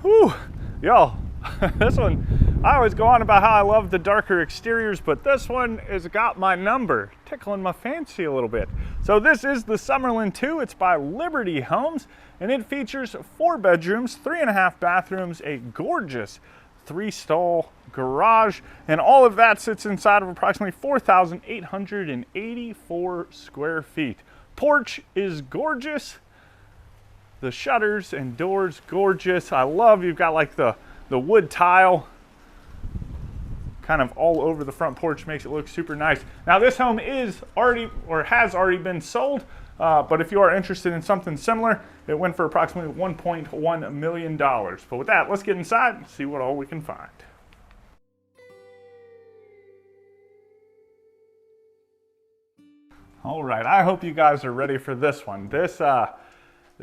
Whew, y'all, this one, I always go on about how I love the darker exteriors, but this one has got my number, tickling my fancy a little bit. So this is the Summerland 2. It's by Liberty Homes, and it features 4 bedrooms, 3.5 bathrooms, a gorgeous 3-stall garage, and all of that sits inside of approximately 4,884 square feet. Porch is gorgeous. The shutters and doors, gorgeous. I love you've got like the wood tile kind of all over the front porch, makes it look super nice. Now this home is already, or has already been sold, but if you are interested in something similar, it went for approximately $1.1 million. But with that, let's get inside and see what all we can find. All right, I hope you guys are ready for this one.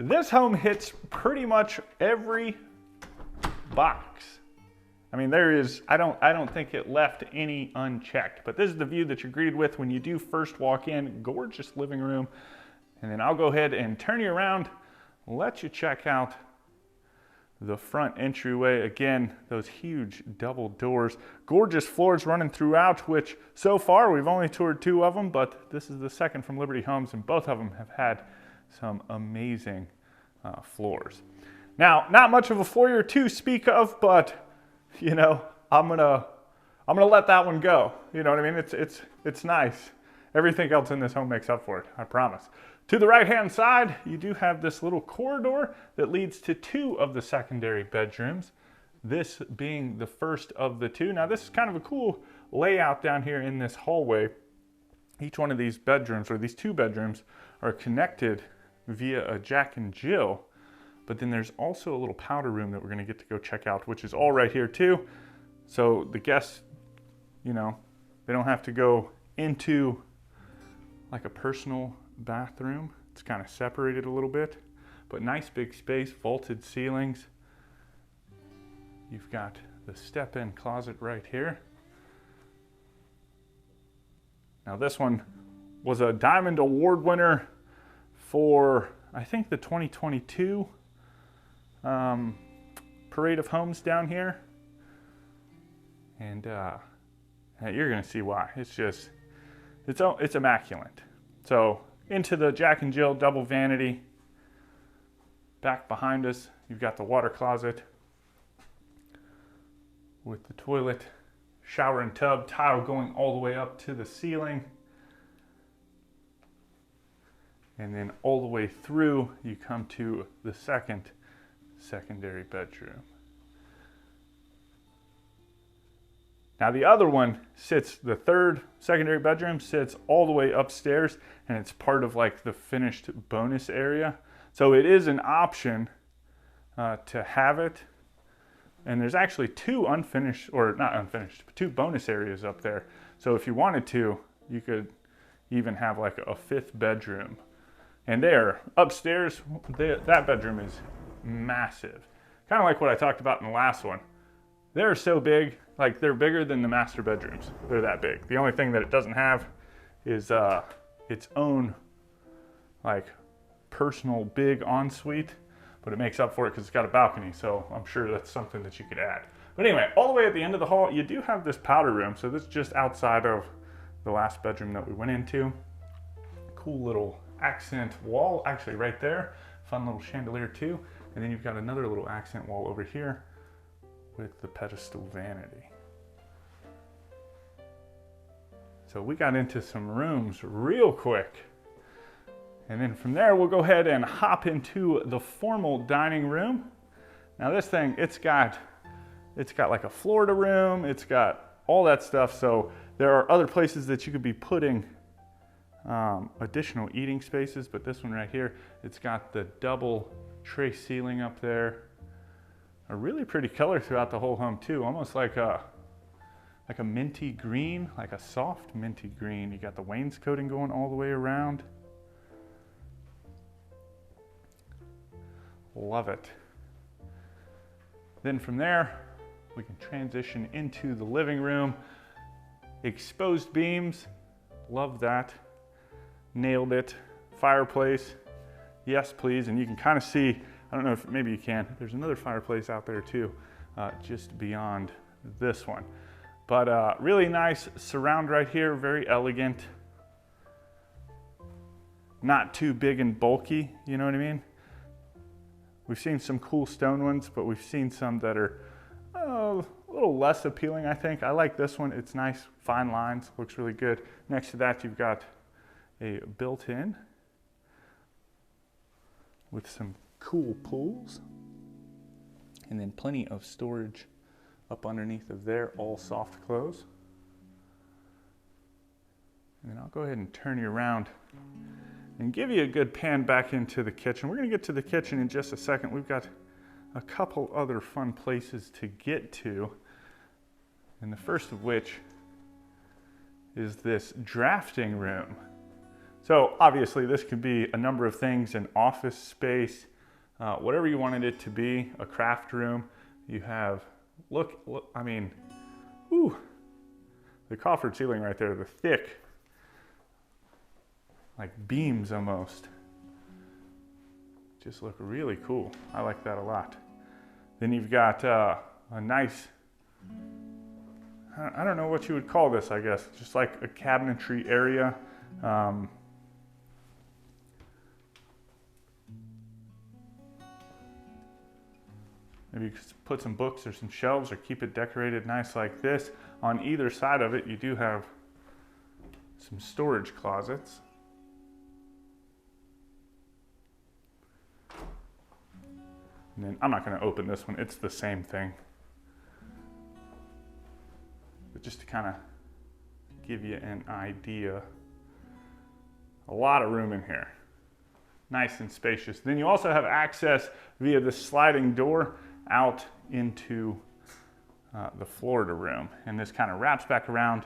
This home hits pretty much every box. I mean, I don't think it left any unchecked, but this is the view that you're greeted with when you do first walk in. Gorgeous living room. And then I'll go ahead and turn you around, let you check out the front entryway. Again, those huge double doors, gorgeous floors running throughout, which so far we've only toured 2 of them, but this is the second from Liberty Homes, and both of them have had some amazing floors. Now, not much of a foyer to speak of, but you know, I'm gonna let that one go. You know what I mean? It's nice. Everything else in this home makes up for it, I promise. To the right-hand side, you do have this little corridor that leads to 2 of the secondary bedrooms, this being the first of the 2. Now, this is kind of a cool layout down here in this hallway. Each one of these bedrooms, or these 2 bedrooms, are connected via a Jack and Jill, but then there's also a little powder room that we're gonna get to go check out, which is all right here too. So the guests, you know, they don't have to go into like a personal bathroom. It's kind of separated a little bit, but nice big space, vaulted ceilings. You've got the step-in closet right here. Now this one was a Diamond Award winner for, I think, the 2022 Parade of Homes down here. And you're gonna see why. It's immaculate. So into the Jack and Jill double vanity. Back behind us, you've got the water closet with the toilet, shower and tub, tile going all the way up to the ceiling. And then all the way through, you come to the secondary bedroom. Now the other one sits, the third secondary bedroom sits all the way upstairs, and it's part of like the finished bonus area. So it is an option to have it. And there's actually 2 unfinished, or not unfinished, but 2 bonus areas up there. So if you wanted to, you could even have like a 5th bedroom. And there, upstairs, that bedroom is massive. Kind of like what I talked about in the last one. They're so big, like they're bigger than the master bedrooms. They're that big. The only thing that it doesn't have is its own like personal big ensuite, but it makes up for it because it's got a balcony. So I'm sure that's something that you could add. But anyway, all the way at the end of the hall, you do have this powder room. So this is just outside of the last bedroom that we went into. Cool little accent wall, actually right there. Fun little chandelier too. And then you've got another little accent wall over here with the pedestal vanity. So we got into some rooms real quick. And then from there, we'll go ahead and hop into the formal dining room. Now this thing, it's got like a Florida room, it's got all that stuff. So there are other places that you could be putting additional eating spaces, but this one right here, it's got the double tray ceiling up there. A really pretty color throughout the whole home too, almost like a minty green, like a soft minty green. You got the wainscoting going all the way around. Love it. Then from there, we can transition into the living room. Exposed beams, love that. Nailed it. Fireplace, yes please. And you can kind of see I don't know if maybe you can. There's another fireplace out there too, just beyond this one. But really nice surround right here, very elegant. Not too big and bulky, you know what I mean? We've seen some cool stone ones, but we've seen some that are a little less appealing, I think. I like this one. It's nice, fine lines, looks really good. Next to that, you've got a built-in with some cool pools. And then plenty of storage up underneath of there, all soft close. And then I'll go ahead and turn you around and give you a good pan back into the kitchen. We're gonna get to the kitchen in just a second. We've got a couple other fun places to get to. And the first of which is this drafting room. So obviously this could be a number of things, an office space, whatever you wanted it to be, a craft room. You have, look, I mean, ooh, the coffered ceiling right there, the thick, like beams almost. Just look really cool. I like that a lot. Then you've got a nice, I don't know what you would call this, I guess, just like a cabinetry area. Maybe you could put some books or some shelves or keep it decorated nice like this. On either side of it, you do have some storage closets. And then I'm not going to open this one. It's the same thing. But just to kind of give you an idea, a lot of room in here. Nice and spacious. Then you also have access via the sliding door out into the Florida room. And this kind of wraps back around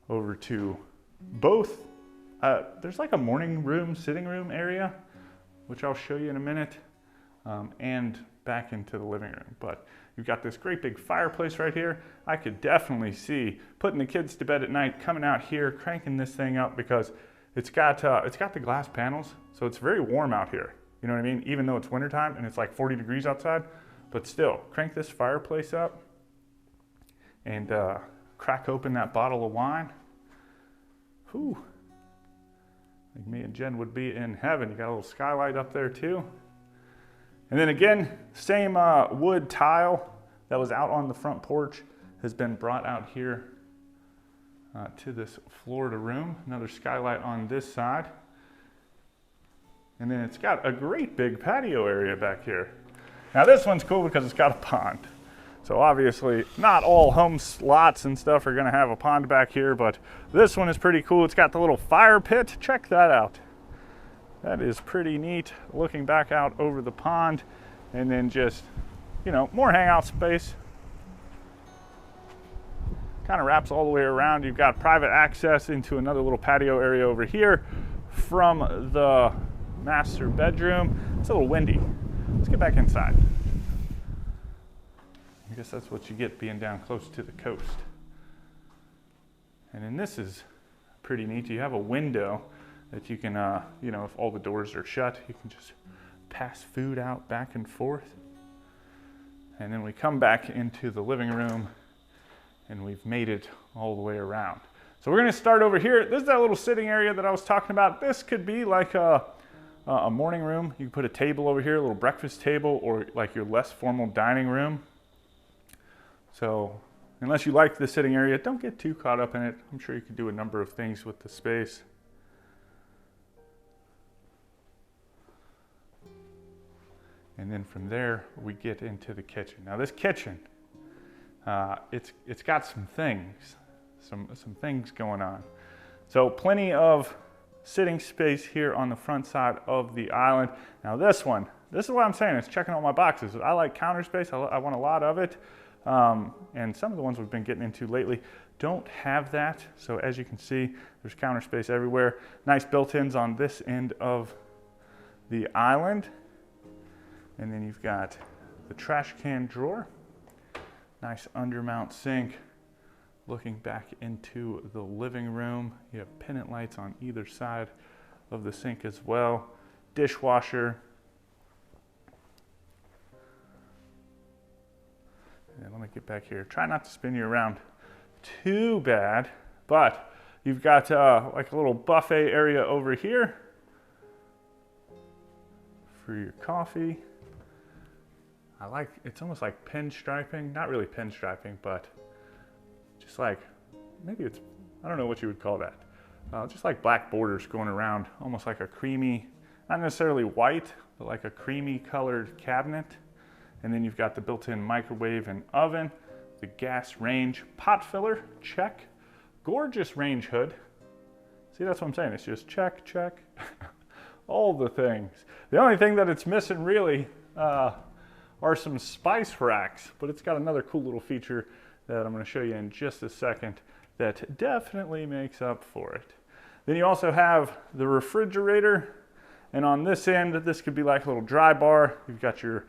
over to both. There's like a morning room, sitting room area, which I'll show you in a minute, and back into the living room. But you've got this great big fireplace right here. I could definitely see putting the kids to bed at night, coming out here, cranking this thing up, because it's got the glass panels, so it's very warm out here. You know what I mean? Even though it's wintertime and it's like 40 degrees outside, but still, crank this fireplace up and crack open that bottle of wine. Whew. I think me and Jen would be in heaven. You got a little skylight up there too. And then again, same wood tile that was out on the front porch has been brought out here to this Florida room. Another skylight on this side. And then it's got a great big patio area back here. Now this one's cool because it's got a pond. So obviously not all home lots and stuff are gonna have a pond back here, but this one is pretty cool. It's got the little fire pit. Check that out. That is pretty neat, looking back out over the pond, and then just, you know, more hangout space. Kind of wraps all the way around. You've got private access into another little patio area over here from the master bedroom. It's a little windy. Let's get back inside. I guess that's what you get being down close to the coast. And then this is pretty neat. You have a window that you can, you know, if all the doors are shut, you can just pass food out back and forth. And then we come back into the living room and we've made it all the way around. So we're gonna start over here. This is that little sitting area that I was talking about. This could be like a morning room. You can put a table over here, a little breakfast table, or like your less formal dining room. So unless you like the sitting area, don't get too caught up in it. I'm sure you could do a number of things with the space. And then from there, we get into the kitchen. Now this kitchen, it's got some things going on. So plenty of sitting space here on the front side of the island. Now this is what I'm saying, it's checking all my boxes. I like counter space, I want a lot of it. And some of the ones we've been getting into lately don't have that. So as you can see, there's counter space everywhere. Nice built-ins on this end of the island. And then you've got the trash can drawer, nice undermount sink. Looking back into the living room, you have pendant lights on either side of the sink as well. Dishwasher. me get back here. Try not to spin you around too bad, but you've got like a little buffet area over here for your coffee. I like, it's almost like pinstriping, not really pinstriping, but just like, maybe it's, I don't know what you would call that. Just like black borders going around, almost like a creamy, not necessarily white, but like a creamy colored cabinet. And then you've got the built-in microwave and oven, the gas range pot filler, check. Gorgeous range hood. See, that's what I'm saying, it's just check, check. All the things. The only thing that it's missing really are some spice racks, but it's got another cool little feature that I'm going to show you in just a second that definitely makes up for it. Then you also have the refrigerator, and on this end, this could be like a little dry bar. You've got your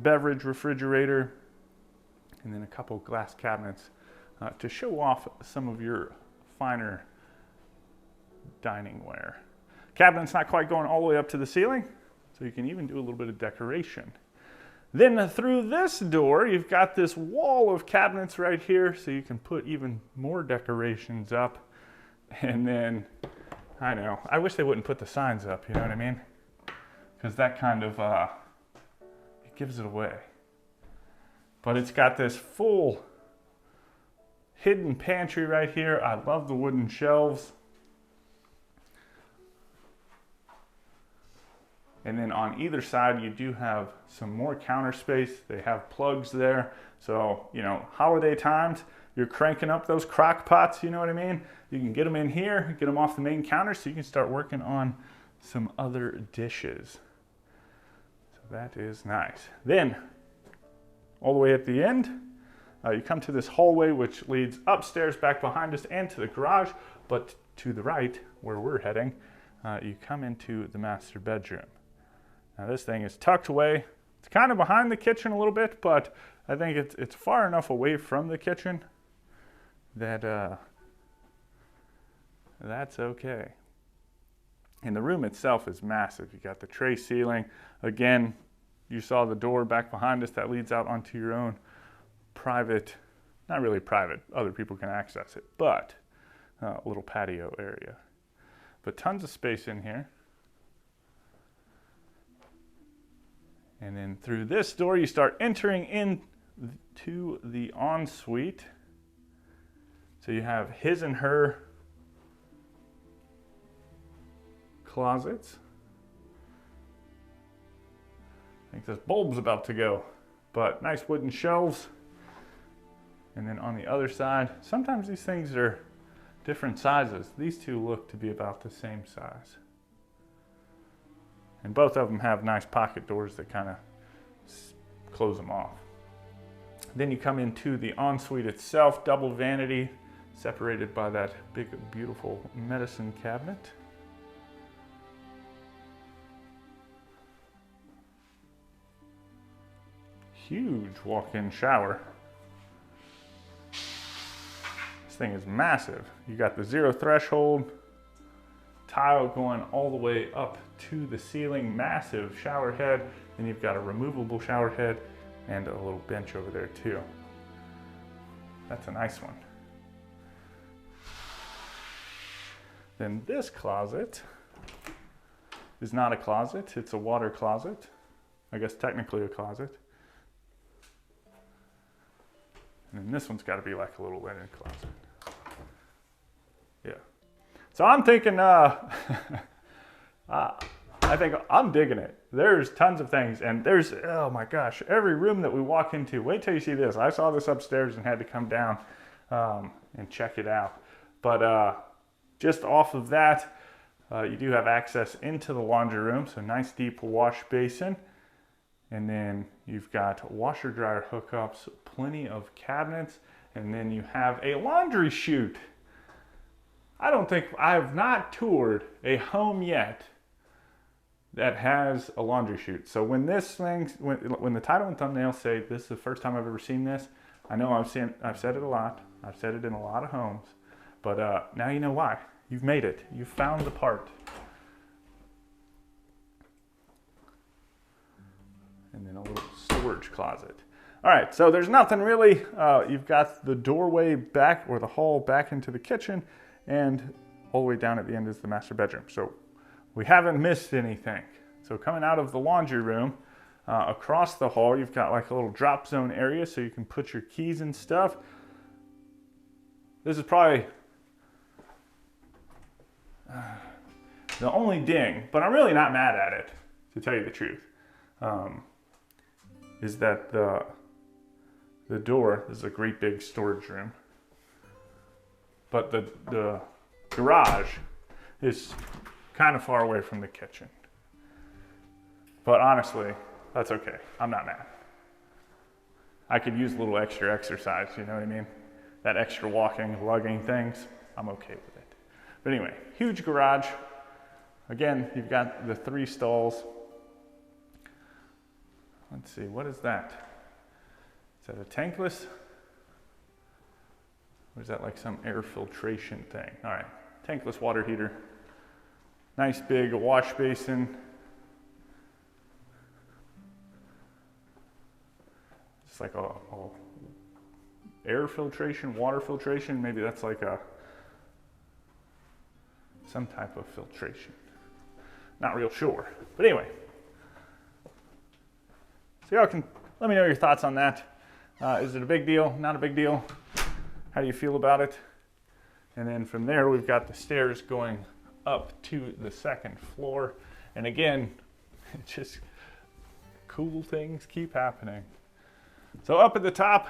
beverage refrigerator, and then a couple glass cabinets to show off some of your finer dining ware. Cabinet's not quite going all the way up to the ceiling, so you can even do a little bit of decoration. Then through this door, you've got this wall of cabinets right here, so you can put even more decorations up. And then, I know, I wish they wouldn't put the signs up, you know what I mean? Because that kind of, it gives it away. But it's got this full hidden pantry right here. I love the wooden shelves. And then on either side, you do have some more counter space. They have plugs there. So, you know, holiday times, you're cranking up those crock pots, you know what I mean? You can get them in here, get them off the main counter so you can start working on some other dishes. So that is nice. Then, all the way at the end, you come to this hallway which leads upstairs back behind us and to the garage, but to the right, where we're heading, you come into the master bedroom. Now this thing is tucked away. It's kind of behind the kitchen a little bit, but I think it's far enough away from the kitchen that that's okay. And the room itself is massive. You got the tray ceiling. Again, you saw the door back behind us that leads out onto your own private, not really private, other people can access it, but a little patio area. But tons of space in here. And then through this door, you start entering into the ensuite. So you have his and her closets. I think this bulb's about to go, but nice wooden shelves. And then on the other side, sometimes these things are different sizes. These two look to be about the same size. And both of them have nice pocket doors that kind of close them off. Then you come into the ensuite itself, double vanity, separated by that big, beautiful medicine cabinet. Huge walk-in shower. This thing is massive. You got the zero threshold, tile going all the way up to the ceiling, massive shower head. Then you've got a removable shower head and a little bench over there too. That's a nice one. Then this closet is not a closet, it's a water closet. I guess technically a closet. And then this one's got to be like a little linen closet. Yeah. So I'm thinking, I think I'm digging it. There's tons of things, and there's, oh my gosh, every room that we walk into, wait till you see this. I saw this upstairs and had to come down and check it out. But just off of that, you do have access into the laundry room, so nice deep wash basin. And then you've got washer dryer hookups, plenty of cabinets, and then you have a laundry chute. I have not toured a home yet that has a laundry chute. So when this thing, when the title and thumbnail say this is the first time I've ever seen this, I know I've said it a lot. I've said it in a lot of homes, but now you know why. You've made it. You've found the part. And then a little storage closet. All right, so there's nothing really. You've got the doorway back, or the hall back into the kitchen, and all the way down at the end is the master bedroom. So we haven't missed anything. So coming out of the laundry room, across the hall, you've got like a little drop zone area so you can put your keys and stuff. This is probably the only ding, but I'm really not mad at it, to tell you the truth. Is that the door is a great big storage room, but the garage is kind of far away from the kitchen. But honestly, that's okay. I'm not mad. I could use a little extra exercise, you know what I mean? That extra walking, lugging things, I'm okay with it. But anyway, huge garage. Again, you've got the 3 stalls. Let's see, what is that? Is that a tankless? Or is that like some air filtration thing? All right, tankless water heater. Nice big wash basin. It's like a air filtration, water filtration. Maybe that's like some type of filtration. Not real sure. But anyway. So y'all can let me know your thoughts on that. Is it a big deal? Not a big deal? How do you feel about it? And then from there, we've got the stairs going up to the 2nd floor. And again, just cool things keep happening. So up at the top,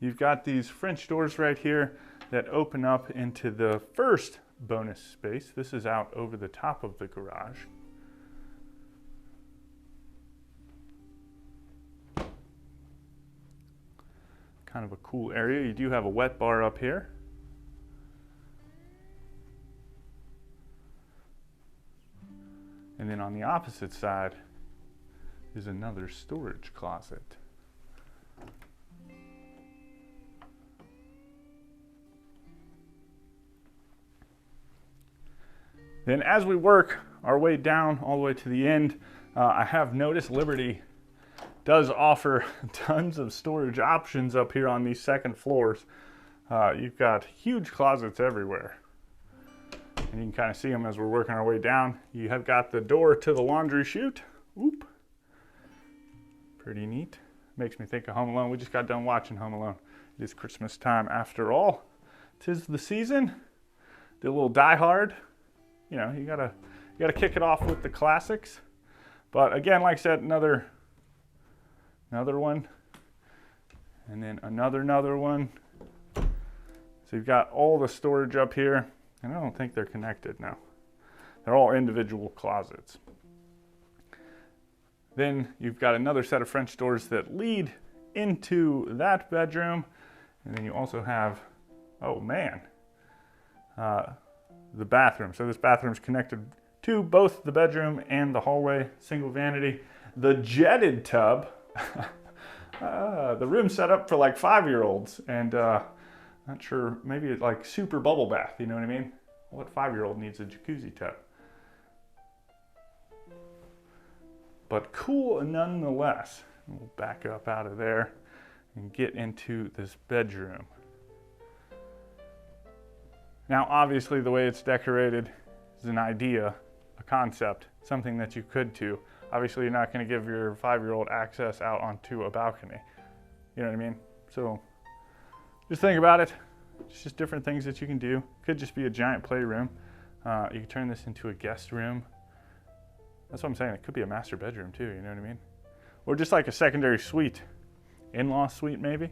you've got these French doors right here that open up into the first bonus space. This is out over the top of the garage. Kind of a cool area. You do have a wet bar up here. And then on the opposite side is another storage closet. Then as we work our way down all the way to the end, I have noticed Liberty does offer tons of storage options up here on these 2nd floors. You've got huge closets everywhere. And you can kind of see them as we're working our way down. You have got the door to the laundry chute. Oop. Pretty neat. Makes me think of Home Alone. We just got done watching Home Alone. It is Christmas time after all. 'Tis the season. Did a little Die Hard. You know, you gotta kick it off with the classics. But again, like I said, another one, and then another one. So you've got all the storage up here, and I don't think they're connected now. They're all individual closets. Then you've got another set of French doors that lead into that bedroom, and then you also have, oh man, the bathroom. So this bathroom is connected to both the bedroom and the hallway, single vanity. The jetted tub. The room set up for like 5-year-olds, and not sure, maybe it's like super bubble bath, you know what I mean? What 5-year-old needs a jacuzzi tub? But cool nonetheless. We'll back up out of there and get into this bedroom. Now obviously the way it's decorated is an idea, a concept, something that you could do. Obviously, you're not going to give your 5-year-old access out onto a balcony. You know what I mean? So just think about it. It's just different things that you can do. Could just be a giant playroom. You could turn this into a guest room. That's what I'm saying. It could be a master bedroom too, you know what I mean? Or just like a secondary suite. In-law suite maybe?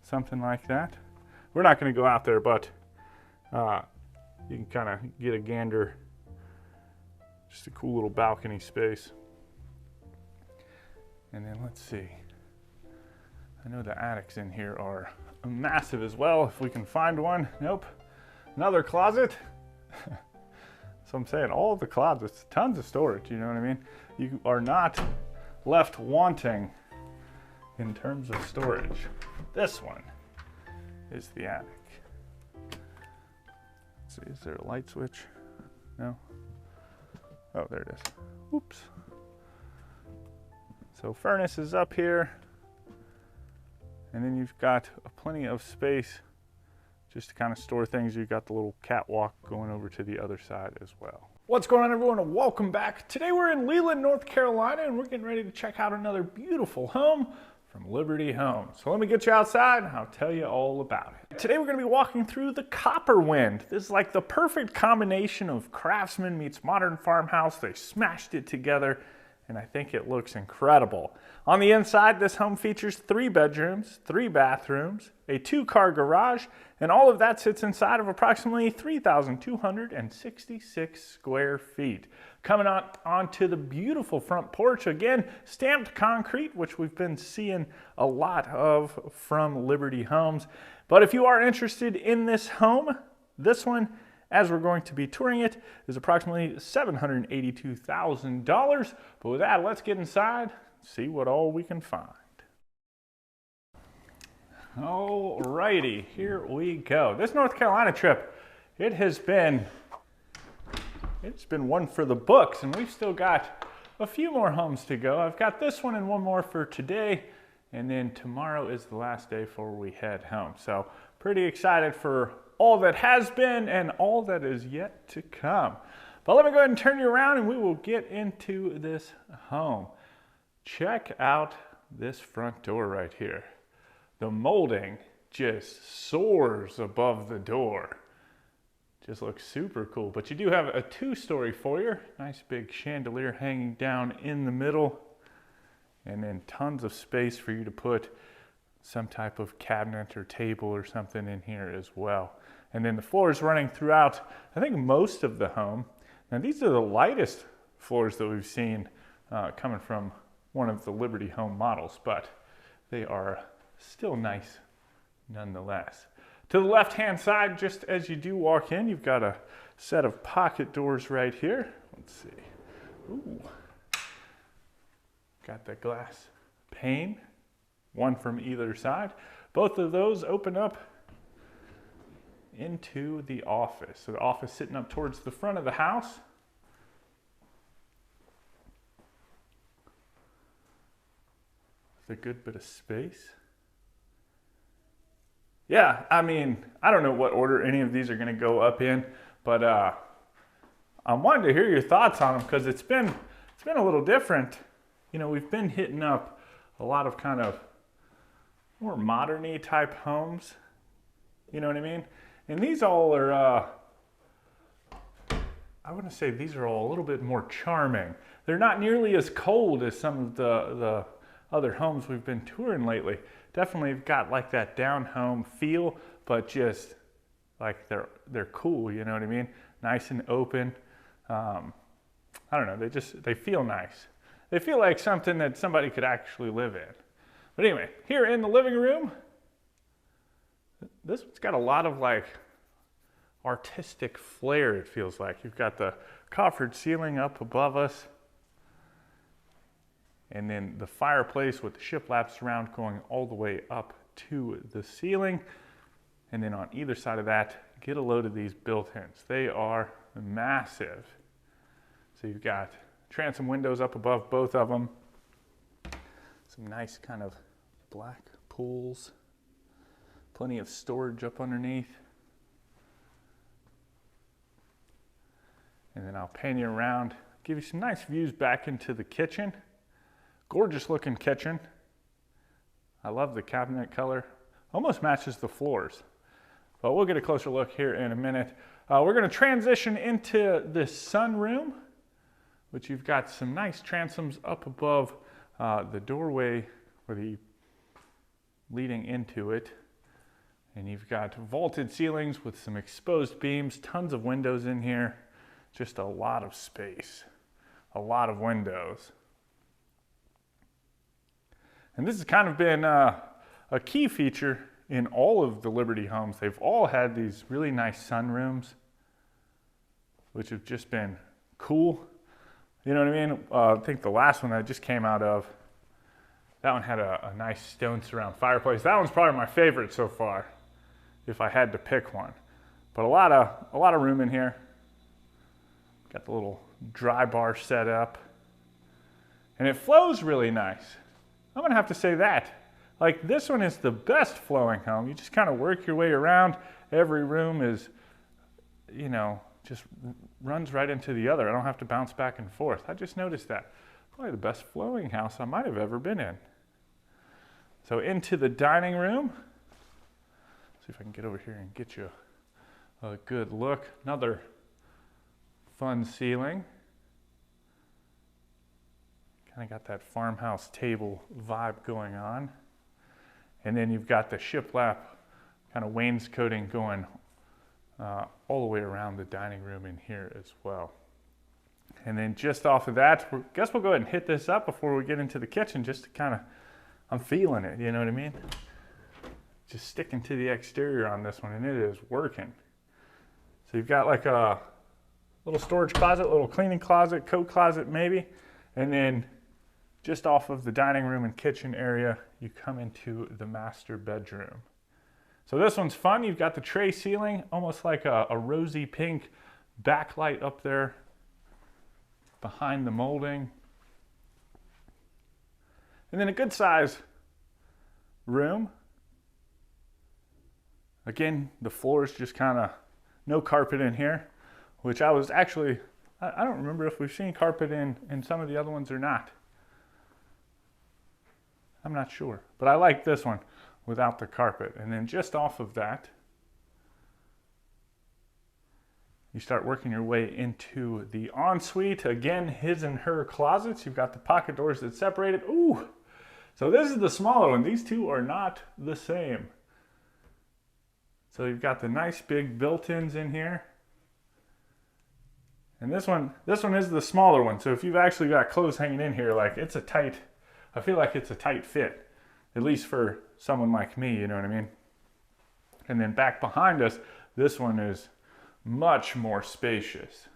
Something like that. We're not going to go out there, but you can kind of get a gander. Just a cool little balcony space. And then let's see. I know the attics in here are massive as well, if we can find one. Nope. Another closet. So I'm saying all of the closets, tons of storage, you know what I mean? You are not left wanting in terms of storage. This one is the attic. Let's see, is there a light switch? No? Oh, there it is. Oops. So furnace is up here, and then you've got plenty of space just to kind of store things. You've got the little catwalk going over to the other side as well. What's going on, everyone, and welcome back. Today we're in Leland, North Carolina, and we're getting ready to check out another beautiful home from Liberty Homes. So let me get you outside and I'll tell you all about it. Today we're going to be walking through the Copperwynd. This is like the perfect combination of craftsman meets modern farmhouse. They smashed it together, and I think it looks incredible. On the inside, this home features 3 bedrooms, 3 bathrooms, a 2-car garage, and all of that sits inside of approximately 3,266 square feet. Coming onto the beautiful front porch, again, stamped concrete, which we've been seeing a lot of from Liberty Homes. But if you are interested in this home, this one, as we're going to be touring it, is approximately $782,000. But with that, let's get inside, see what all we can find. Alrighty, here we go. This North Carolina trip, it's been one for the books, and we've still got a few more homes to go. I've got this one and one more for today, and then tomorrow is the last day before we head home. So pretty excited for all that has been and all that is yet to come. But let me go ahead and turn you around and we will get into this home. Check out this front door right here. The molding just soars above the door. Just looks super cool. But you do have a 2-story foyer. Nice big chandelier hanging down in the middle. And then tons of space for you to put some type of cabinet or table or something in here as well. And then the floors running throughout, I think, most of the home. Now these are the lightest floors that we've seen coming from one of the Liberty Home models, but they are still nice nonetheless. To the left-hand side, just as you do walk in, you've got a set of pocket doors right here. Let's see. Ooh. Got the glass pane, one from either side. Both of those open up into the office. So the office sitting up towards the front of the house. With a good bit of space. Yeah, I mean, I don't know what order any of these are going to go up in, but I wanted to hear your thoughts on them because it's been a little different. You know, we've been hitting up a lot of kind of more modern-y type homes. You know what I mean? And these all are, I want to say these are all a little bit more charming. They're not nearly as cold as some of the other homes we've been touring lately. Definitely got like that down home feel, but just like they're cool, you know what I mean? Nice and open. I don't know, they feel nice. They feel like something that somebody could actually live in. But anyway, here in the living room, this one's got a lot of like artistic flair, it feels like. You've got the coffered ceiling up above us. And then the fireplace with the shiplap surround going all the way up to the ceiling. And then on either side of that, get a load of these built-ins. They are massive. So you've got transom windows up above both of them. Some nice kind of black pools. Plenty of storage up underneath. And then I'll pan you around, give you some nice views back into the kitchen. Gorgeous looking kitchen. I love the cabinet color. Almost matches the floors. But we'll get a closer look here in a minute. We're going to transition into this sunroom, which you've got some nice transoms up above the doorway or the leading into it. And you've got vaulted ceilings with some exposed beams, tons of windows in here. Just a lot of space, a lot of windows. And this has kind of been a key feature in all of the Liberty Homes. They've all had these really nice sunrooms, which have just been cool. You know what I mean? I think the last one that I just came out of, that one had a nice stone surround fireplace. That one's probably my favorite so far, if I had to pick one. But a lot of room in here. Got the little dry bar set up. And it flows really nice. I'm gonna have to say that. Like, this one is the best flowing home. You just kind of work your way around. Every room is, you know, just runs right into the other. I don't have to bounce back and forth. I just noticed that. Probably the best flowing house I might have ever been in. So into the dining room. See if I can get over here and get you a good look. Another fun ceiling. Kind of got that farmhouse table vibe going on. And then you've got the shiplap kind of wainscoting going all the way around the dining room in here as well. And then just off of that, I guess we'll go ahead and hit this up before we get into the kitchen, just to kind of, I'm feeling it, you know what I mean? Just sticking to the exterior on this one, and it is working. So you've got like a little storage closet, little cleaning closet, coat closet maybe, and then just off of the dining room and kitchen area, you come into the master bedroom. So this one's fun. You've got the tray ceiling, almost like a rosy pink backlight up there behind the molding. And then a good size room. Again, the floor is just kind of no carpet in here, which I was actually, I don't remember if we've seen carpet in some of the other ones or not. I'm not sure, but I like this one without the carpet. And then just off of that, you start working your way into the ensuite. Again, his and her closets. You've got the pocket doors that separate it. Ooh, so this is the smaller one. These two are not the same. So you've got the nice big built-ins in here. And this one is the smaller one. So if you've actually got clothes hanging in here, like it's a tight, I feel like it's a tight fit, at least for someone like me, you know what I mean? And then back behind us, this one is much more spacious.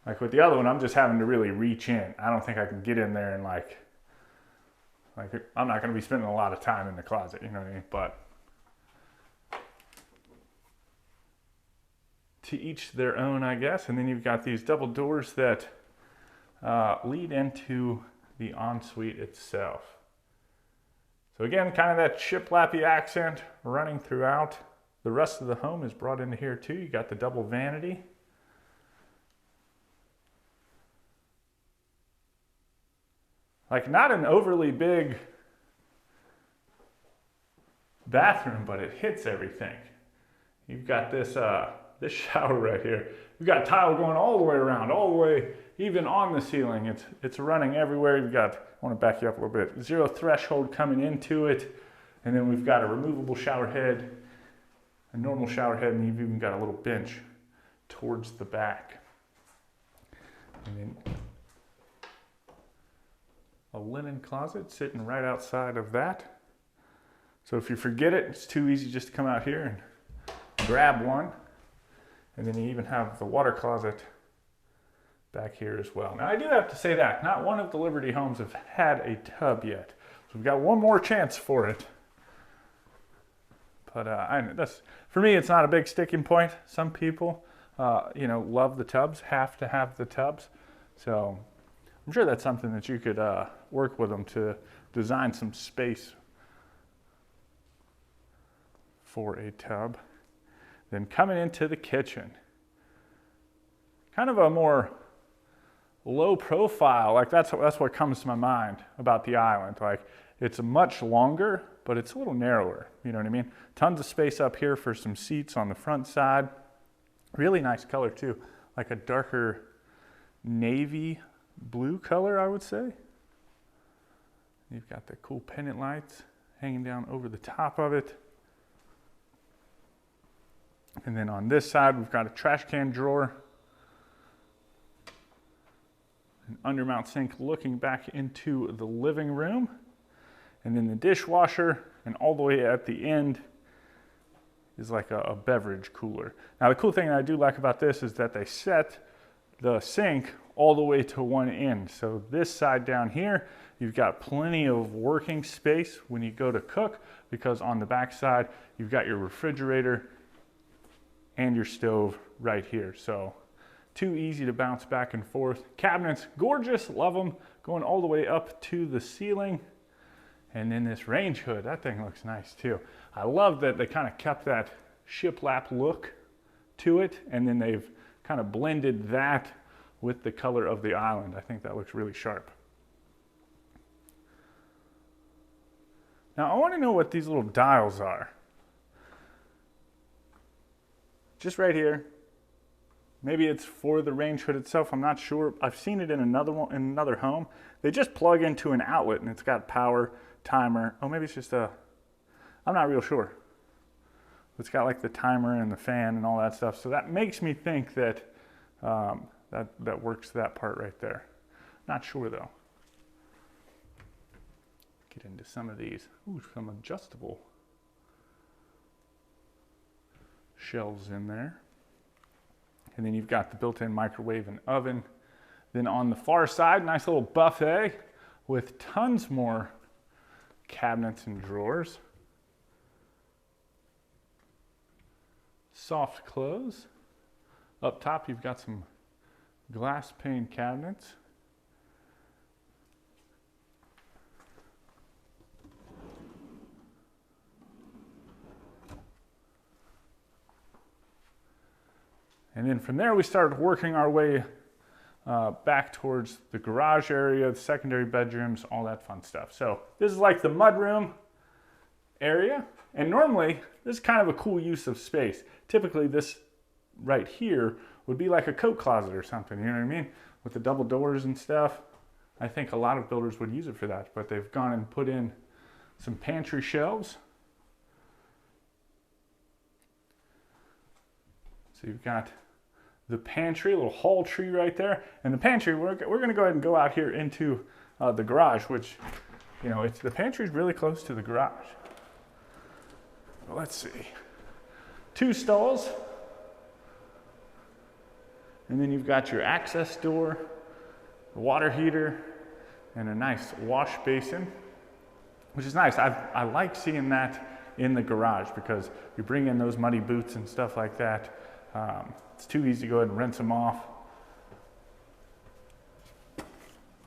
Like with the other one, I'm just having to really reach in. I don't think I can get in there and like I'm not going to be spending a lot of time in the closet, you know what I mean? But to each their own, I guess. And then you've got these double doors that lead into the ensuite itself. So again, kind of that shiplappy accent running throughout. The rest of the home is brought into here too. You got the double vanity. Like not an overly big bathroom, but it hits everything. You've got this this shower right here. You've got tile going all the way around, all the way even on the ceiling. It's running everywhere. You've got, I want to back you up a little bit, zero threshold coming into it. And then we've got a removable shower head, a normal shower head, and you've even got a little bench towards the back. And then a linen closet sitting right outside of that. So if you forget it, it's too easy just to come out here and grab one. And then you even have the water closet back here as well. Now I do have to say that not one of the Liberty homes have had a tub yet. So we've got one more chance for it. But that's, for me, it's not a big sticking point. Some people, you know, love the tubs, have to have the tubs. So I'm sure that's something that you could work with them to design some space for a tub. Then coming into the kitchen, kind of a more low profile, like that's what comes to my mind about the island. Like it's much longer, but it's a little narrower, you know what I mean? Tons of space up here for some seats on the front side. Really nice color too, like a darker navy blue color, I would say. You've got the cool pendant lights hanging down over the top of it. And then on this side, we've got a trash can drawer, an undermount sink looking back into the living room, and then the dishwasher, and all the way at the end is like a beverage cooler. Now the cool thing that I do like about this is that they set the sink all the way to one end. So this side down here, you've got plenty of working space when you go to cook, because on the back side, you've got your refrigerator and your stove right here. So Too easy to bounce back and forth. Cabinets, gorgeous, love them, going all the way up to the ceiling. And then this range hood, that thing looks nice too. I love that they kind of kept that shiplap look to it, and then they've kind of blended that with the color of the island. I think that looks really sharp. Now I want to know what these little dials are. Just right here. Maybe it's for the range hood itself, I'm not sure. I've seen it in another one, in another home. They just plug into an outlet and it's got power, timer. Oh, maybe it's just a, I'm not real sure. It's got like the timer and the fan and all that stuff. So that makes me think that that works that part right there. Not sure though. Get into some of these. Ooh, some adjustable shelves in there. And then you've got the built-in microwave and oven. Then on the far side, nice little buffet with tons more cabinets and drawers. Soft close. Up top, you've got some glass pane cabinets. And then from there, we started working our way back towards the garage area, the secondary bedrooms, all that fun stuff. So this is like the mudroom area. And normally, this is kind of a cool use of space. Typically, this right here would be like a coat closet or something, you know what I mean? With the double doors and stuff. I think a lot of builders would use it for that, but they've gone and put in some pantry shelves. So you've got the pantry, a little hall tree right there. And the pantry, we're gonna go ahead and go out here into the garage, which, you know, the pantry's really close to the garage. Well, let's see. 2 stalls. And then you've got your access door, a water heater, and a nice wash basin, which is nice. I like seeing that in the garage because you bring in those muddy boots and stuff like that. It's too easy to go ahead and rinse them off.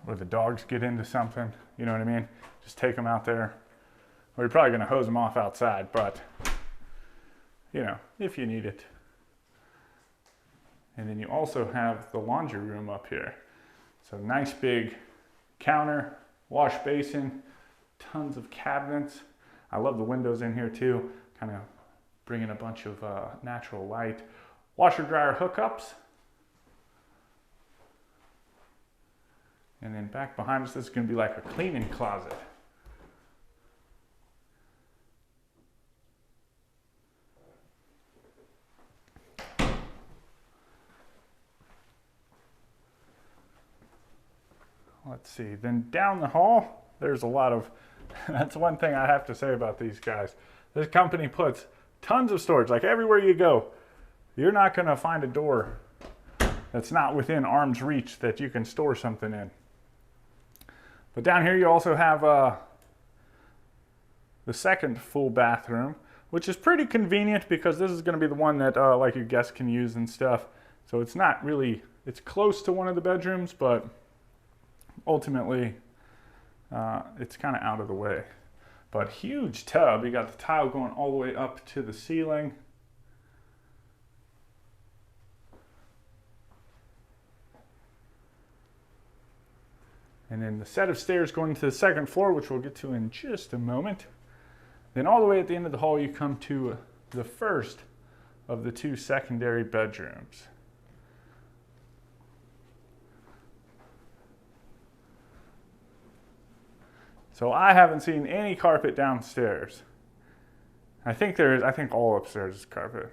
Or the dogs get into something, you know what I mean? Just take them out there. Or you're probably gonna hose them off outside, but you know, if you need it. And then you also have the laundry room up here. So nice big counter, wash basin, tons of cabinets. I love the windows in here too, kind of bringing a bunch of natural light. Washer dryer hookups. And then back behind us, this is gonna be like a cleaning closet. Let's see, then down the hall, there's a lot of, that's one thing I have to say about these guys. This company puts tons of storage, like everywhere you go. You're not gonna find a door that's not within arm's reach that you can store something in. But down here you also have the second full bathroom, which is pretty convenient because this is gonna be the one that like your guests can use and stuff. So it's not really, it's close to one of the bedrooms, but ultimately it's kind of out of the way. But huge tub, you got the tile going all the way up to the ceiling. And then the set of stairs going to the second floor, which we'll get to in just a moment. Then all the way at the end of the hall, you come to the first of the 2 secondary bedrooms. So I haven't seen any carpet downstairs. I think all upstairs is carpet.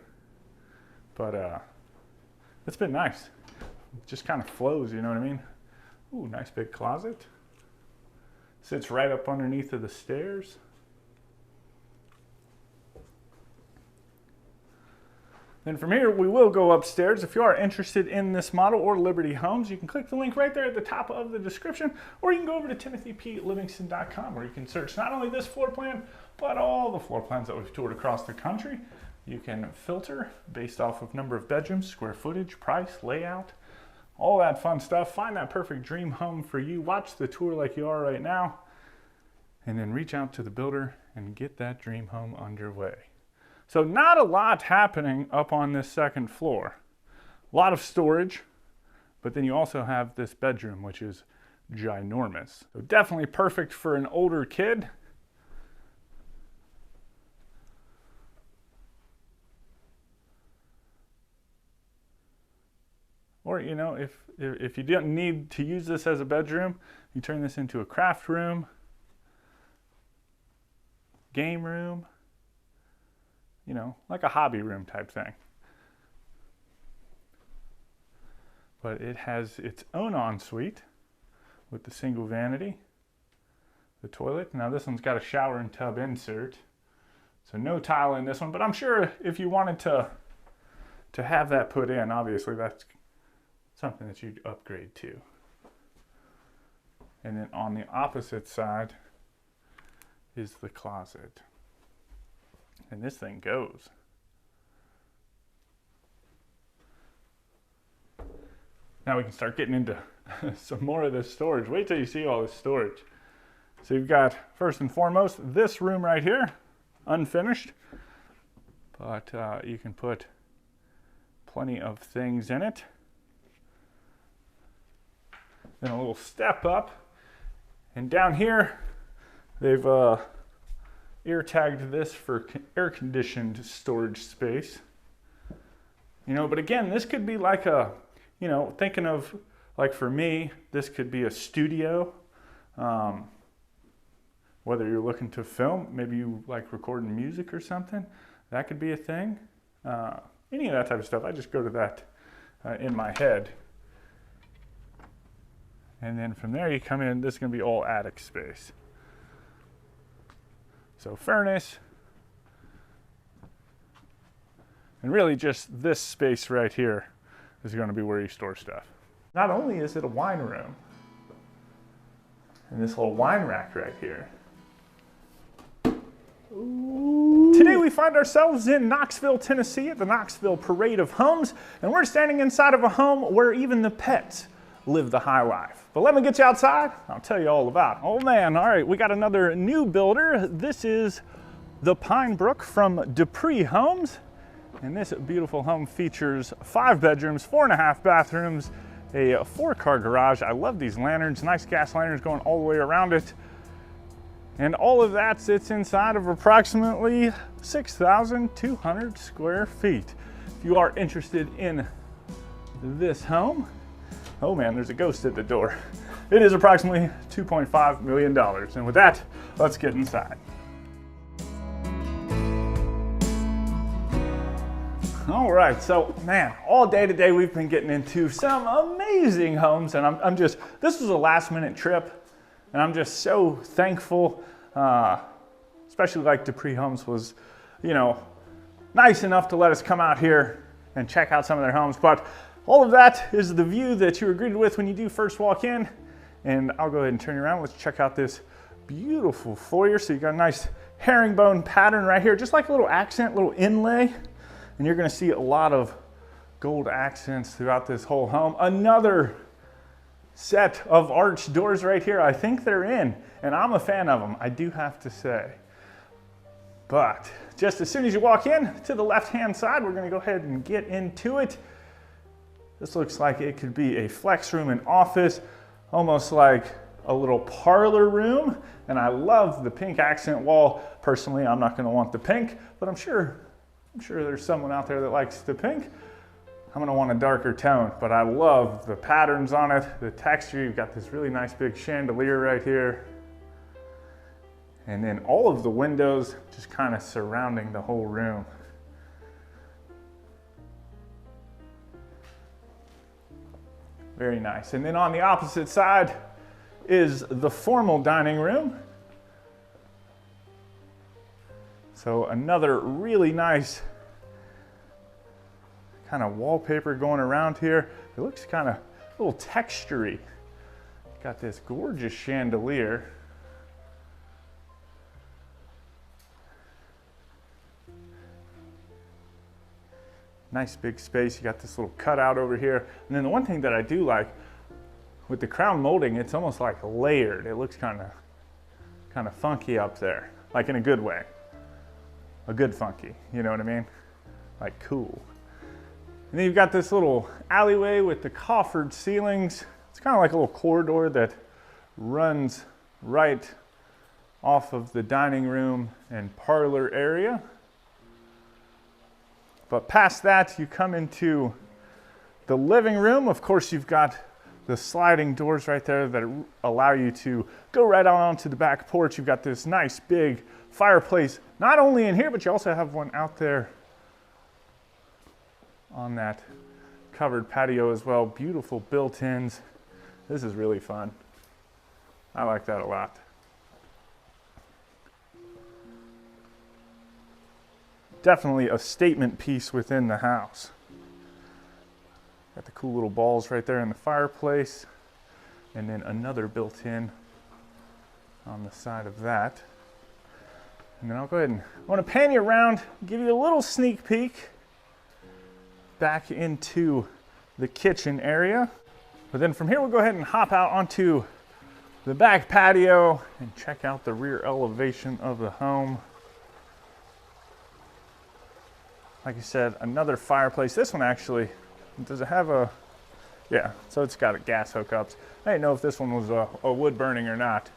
But it's been nice. It just kind of flows, you know what I mean? Ooh, nice big closet. Sits right up underneath of the stairs. Then from here, we will go upstairs. If you are interested in this model or Liberty Homes, you can click the link right there at the top of the description, or you can go over to timothyplivingston.com where you can search not only this floor plan, but all the floor plans that we've toured across the country. You can filter based off of number of bedrooms, square footage, price, layout, all that fun stuff. Find that perfect dream home for you. Watch the tour like you are right now, and then reach out to the builder and get that dream home underway. So not a lot happening up on this second floor. A lot of storage, but then you also have this bedroom, which is ginormous. So definitely perfect for an older kid. Or, you know, if you didn't need to use this as a bedroom, you turn this into a craft room, game room, you know, like a hobby room type thing. But it has its own ensuite with the single vanity, the toilet. Now this one's got a shower and tub insert, so no tile in this one, but I'm sure if you wanted to have that put in, obviously that's something that you'd upgrade to. And then on the opposite side is the closet. And this thing goes. Now we can start getting into some more of this storage. Wait till you see all this storage. So you've got, first and foremost, this room right here, unfinished. But you can put plenty of things in it. Then a little step up. And down here, they've air tagged this for air-conditioned storage space. You know, but again, this could be like a, you know, thinking of, like for me, this could be a studio. Whether you're looking to film, maybe you like recording music or something, that could be a thing. Any of that type of stuff, I just go to that in my head. And then from there you come in, this is gonna be all attic space. So furnace, and really just this space right here is going to be where you store stuff. Not only is it a wine room, and this little wine rack right here. Ooh. Today we find ourselves in Knoxville, Tennessee at the Knoxville Parade of Homes, and we're standing inside of a home where even the pets live the high life. But let me get you outside, I'll tell you all about it. Oh man, all right, we got another new builder. This is the Pine Brook from Dupree Homes. And this beautiful home features 5 bedrooms, 4.5 bathrooms, a 4-car garage. I love these lanterns, nice gas lanterns going all the way around it. And all of that sits inside of approximately 6,200 square feet. If you are interested in this home, oh man, there's a ghost at the door. It is approximately $2.5 million. And with that, let's get inside. All right, so man, all day today we've been getting into some amazing homes, and I'm just, this was a last minute trip, and I'm just so thankful, especially like Dupree Homes was, you know, nice enough to let us come out here and check out some of their homes. But all of that is the view that you were greeted with when you do first walk in, and I'll go ahead and turn you around. Let's check out this beautiful foyer. So you got a nice herringbone pattern right here, just like a little accent, little inlay. And you're gonna see a lot of gold accents throughout this whole home. Another set of arched doors right here. I think they're in, and I'm a fan of them, I do have to say. But just as soon as you walk in to the left-hand side, we're gonna go ahead and get into it. This looks like it could be a flex room and office, almost like a little parlor room. And I love the pink accent wall. Personally, I'm not gonna want the pink, but I'm sure there's someone out there that likes the pink. I'm gonna want a darker tone, but I love the patterns on it, the texture. You've got this really nice big chandelier right here. And then all of the windows just kind of surrounding the whole room. Very nice. And then on the opposite side is the formal dining room. So another really nice kind of wallpaper going around here. It looks kind of a little textury. Got this gorgeous chandelier. Nice big space. You got this little cutout over here. And then the one thing that I do like with the crown molding, it's almost like layered. It looks kind of funky up there, like in a good way. A good funky, you know what I mean? Like cool. And then you've got this little alleyway with the coffered ceilings. It's kind of like a little corridor that runs right off of the dining room and parlor area. But past that, you come into the living room. Of course, you've got the sliding doors right there that allow you to go right out onto the back porch. You've got this nice big fireplace, not only in here, but you also have one out there on that covered patio as well. Beautiful built-ins. This is really fun. I like that a lot. Definitely a statement piece within the house. Got the cool little balls right there in the fireplace, and then another built-in on the side of that. And then I'll go ahead and I want to pan you around, give you a little sneak peek back into the kitchen area. But then from here we'll go ahead and hop out onto the back patio and check out the rear elevation of the home. Like I said, another fireplace. This one actually, does it have a, yeah, so it's got a gas hookups. I didn't know if this one was a wood burning or not.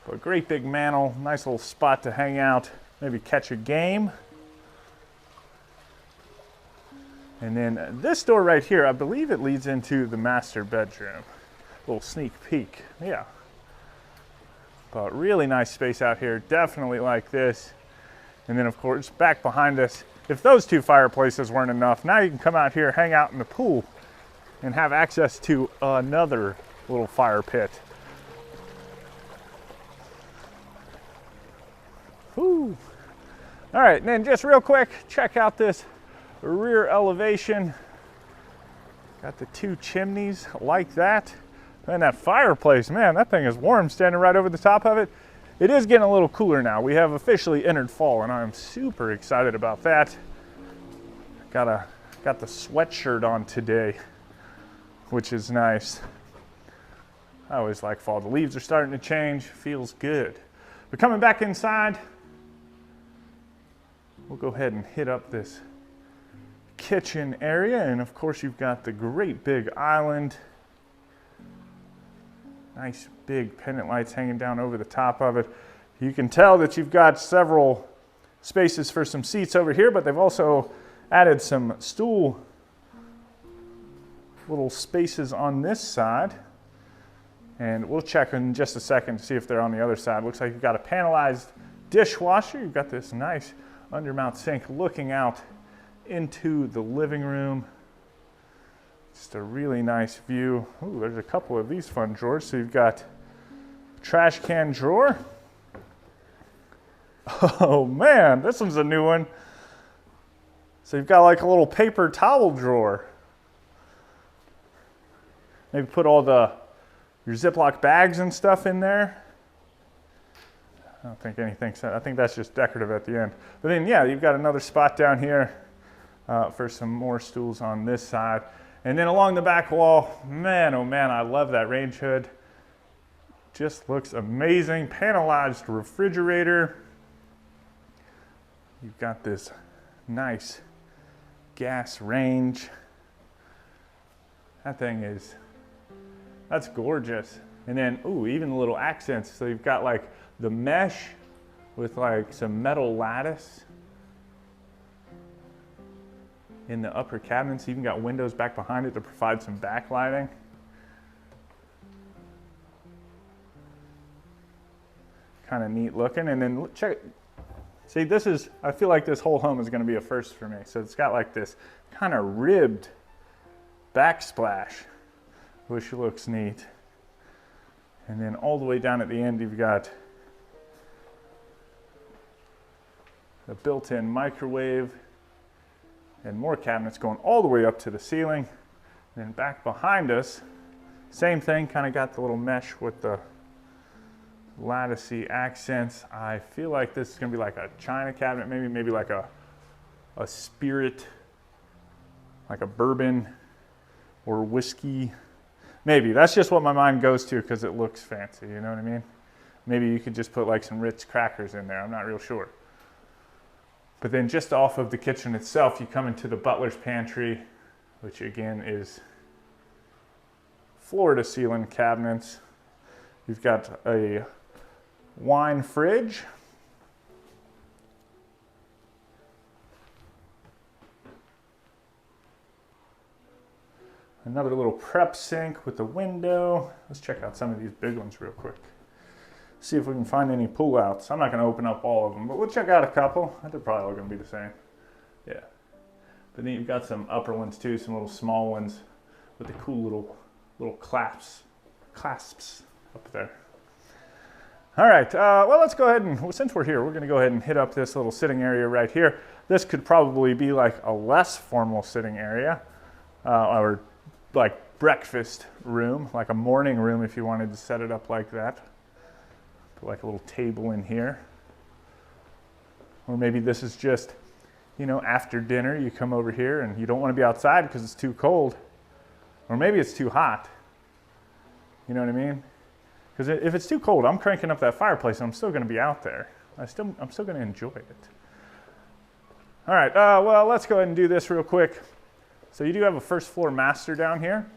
But great big mantle, nice little spot to hang out, maybe catch a game. And then this door right here, I believe it leads into the master bedroom. Little sneak peek, yeah. But really nice space out here, definitely like this. And then of course, back behind us, if those two fireplaces weren't enough, now you can come out here, hang out in the pool, and have access to another little fire pit. Whew. All right, and then just real quick, check out this rear elevation. Got the two chimneys like that. And that fireplace, man, that thing is warm standing right over the top of it. It is getting a little cooler now. We have officially entered fall, and I'm super excited about that. Got the sweatshirt on today, which is nice. I always like fall. The leaves are starting to change, feels good. But coming back inside, we'll go ahead and hit up this kitchen area. And of course, you've got the great big island. Nice big pendant lights hanging down over the top of it. You can tell that you've got several spaces for some seats over here, but they've also added some stool little spaces on this side. And we'll check in just a second to see if they're on the other side. Looks like you've got a panelized dishwasher. You've got this nice undermount sink looking out into the living room. Just a really nice view. Ooh, there's a couple of these fun drawers. So you've got a trash can drawer. Oh man, this one's a new one. So you've got like a little paper towel drawer. Maybe put all your Ziploc bags and stuff in there. I don't think anything, I think that's just decorative at the end. But then yeah, you've got another spot down here for some more stools on this side. And then along the back wall, man, oh man, I love that range hood. Just looks amazing. Panelized refrigerator. You've got this nice gas range. That thing is, that's gorgeous. And then, ooh, even the little accents. So you've got like the mesh with like some metal lattice in the upper cabinets. You even got windows back behind it to provide some backlighting. Kind of neat looking. And then check, see, this is, I feel like this whole home is going to be a first for me. So it's got like this kind of ribbed backsplash, which looks neat. And then all the way down at the end, you've got a built-in microwave and more cabinets going all the way up to the ceiling. And then back behind us, same thing, kind of got the little mesh with the latticey accents. I feel like this is gonna be like a china cabinet, maybe like a spirit like a bourbon or whiskey. Maybe, that's just what my mind goes to because it looks fancy, you know what I mean? Maybe you could just put like some Ritz crackers in there, I'm not real sure. But then just off of the kitchen itself, you come into the butler's pantry, which again is floor to ceiling cabinets. You've got a wine fridge. Another little prep sink with a window. Let's check out some of these big ones real quick. See if we can find any pull-outs. I'm not going to open up all of them, but we'll check out a couple. They're probably all going to be the same. Yeah. But then you've got some upper ones too, some little small ones with the cool little clasps up there. All right, well, let's go ahead and, since we're here, we're going to go ahead and hit up this little sitting area right here. This could probably be like a less formal sitting area, or like breakfast room, like a morning room if you wanted to set it up like that. Put like a little table in here. Or maybe this is just, you know, after dinner you come over here and you don't want to be outside because it's too cold. Or maybe it's too hot. You know what I mean? Because if it's too cold, I'm cranking up that fireplace and I'm still going to be out there. I'm still going to enjoy it. All right, well, let's go ahead and do this real quick. So you do have a first floor master down here,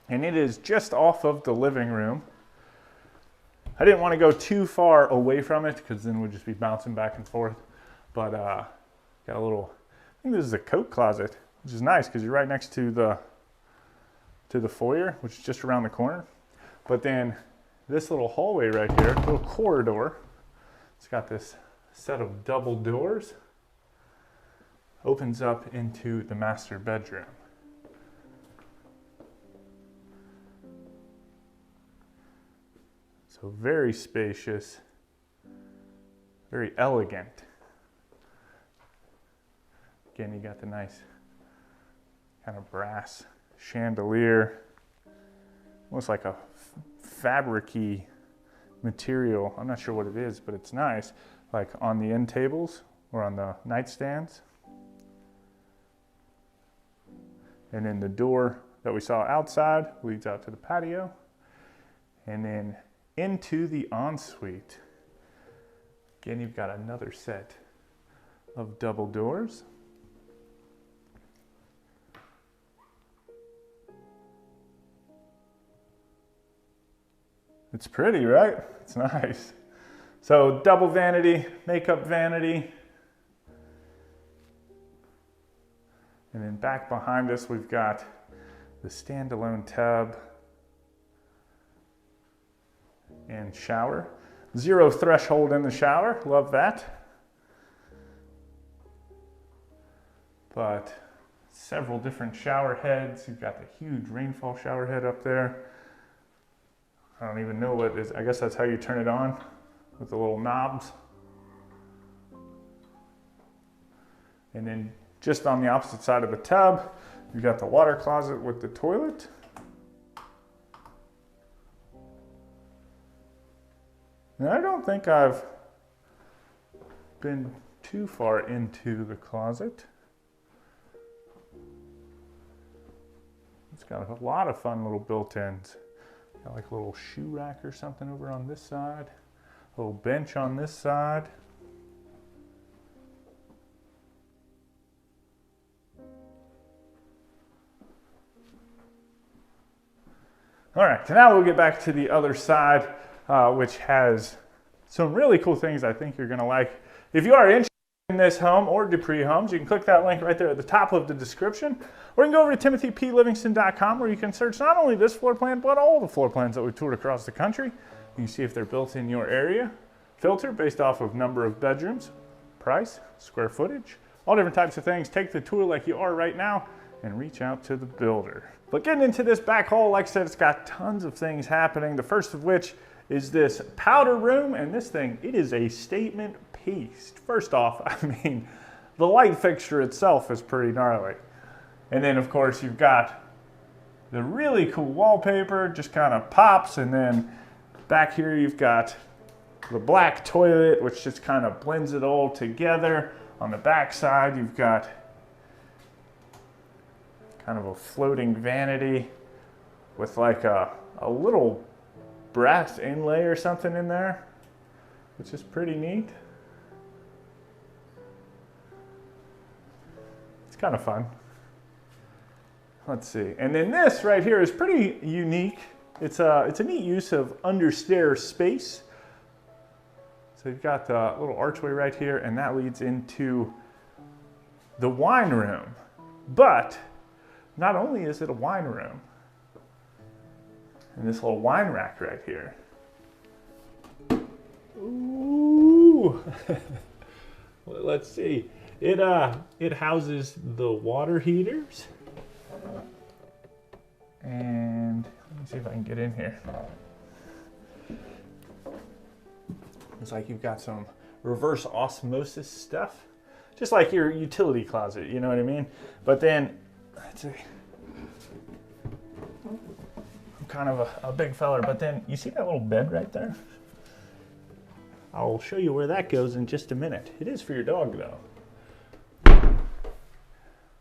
and it is just off of the living room. I didn't want to go too far away from it because then we'd just be bouncing back and forth. But got a little, I think this is a coat closet, which is nice because you're right next to the foyer, which is just around the corner. But then this little hallway right here, little corridor, it's got this set of double doors. Opens up into the master bedroom. So very spacious, very elegant. Again, you got the nice kind of brass chandelier, almost like a fabric-y material. I'm not sure what it is, but it's nice, like on the end tables or on the nightstands. And then the door that we saw outside leads out to the patio. And then into the ensuite. Again, you've got another set of double doors. It's pretty, right? It's nice. So double vanity, makeup vanity. And then back behind us, we've got the standalone tub and shower. Zero threshold in the shower, love that. But several different shower heads. You've got the huge rainfall shower head up there. I don't even know what it is. I guess that's how you turn it on with the little knobs. And then just on the opposite side of the tub, you've got the water closet with the toilet. And I don't think I've been too far into the closet. It's got a lot of fun little built-ins. Got like a little shoe rack or something over on this side. A little bench on this side. All right, so now we'll get back to the other side, which has some really cool things I think you're gonna like. If you are interested in this home or Dupree Homes, you can click that link right there at the top of the description, or you can go over to timothyplivingston.com where you can search not only this floor plan, but all the floor plans that we've toured across the country. You can see if they're built in your area, filter based off of number of bedrooms, price, square footage, all different types of things. Take the tour like you are right now and reach out to the builder. But getting into this back hall, like I said, it's got tons of things happening. The first of which is this powder room, and this thing, it is a statement piece. First off, I mean, the light fixture itself is pretty gnarly. And then of course you've got the really cool wallpaper, just kind of pops, and then back here you've got the black toilet, which just kind of blends it all together. On the back side, you've got kind of a floating vanity with like a little brass inlay or something in there, which is pretty neat. It's kind of fun. Let's see. And then this right here is pretty unique. It's a neat use of understair space. So you've got the little archway right here, and that leads into the wine room. But not only is it a wine room, and this little wine rack right here. Ooh. Well, let's see. It houses the water heaters. And let me see if I can get in here. It's like you've got some reverse osmosis stuff, just like your utility closet, you know what I mean? But then, let's see. I'm kind of a big feller, but then you see that little bed right there? I'll show you where that goes in just a minute. It is for your dog though.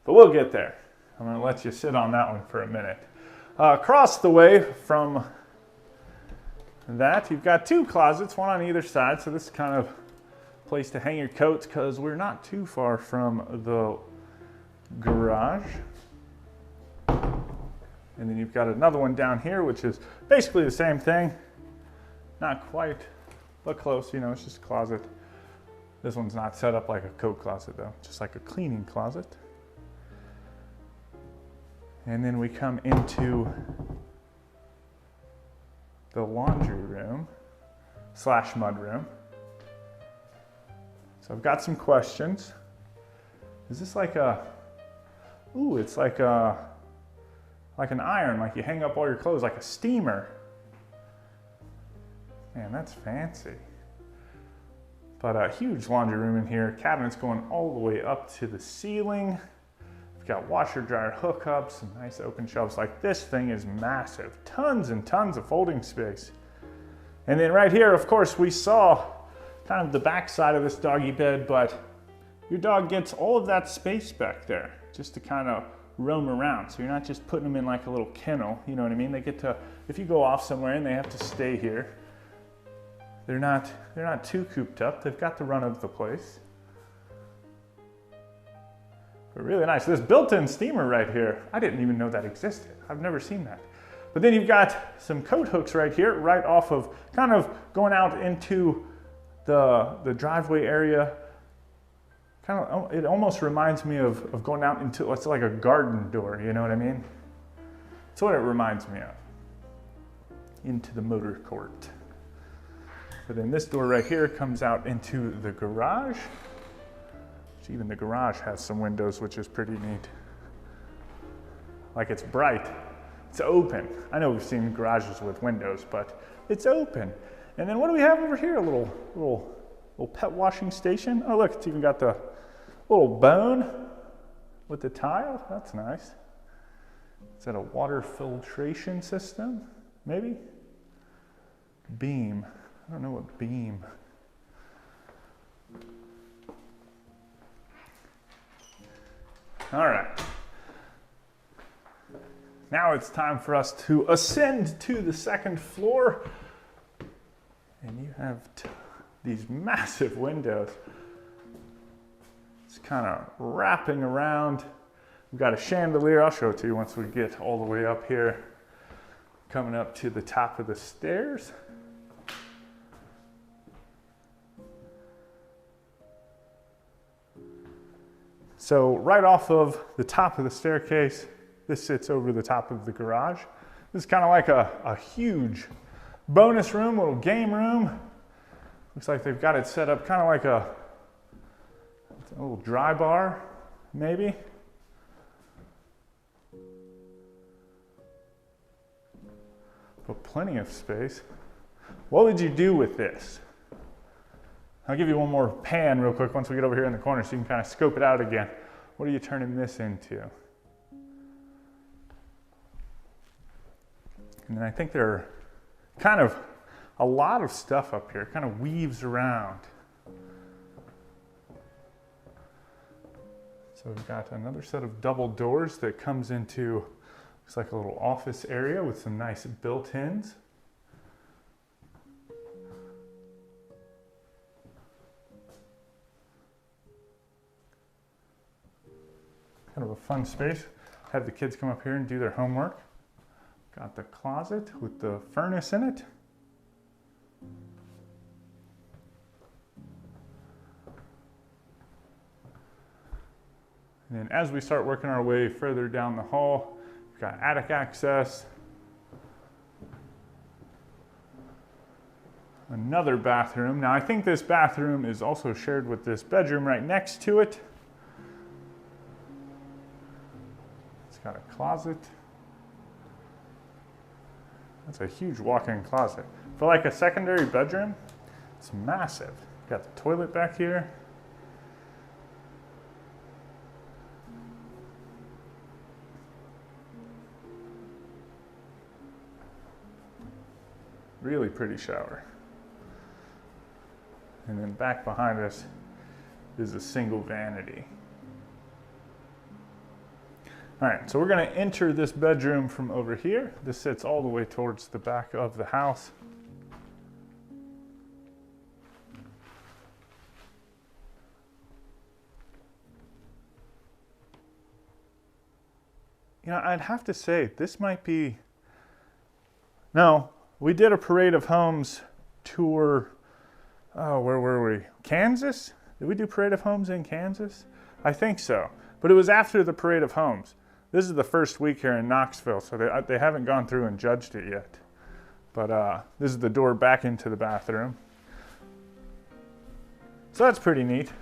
But we'll get there. I'm gonna let you sit on that one for a minute. Across the way from that, you've got two closets, one on either side. So this is kind of a place to hang your coats because we're not too far from the garage. And then you've got another one down here, which is basically the same thing. Not quite, but close, you know, it's just a closet. This one's not set up like a coat closet though, just like a cleaning closet. And then we come into the laundry room / mud room. So I've got some questions. Is this like it's like an iron, like you hang up all your clothes, like a steamer. Man, that's fancy. But a huge laundry room in here, cabinets going all the way up to the ceiling. We've got washer dryer hookups, some nice open shelves. Like this thing is massive, tons and tons of folding space. And then right here, of course, we saw kind of the back side of this doggy bed, but your dog gets all of that space back there just to kind of roam around. So you're not just putting them in like a little kennel, you know what I mean? They get to, if you go off somewhere and they have to stay here, they're not too cooped up. They've got the run of the place. But really nice. This built-in steamer right here, I didn't even know that existed. I've never seen that. But then you've got some coat hooks right here, right off of, kind of going out into the driveway area. Kind of, it almost reminds me of going out into, it's like a garden door, you know what I mean? That's what it reminds me of. Into the motor court. But then this door right here comes out into the garage. Even the garage has some windows, which is pretty neat. Like it's bright, it's open. I know we've seen garages with windows, but it's open. And then what do we have over here? A little pet washing station. Oh look, it's even got the little bone with the tile. That's nice. Is that a water filtration system? Maybe? Beam. I don't know what beam. All right. Now it's time for us to ascend to the second floor. And you have these massive windows. It's kind of wrapping around. We've got a chandelier. I'll show it to you once we get all the way up here. Coming up to the top of the stairs. So right off of the top of the staircase, this sits over the top of the garage. This is kind of like a huge bonus room, little game room. Looks like they've got it set up kind of like a little dry bar, maybe. But plenty of space. What would you do with this? I'll give you one more pan real quick once we get over here in the corner so you can kind of scope it out again. What are you turning this into? And then I think there are kind of a lot of stuff up here. It kind of weaves around. So we've got another set of double doors that comes into, looks like a little office area with some nice built-ins. Kind of a fun space. Have the kids come up here and do their homework. Got the closet with the furnace in it. And then as we start working our way further down the hall, we've got attic access. Another bathroom. Now I think this bathroom is also shared with this bedroom right next to it. It's got a closet. That's a huge walk-in closet. For like a secondary bedroom, it's massive. Got the toilet back here. Really pretty shower. And then back behind us is a single vanity. All right, so we're gonna enter this bedroom from over here. This sits all the way towards the back of the house. You know, I'd have to say this might be, no, we did a Parade of Homes tour, oh, where were we? Kansas? Did we do Parade of Homes in Kansas? I think so, but it was after the Parade of Homes. This is the first week here in Knoxville, so they haven't gone through and judged it yet. But this is the door back into the bathroom. So that's pretty neat.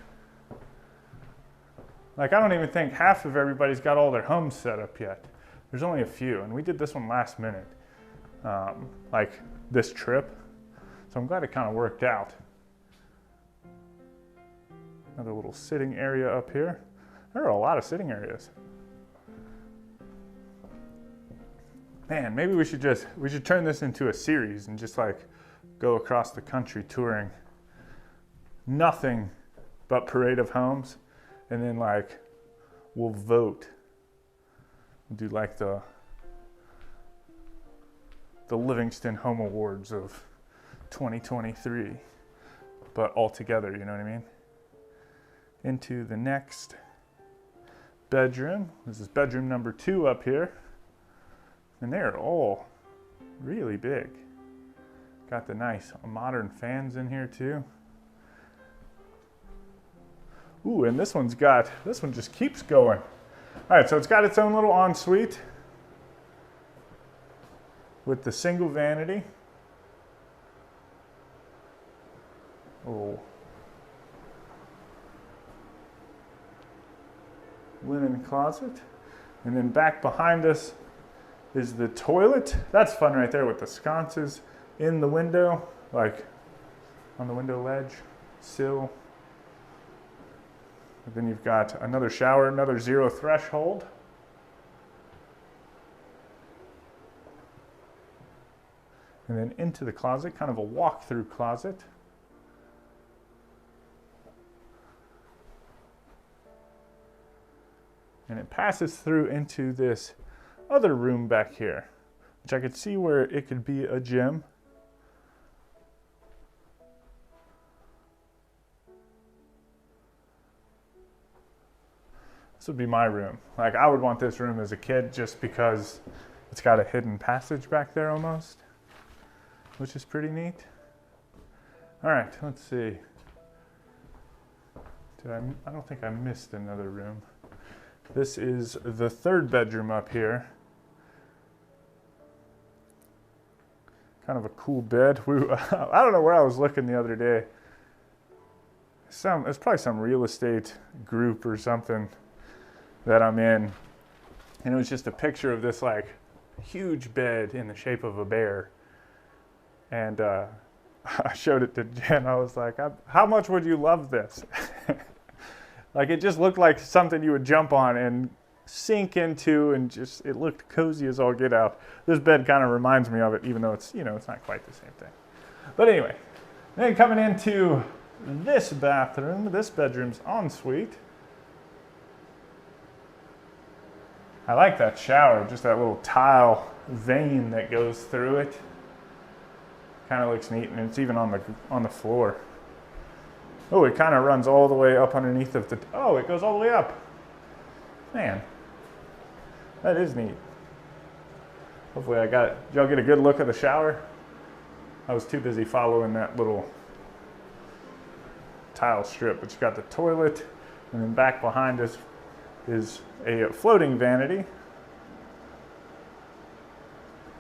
Like, I don't even think half of everybody's got all their homes set up yet. There's only a few, and we did this one last minute. Like this trip. So I'm glad it kind of worked out. Another little sitting area up here. There are a lot of sitting areas. Man, maybe we should turn this into a series and just like go across the country touring nothing but Parade of Homes, and then like we'll vote. We'll do like the Livingston Home Awards of 2023, but all together, you know what I mean? Into the next bedroom. This is bedroom number 2 up here. And they're all really big. Got the nice modern fans in here too. Ooh, and this one just keeps going. All right, so it's got its own little ensuite with the single vanity. Oh. Linen closet. And then back behind us is the toilet. That's fun right there with the sconces in the window, like on the window ledge, sill. And then you've got another shower, another zero threshold. And then into the closet, kind of a walk-through closet. And it passes through into this other room back here, which I could see where it could be a gym. This would be my room. Like, I would want this room as a kid just because it's got a hidden passage back there almost, which is pretty neat. All right, let's see. I don't think I missed another room. This is the third bedroom up here. Kind of a cool bed. I don't know where I was looking the other day. It's probably some real estate group or something that I'm in. And it was just a picture of this like huge bed in the shape of a bear. And I showed it to Jen. I was like, how much would you love this? Like, it just looked like something you would jump on and sink into, and just, it looked cozy as all get out. This bed kind of reminds me of it, even though it's, you know, it's not quite the same thing. But anyway, then coming into this bathroom, this bedroom's ensuite. I like that shower, just that little tile vein that goes through it. Kind of looks neat, and it's even on the floor. Oh, it kind of runs all the way up underneath of the, oh, it goes all the way up. Man, that is neat. Hopefully did y'all get a good look at the shower? I was too busy following that little tile strip, but you got the toilet, and then back behind us is a floating vanity,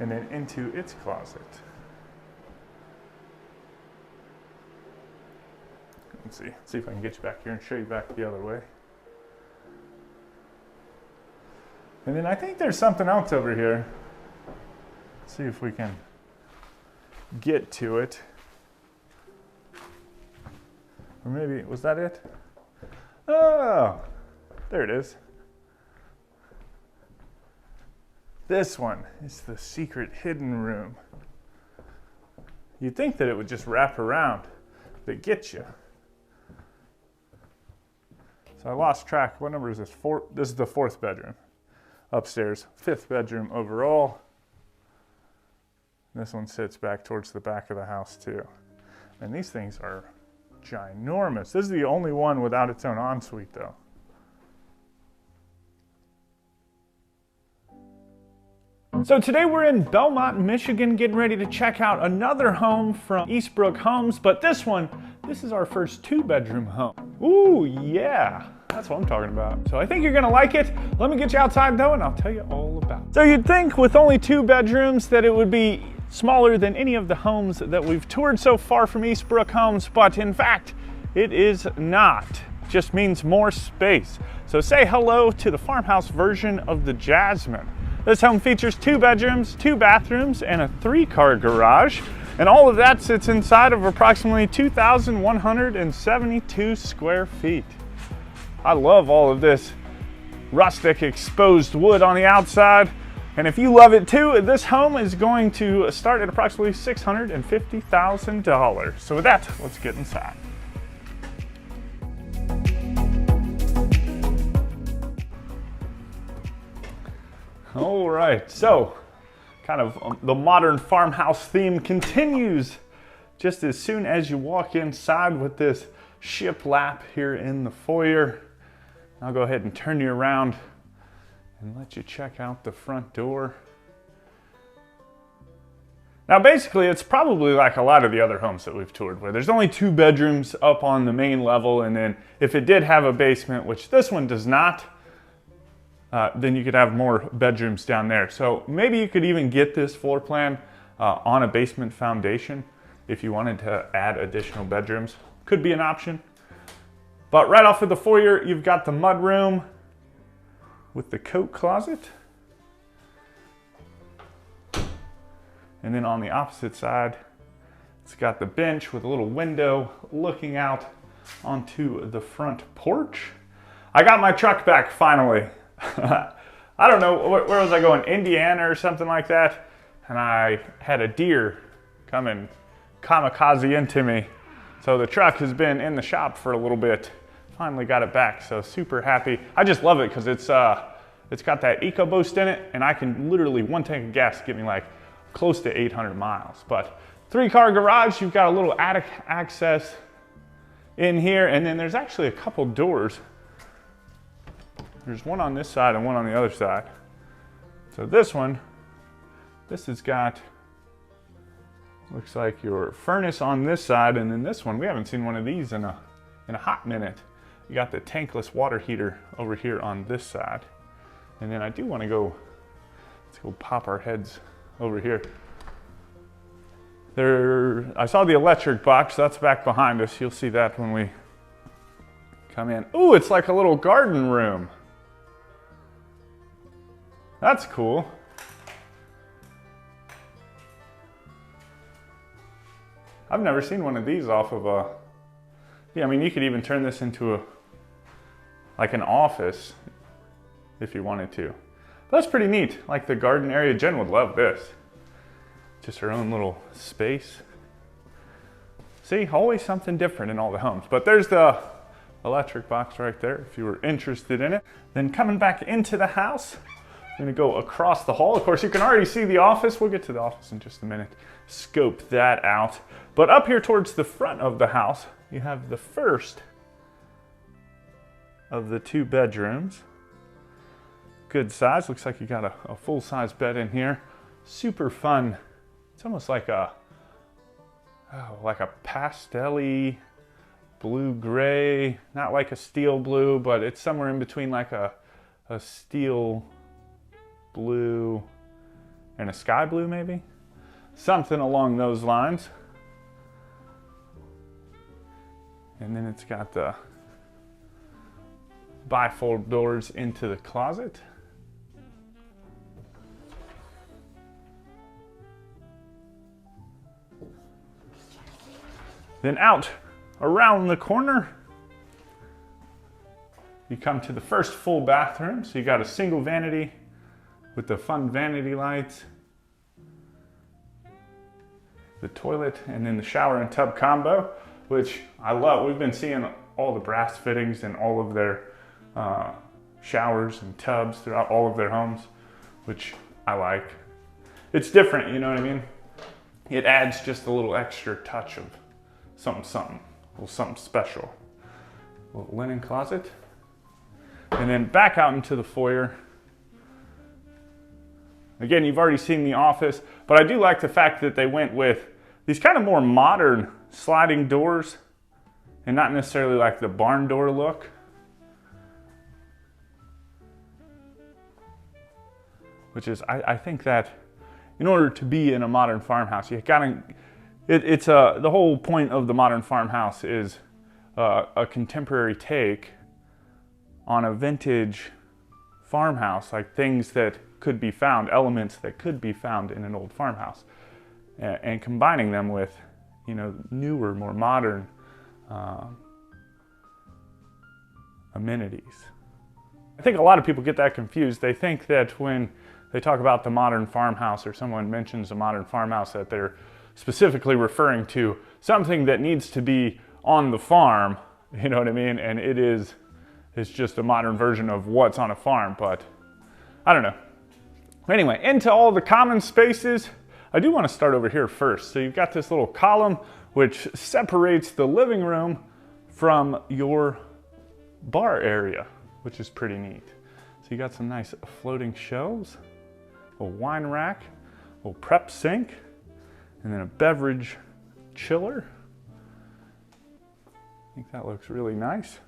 and then into its closet. Let's see if I can get you back here and show you back the other way. And then I think there's something else over here. Let's see if we can get to it. Or maybe, was that it? Oh, there it is. This one is the secret hidden room. You'd think that it would just wrap around, but it gets you. So I lost track. What number is this? This is the 4th bedroom. Upstairs, 5th bedroom overall. This one sits back towards the back of the house too. And these things are ginormous. This is the only one without its own ensuite though. So today we're in Belmont, Michigan, getting ready to check out another home from Brookside Homes, but this is our first 2-bedroom home. Ooh, yeah, that's what I'm talking about. So I think you're gonna like it. Let me get you outside though, and I'll tell you all about it. So you'd think with only 2 bedrooms that it would be smaller than any of the homes that we've toured so far from Brookside Homes, but in fact, it is not. It just means more space. So say hello to the farmhouse version of the Jasmine. This home features 2 bedrooms, 2 bathrooms, and a 3-car garage. And all of that sits inside of approximately 2,172 square feet. I love all of this rustic exposed wood on the outside. And if you love it too, this home is going to start at approximately $650,000. So with that, let's get inside. All right, so kind of the modern farmhouse theme continues just as soon as you walk inside with this shiplap here in the foyer. I'll go ahead and turn you around and let you check out the front door. Now basically it's probably like a lot of the other homes that we've toured where there's only 2 bedrooms up on the main level, and then if it did have a basement, which this one does not, then you could have more bedrooms down there. So maybe you could even get this floor plan on a basement foundation if you wanted to add additional bedrooms. Could be an option. But right off of the foyer, you've got the mud room with the coat closet. And then on the opposite side, it's got the bench with a little window looking out onto the front porch. I got my truck back finally. I don't know, where was I going? Indiana or something like that. And I had a deer come and kamikaze into me. So the truck has been in the shop for a little bit. Finally got it back, so super happy. I just love it because it's got that EcoBoost in it, and I can literally, 1 tank of gas get me like close to 800 miles. But 3-car garage, you've got a little attic access in here, and then there's actually a couple doors. There's one on this side and one on the other side. So this has got, looks like your furnace on this side, and then this one, we haven't seen one of these in a hot minute. You got the tankless water heater over here on this side. And then I do want to let's go pop our heads over here. I saw the electric box, that's back behind us. You'll see that when we come in. Ooh, it's like a little garden room. That's cool. I've never seen one of these off of a, yeah, I mean, you could even turn this into like an office if you wanted to. But that's pretty neat, like the garden area. Jen would love this. Just her own little space. See, always something different in all the homes. But there's the electric box right there if you were interested in it. Then coming back into the house, I'm gonna go across the hall. Of course, you can already see the office. We'll get to the office in just a minute. Scope that out. But up here towards the front of the house, you have the first of the 2 bedrooms. Good size. Looks like you got a full-size bed in here. Super fun. It's almost like a pastel-y blue-gray. Not like a steel blue, but it's somewhere in between like a steel blue and a sky blue maybe. Something along those lines. And then it's got the bifold doors into the closet. Then out around the corner, you come to the first full bathroom. So you got a single vanity with the fun vanity lights, the toilet, and then the shower and tub combo, which I love. We've been seeing all the brass fittings in all of their showers and tubs throughout all of their homes, which I like. It's different, you know what I mean? It adds just a little extra touch of something, a little something special. A little linen closet. And then back out into the foyer. Again, you've already seen the office, but I do like the fact that they went with these kind of more modern sliding doors and not necessarily like the barn door look. Which is, I think that in order to be in a modern farmhouse, you gotta, the whole point of the modern farmhouse is a contemporary take on a vintage farmhouse, like things that could be found, elements that could be found in an old farmhouse, and combining them with, you know, newer, more modern amenities. I think a lot of people get that confused. They think that when they talk about the modern farmhouse or someone mentions a modern farmhouse that they're specifically referring to something that needs to be on the farm, you know what I mean? And it's just a modern version of what's on a farm, but I don't know. Anyway, into all the common spaces, I do want to start over here first. So you've got this little column which separates the living room from your bar area, which is pretty neat. So you got some nice floating shelves, a wine rack, a little prep sink, and then a beverage chiller. I think that looks really nice.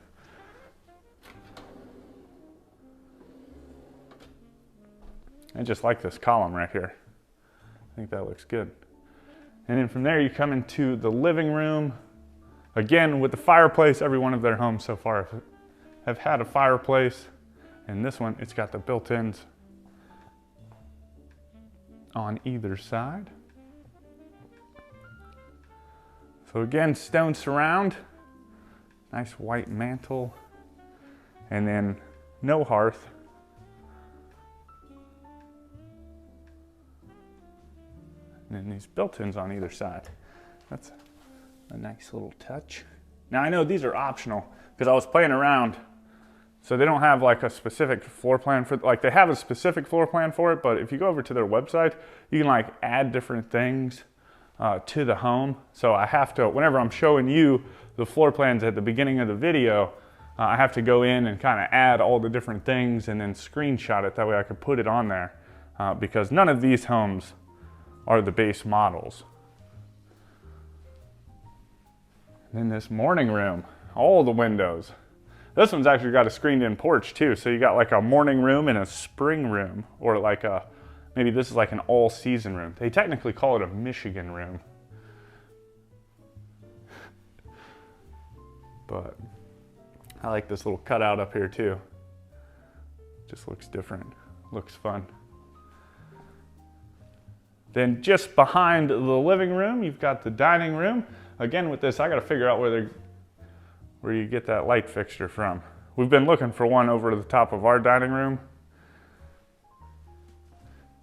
I just like this column right here. I think that looks good. And then from there you come into the living room. Again, with the fireplace, every one of their homes so far have had a fireplace. And this one, it's got the built-ins on either side. So again, stone surround, nice white mantle, and then no hearth. And then these built-ins on either side. That's a nice little touch. Now I know these are optional because I was playing around. So they don't have like a specific floor plan for, like they have a specific floor plan for it, but if you go over to their website, you can like add different things to the home. So I have to, whenever I'm showing you the floor plans at the beginning of the video, I have to go in and kind of add all the different things and then screenshot it. That way I can put it on there because none of these homes are the base models. And then this morning room, all the windows. This one's actually got a screened-in porch too, so you got like a morning room and a spring room, or like a, maybe this is like an all-season room. They technically call it a Michigan room. But I like this little cutout up here too. Just looks different, looks fun. Then just behind the living room, you've got the dining room. Again, with this, I gotta figure out where you get that light fixture from. We've been looking for one over to the top of our dining room.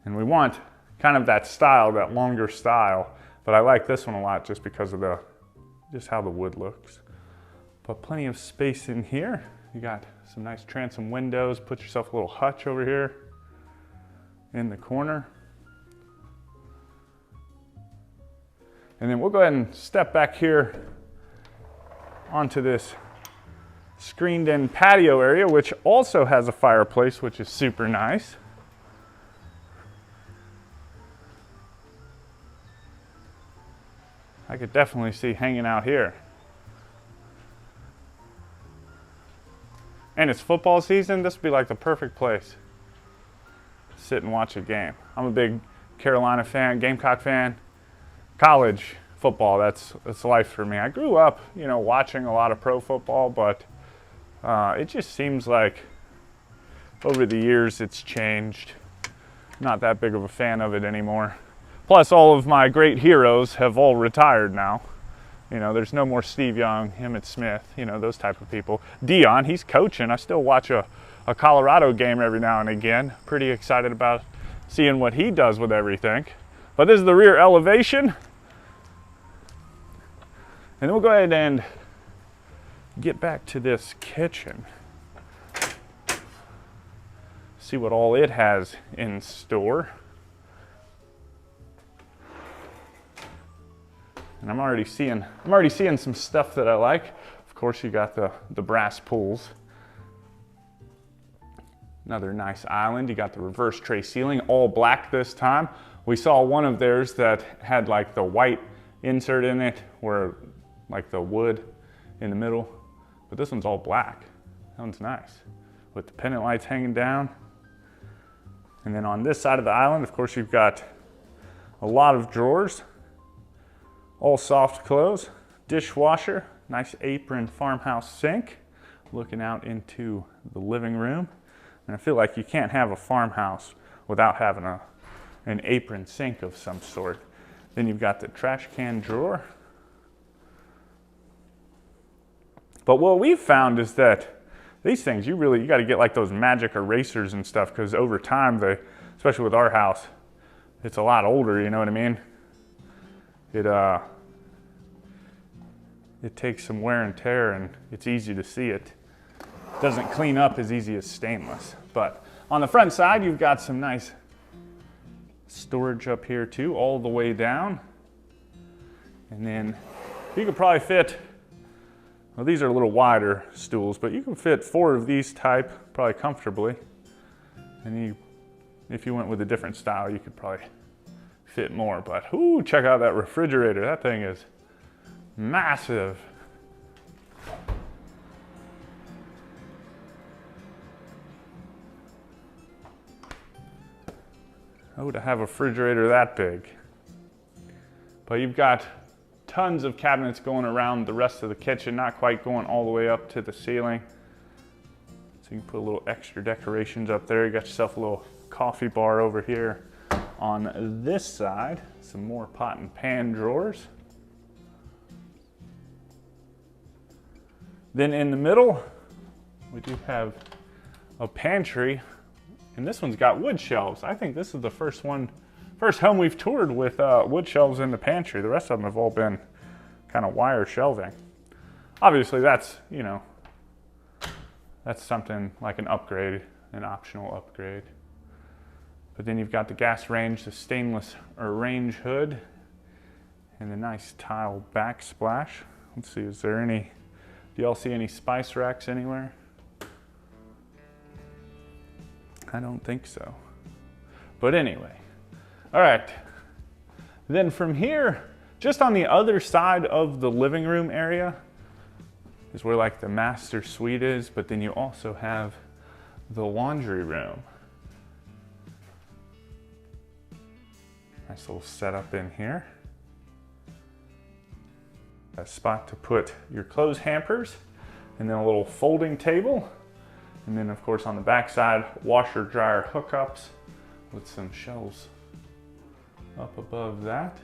And we want kind of that style, that longer style, but I like this one a lot just because of just how the wood looks. But plenty of space in here. You got some nice transom windows, put yourself a little hutch over here. in the corner. And then we'll go ahead and step back here onto this screened in patio area, which also has a fireplace, which is super nice. I could definitely see hanging out here. And it's football season, this would be like the perfect place to sit and watch a game. I'm a big Carolina fan, Gamecock fan. College football, that's life for me. I grew up, you know, watching a lot of pro football, but it just seems like over the years it's changed. Not that big of a fan of it anymore. Plus, all of my great heroes have all retired now. You know, there's no more Steve Young, Emmitt Smith, you know, those type of people. Dion, he's coaching. I still watch a Colorado game every now and again. Pretty excited about seeing what he does with everything. But this is the rear elevation. And then we'll go ahead and get back to this kitchen. See what all it has in store. And I'm already seeing some stuff that I like. Of course, you got the brass pools. Another nice island. You got the reverse tray ceiling, all black this time. We saw one of theirs that had like the white insert in it, where like the wood in the middle. But this one's all black. That one's nice. With the pendant lights hanging down. And then on this side of the island, of course, you've got a lot of drawers. All soft close, dishwasher, nice apron farmhouse sink, looking out into the living room. And I feel like you can't have a farmhouse without having an apron sink of some sort. Then you've got the trash can drawer. But what we've found is that these things, you got to get like those magic erasers and stuff, because over time, especially with our house, it's a lot older, you know what I mean? It takes some wear and tear, and it's easy to see it. Doesn't clean up as easy as stainless. But on the front side, you've got some nice storage up here too, all the way down. And then you could probably fit, well, these are a little wider stools, but you can fit 4 of these type probably comfortably. And if you went with a different style, you could probably fit more. But ooh, check out that refrigerator. That thing is massive. Oh, to have a refrigerator that big. But you've got tons of cabinets going around the rest of the kitchen, not quite going all the way up to the ceiling. So you can put a little extra decorations up there. You got yourself a little coffee bar over here. On this side, some more pot and pan drawers. Then in the middle, we do have a pantry, and this one's got wood shelves. I think this is the first home we've toured with wood shelves in the pantry. The rest of them have all been kind of wire shelving. Obviously that's, you know, that's something like an upgrade, an optional upgrade. But then you've got the gas range, the stainless range hood, and the nice tile backsplash. Let's see, is there any, do y'all see any spice racks anywhere? I don't think so. But anyway, all right. Then from here, just on the other side of the living room area is where like the master suite is, but then you also have the laundry room. Nice little setup in here. A spot to put your clothes hampers, and then a little folding table. And then of course on the back side, washer dryer hookups with some shelves up above that.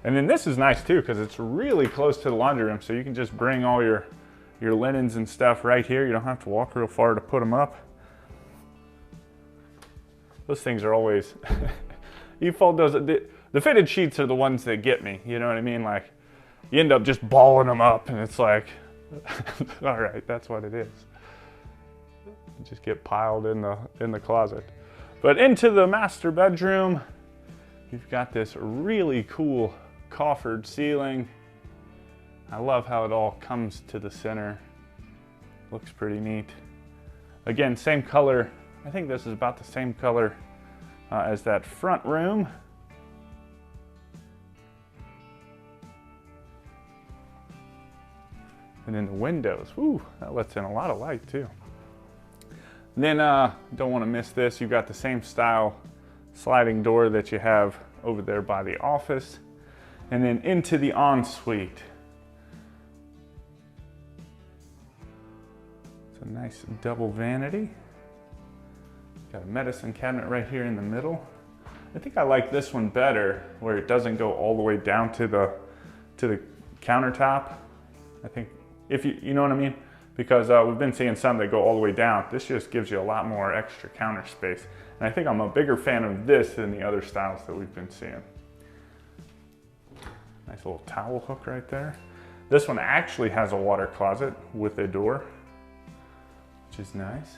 And then this is nice too, because it's really close to the laundry room, so you can just bring all your linens and stuff right here. You don't have to walk real far to put them up. Those things are always, you fold those, the fitted sheets are the ones that get me, you know what I mean? Like, you end up just balling them up and it's like, all right, that's what it is. just get piled in the closet. But into the master bedroom, you've got this really cool coffered ceiling. I love how it all comes to the center. Looks pretty neat. Again, same color. I think this is about the same color as that front room. And then the windows, whew, that lets in a lot of light too. And then, don't want to miss this, you've got the same style sliding door that you have over there by the office. And then into the ensuite. It's a nice double vanity. Got a medicine cabinet right here in the middle. I think I like this one better, where it doesn't go all the way down to the countertop. I think, if you know what I mean? Because we've been seeing some that go all the way down. This just gives you a lot more extra counter space. And I think I'm a bigger fan of this than the other styles that we've been seeing. Nice little towel hook right there. This one actually has a water closet with a door, which is nice.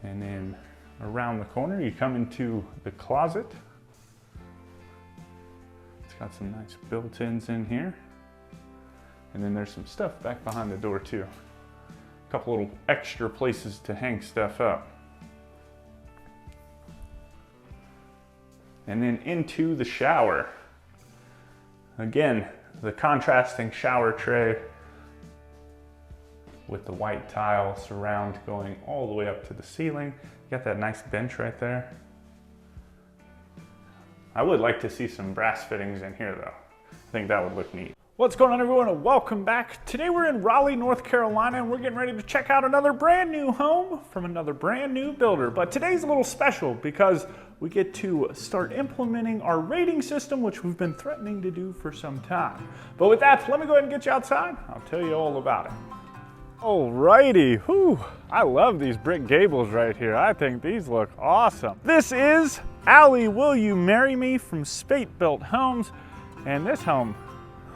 And then around the corner, you come into the closet. It's got some nice built-ins in here. And then there's some stuff back behind the door too. A couple little extra places to hang stuff up. And then into the shower. Again, the contrasting shower tray with the white tile surround going all the way up to the ceiling. You got that nice bench right there. I would like to see some brass fittings in here though. I think that would look neat. What's going on, everyone, and welcome back. Today we're in Raleigh, North Carolina, and we're getting ready to check out another brand new home from another brand new builder. But today's a little special because we get to start implementing our rating system, which we've been threatening to do for some time. But with that, let me go ahead and get you outside. I'll tell you all about it. Alrighty, whew, I love these brick gables right here. I think these look awesome. This is Allie, Will You Marry Me from Spate Built Homes, and this home,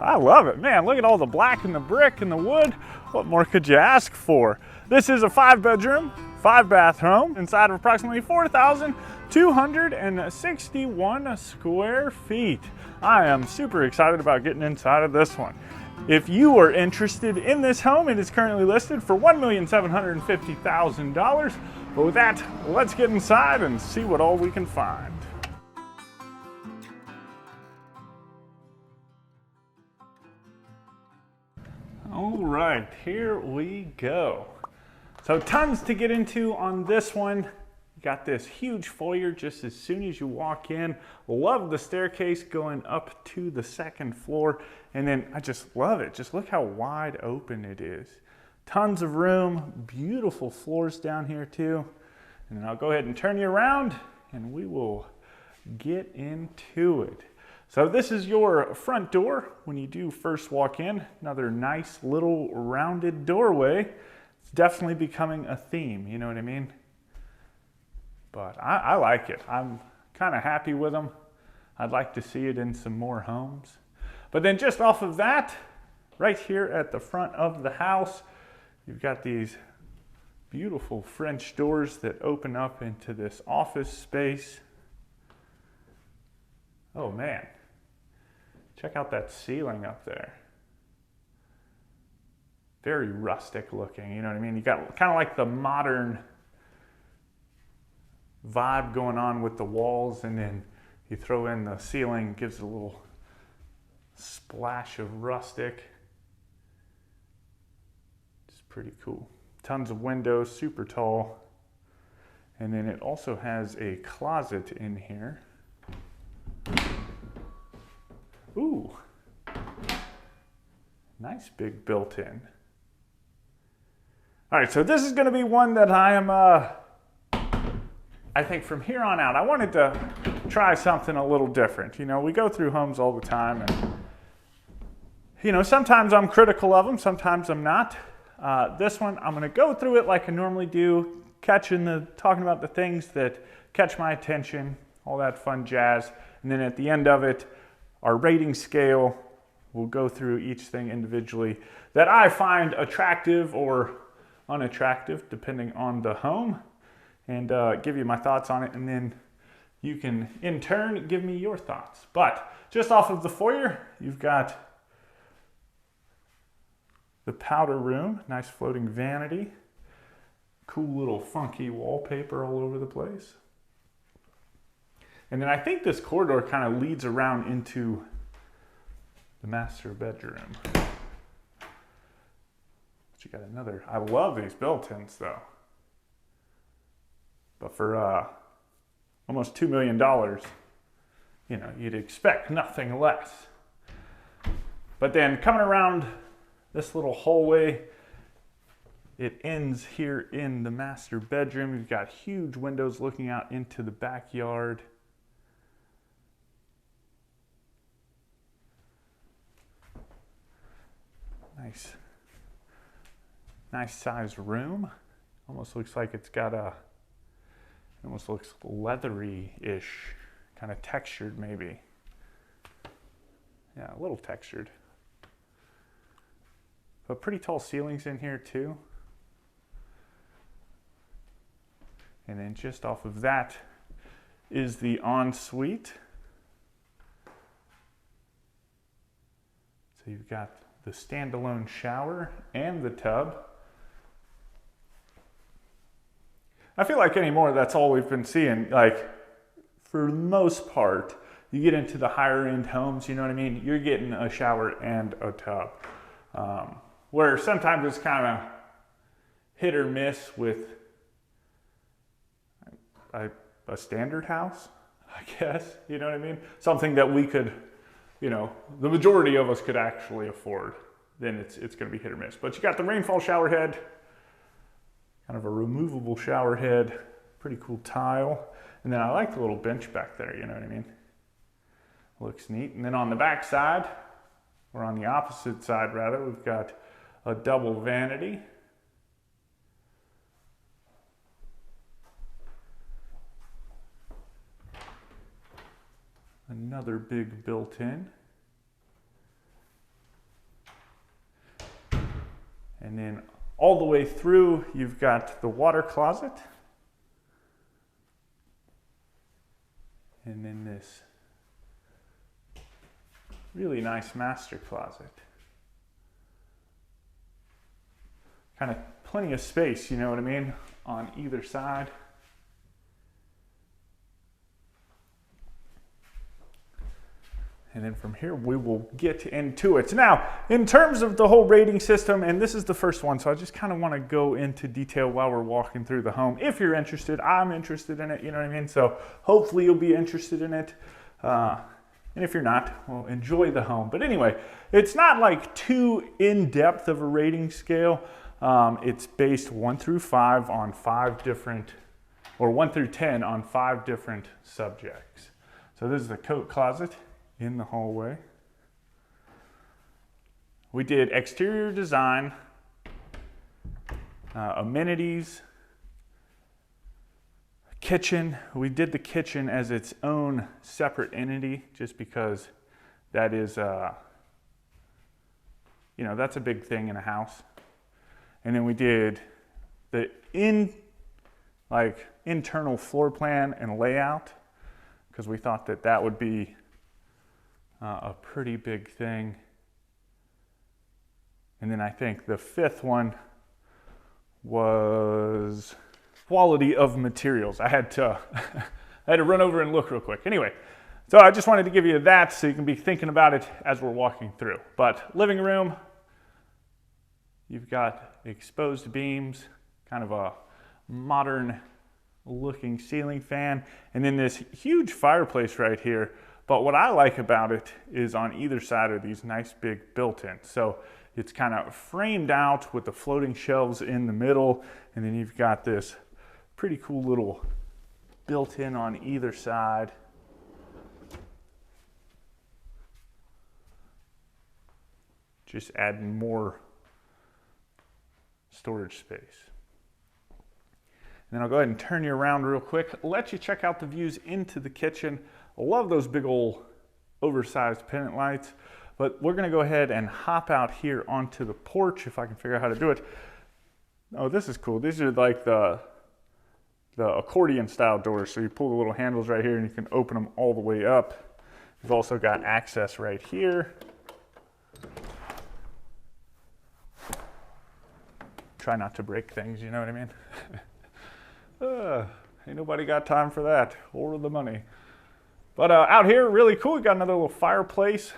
I love it. Man, look at all the black and the brick and the wood. What more could you ask for? This is a 5-bedroom, 5-bath home inside of approximately 4,261 square feet. I am super excited about getting inside of this one. If you are interested in this home, it is currently listed for $1,750,000. But with that, let's get inside and see what all we can find. All right, here we go. So tons to get into on this one. You got this huge foyer just as soon as you walk in. Love the staircase going up to the second floor. And then I just love it. Just look how wide open it is. Tons of room, beautiful floors down here too. And then I'll go ahead and turn you around and we will get into it. So this is your front door when you do first walk in. Another nice little rounded doorway. It's definitely becoming a theme, you know what I mean? But I like it. I'm kind of happy with them. I'd like to see it in some more homes. But then just off of that, right here at the front of the house, you've got these beautiful French doors that open up into this office space. Oh man, check out that ceiling up there. Very rustic looking, you know what I mean? You got kind of like the modern vibe going on with the walls, and then you throw in the ceiling, gives it a little splash of rustic. It's pretty cool. Tons of windows, super tall. And then it also has a closet in here. Ooh, nice big built-in. All right, so this is gonna be one that I am, I think from here on out, I wanted to try something a little different. You know, we go through homes all the time, and you know, sometimes I'm critical of them, sometimes I'm not. This one, I'm gonna go through it like I normally do, talking about the things that catch my attention, all that fun jazz. And then at the end of it, our rating scale, we'll go through each thing individually that I find attractive or unattractive depending on the home, and give you my thoughts on it, and then you can in turn give me your thoughts. But just off of the foyer, you've got the powder room, nice floating vanity, cool little funky wallpaper all over the place. And then I think this corridor kind of leads around into the master bedroom. But you got another, I love these built-ins though. But for almost $2 million, you know, you'd expect nothing less. But then coming around this little hallway, it ends here in the master bedroom. You've got huge windows looking out into the backyard. Nice sized room. Almost looks like it's got a, it almost looks leathery-ish, kind of textured maybe. Yeah, a little textured. But pretty tall ceilings in here too. And then just off of that is the ensuite. So you've got the standalone shower and the tub. I feel like anymore that's all we've been seeing. Like, for the most part, you get into the higher end homes, you know what I mean? You're getting a shower and a tub. Where sometimes it's kind of hit or miss with a standard house, I guess, you know what I mean? Something that we could, you know, the majority of us could actually afford, then it's going to be hit or miss. But you got the rainfall shower head, kind of a removable shower head, pretty cool tile. And then I like the little bench back there, you know what I mean? Looks neat. And then on the back side, or on the opposite side rather, we've got a double vanity. Another big built-in. And then all the way through, you've got the water closet. And then this really nice master closet. Kind of plenty of space, you know what I mean, on either side. And then from here, we will get into it. Now, in terms of the whole rating system, and this is the first one, so I just kind of want to go into detail while we're walking through the home. If you're interested, I'm interested in it, you know what I mean? So hopefully you'll be interested in it. And if you're not, well, enjoy the home. But anyway, it's not like too in-depth of a rating scale. It's based 1 through 5 on 5 different, or 1 through 10 on 5 different subjects. So this is the coat closet in the hallway. We did exterior design, amenities, kitchen. We did the kitchen as its own separate entity just because that is, you know, that's a big thing in a house. And then we did the internal floor plan and layout because we thought that that would be a pretty big thing. And then I think the 5th one was quality of materials. I had to run over and look real quick. Anyway, so I just wanted to give you that so you can be thinking about it as we're walking through. But living room, you've got exposed beams, kind of a modern looking ceiling fan, and then this huge fireplace right here. But what I like about it is on either side are these nice big built-ins. So it's kind of framed out with the floating shelves in the middle, and then you've got this pretty cool little built-in on either side. Just adding more storage space. And then I'll go ahead and turn you around real quick, let you check out the views into the kitchen. I love those big old oversized pendant lights, but we're gonna go ahead and hop out here onto the porch if I can figure out how to do it. Oh, this is cool. These are like the accordion style doors. So you pull the little handles right here and you can open them all the way up. You've also got access right here. Try not to break things, you know what I mean? Ain't nobody got time for that or the money. But out here, really cool. We got another little fireplace,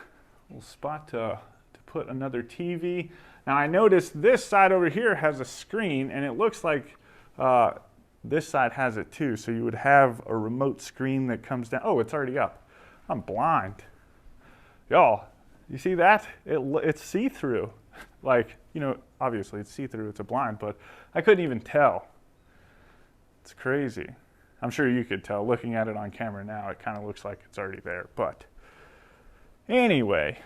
little spot to put another TV. Now I noticed this side over here has a screen, and it looks like this side has it too. So you would have a remote screen that comes down. Oh, it's already up. I'm blind. Y'all, you see that? It's see-through. Like, you know, obviously it's see-through, it's a blind, but I couldn't even tell. It's crazy. I'm sure you could tell. Looking at it on camera now, it kind of looks like it's already there. But anyway,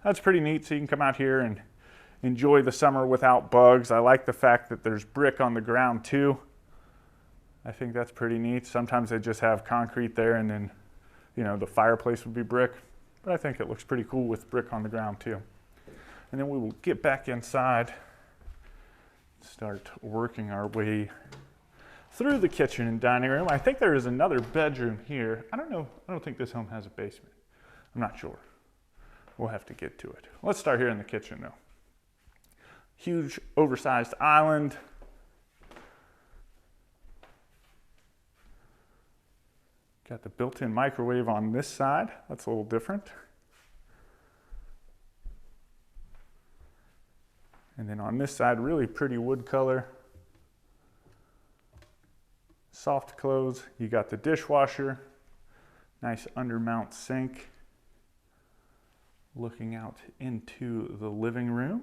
that's pretty neat. So you can come out here and enjoy the summer without bugs. I like the fact that there's brick on the ground too. I think that's pretty neat. Sometimes they just have concrete there and then, you know, the fireplace would be brick. But I think it looks pretty cool with brick on the ground too. And then we will get back inside, start working our way through the kitchen and dining room. I think there is another bedroom here. I don't know. I don't think this home has a basement. I'm not sure. We'll have to get to it. Let's start here in the kitchen though. Huge oversized island. Got the built-in microwave on this side. That's a little different. And then on this side, really pretty wood color. Soft close. You got the dishwasher. Nice undermount sink. Looking out into the living room.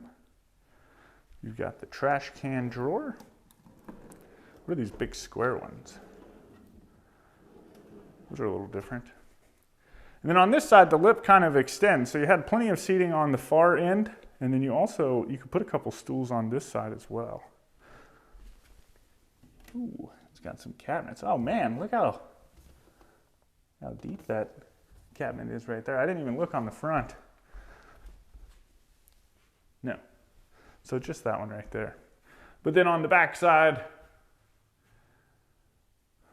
You've got the trash can drawer. What are these big square ones? Those are a little different. And then on this side, the lip kind of extends. So you had plenty of seating on the far end. And then you could put a couple stools on this side as well. Ooh, it's got some cabinets. Oh man, look how deep that cabinet is right there. I didn't even look on the front. No. So just that one right there. But then on the back side,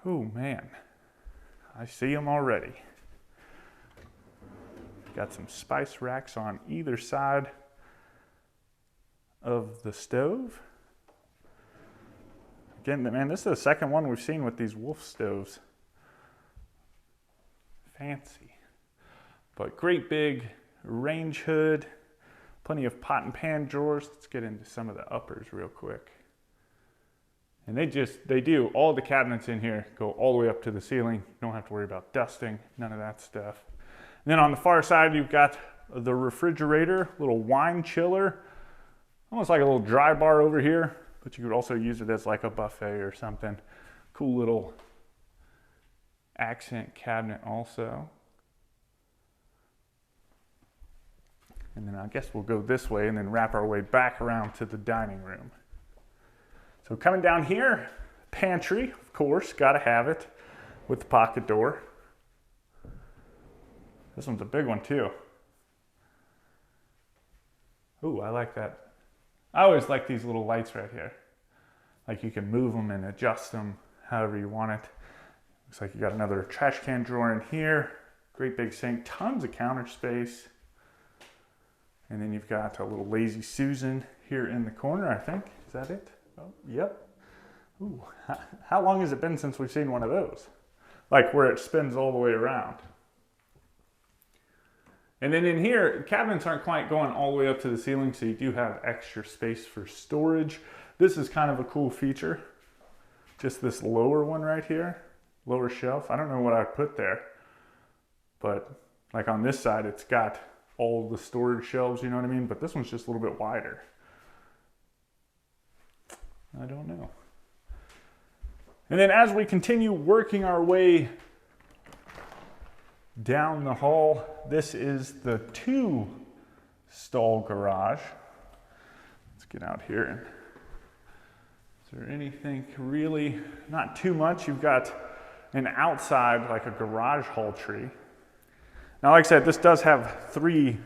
oh man, I see them already. Got some spice racks on either side of the stove. Again, man, this is the second one we've seen with these wolf stoves. Fancy. But great big range hood. Plenty of pot and pan drawers. Let's get into some of the uppers real quick. And they do, all the cabinets in here go all the way up to the ceiling. You don't have to worry about dusting, none of that stuff. And then on the far side, you've got the refrigerator, little wine chiller. Almost like a little dry bar over here, but you could also use it as like a buffet or something. Cool little accent cabinet also. And then I guess we'll go this way and then wrap our way back around to the dining room. So coming down here, pantry, of course, gotta have it with the pocket door. This one's a big one too. Ooh, I like that. I always like these little lights right here. Like you can move them and adjust them however you want it. Looks like you got another trash can drawer in here. Great big sink, tons of counter space. And then you've got a little Lazy Susan here in the corner, I think. Is that it? Oh, yep. Ooh, how long has it been since we've seen one of those? Like where it spins all the way around. And then in here, cabinets aren't quite going all the way up to the ceiling, so you do have extra space for storage. This is kind of a cool feature. Just this lower one right here, lower shelf. I don't know what I'd put there, but like on this side, it's got all the storage shelves, you know what I mean? But this one's just a little bit wider. I don't know. And then as we continue working our way down the hall, this is the 2-stall garage. Let's get out here. And is there anything really, not too much. You've got an outside, like a garage hall tree. Now, like I said, this does have three,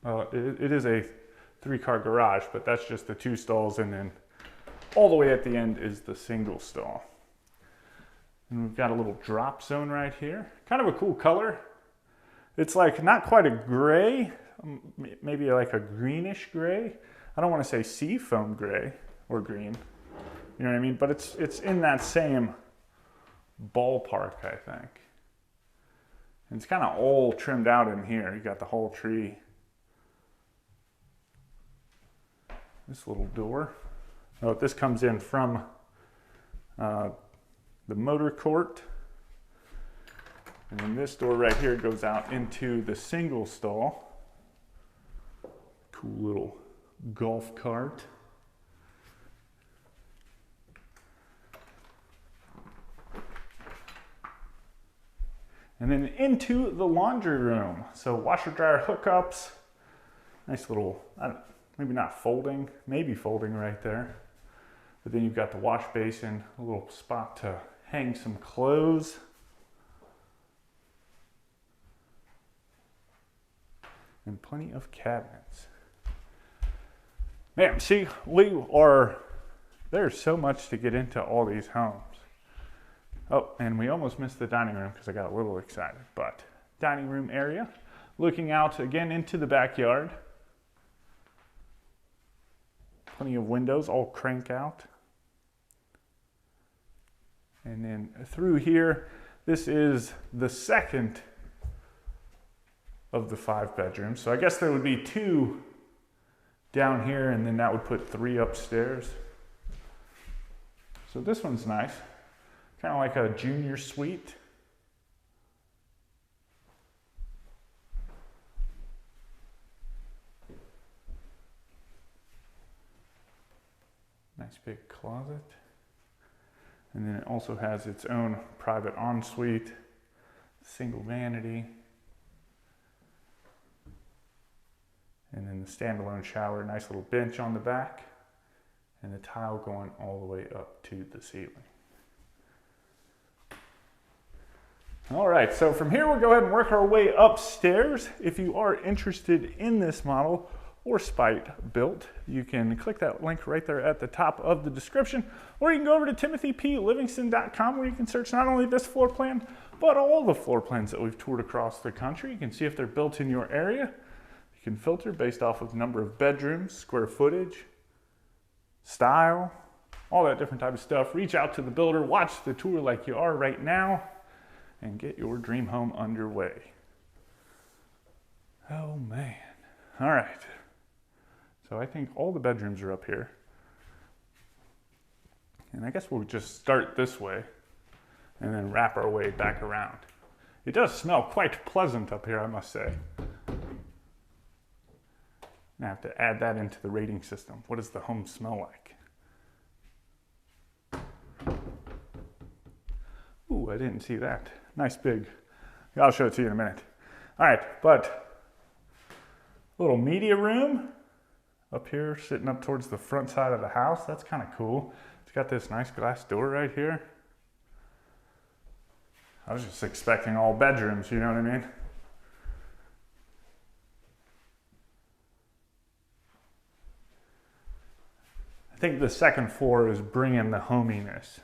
it is a 3-car garage, but that's just the 2 stalls and then all the way at the end is the single stall. And we've got a little drop zone right here. Kind of a cool color. It's like not quite a gray, maybe like a greenish gray. I don't want to say sea foam gray or green, you know what I mean? But it's in that same ballpark, I think. And it's kind of all trimmed out in here. You got the whole tree. This little door. Oh, this comes in from the motor court. And then this door right here goes out into the single stall. Cool little golf cart. And then into the laundry room. So washer dryer hookups. Nice little, maybe not folding, maybe folding right there. But then you've got the wash basin, a little spot to hang some clothes. And plenty of cabinets. Man, see, there's so much to get into all these homes. Oh, and we almost missed the dining room because I got a little excited, but dining room area. Looking out again into the backyard. Plenty of windows, all crank out. And then through here, this is the second of the 5 bedrooms. So I guess there would be 2 down here, and then that would put 3 upstairs. So this one's nice. Kind of like a junior suite. Nice big closet. And then it also has its own private ensuite, single vanity. And then the standalone shower, nice little bench on the back, and the tile going all the way up to the ceiling. All right, so from here we'll go ahead and work our way upstairs. If you are interested in this model or Spate Built, you can click that link right there at the top of the description, or you can go over to timothyplivingston.com where you can search not only this floor plan, but all the floor plans that we've toured across the country. You can see if they're built in your area. You can filter based off of number of bedrooms, square footage, style, all that different type of stuff. Reach out to the builder, watch the tour like you are right now, and get your dream home underway. Oh man. All right. So I think all the bedrooms are up here. And I guess we'll just start this way and then wrap our way back around. It does smell quite pleasant up here, I must say. I have to add that into the rating system. What does the home smell like? Ooh, I didn't see that. Nice big. I'll show it to you in a minute. All right, but a little media room up here, sitting up towards the front side of the house. That's kind of cool. It's got this nice glass door right here. I was just expecting all bedrooms, you know what I mean? I think the second floor is bringing the hominess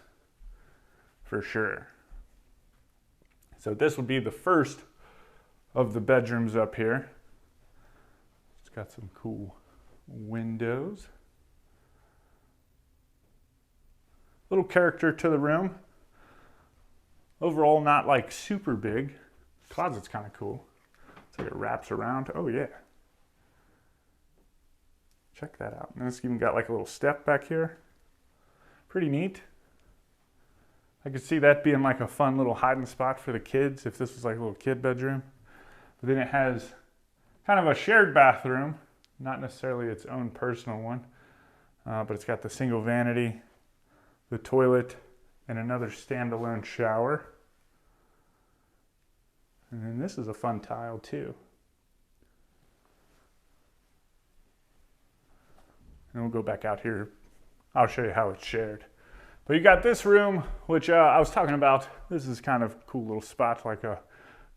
for sure. So this would be the first of the bedrooms up here. It's got some cool windows. Little character to the room. Overall, not like super big. Closet's kind of cool. It's like it wraps around. Oh yeah. Check that out. And it's even got like a little step back here. Pretty neat. I could see that being like a fun little hiding spot for the kids if this was like a little kid bedroom. But then it has kind of a shared bathroom, not necessarily its own personal one, but it's got the single vanity, the toilet, and another standalone shower. And then this is a fun tile too. And we'll go back out here. I'll show you how it's shared. But you got this room, which I was talking about. This is kind of a cool little spot, like a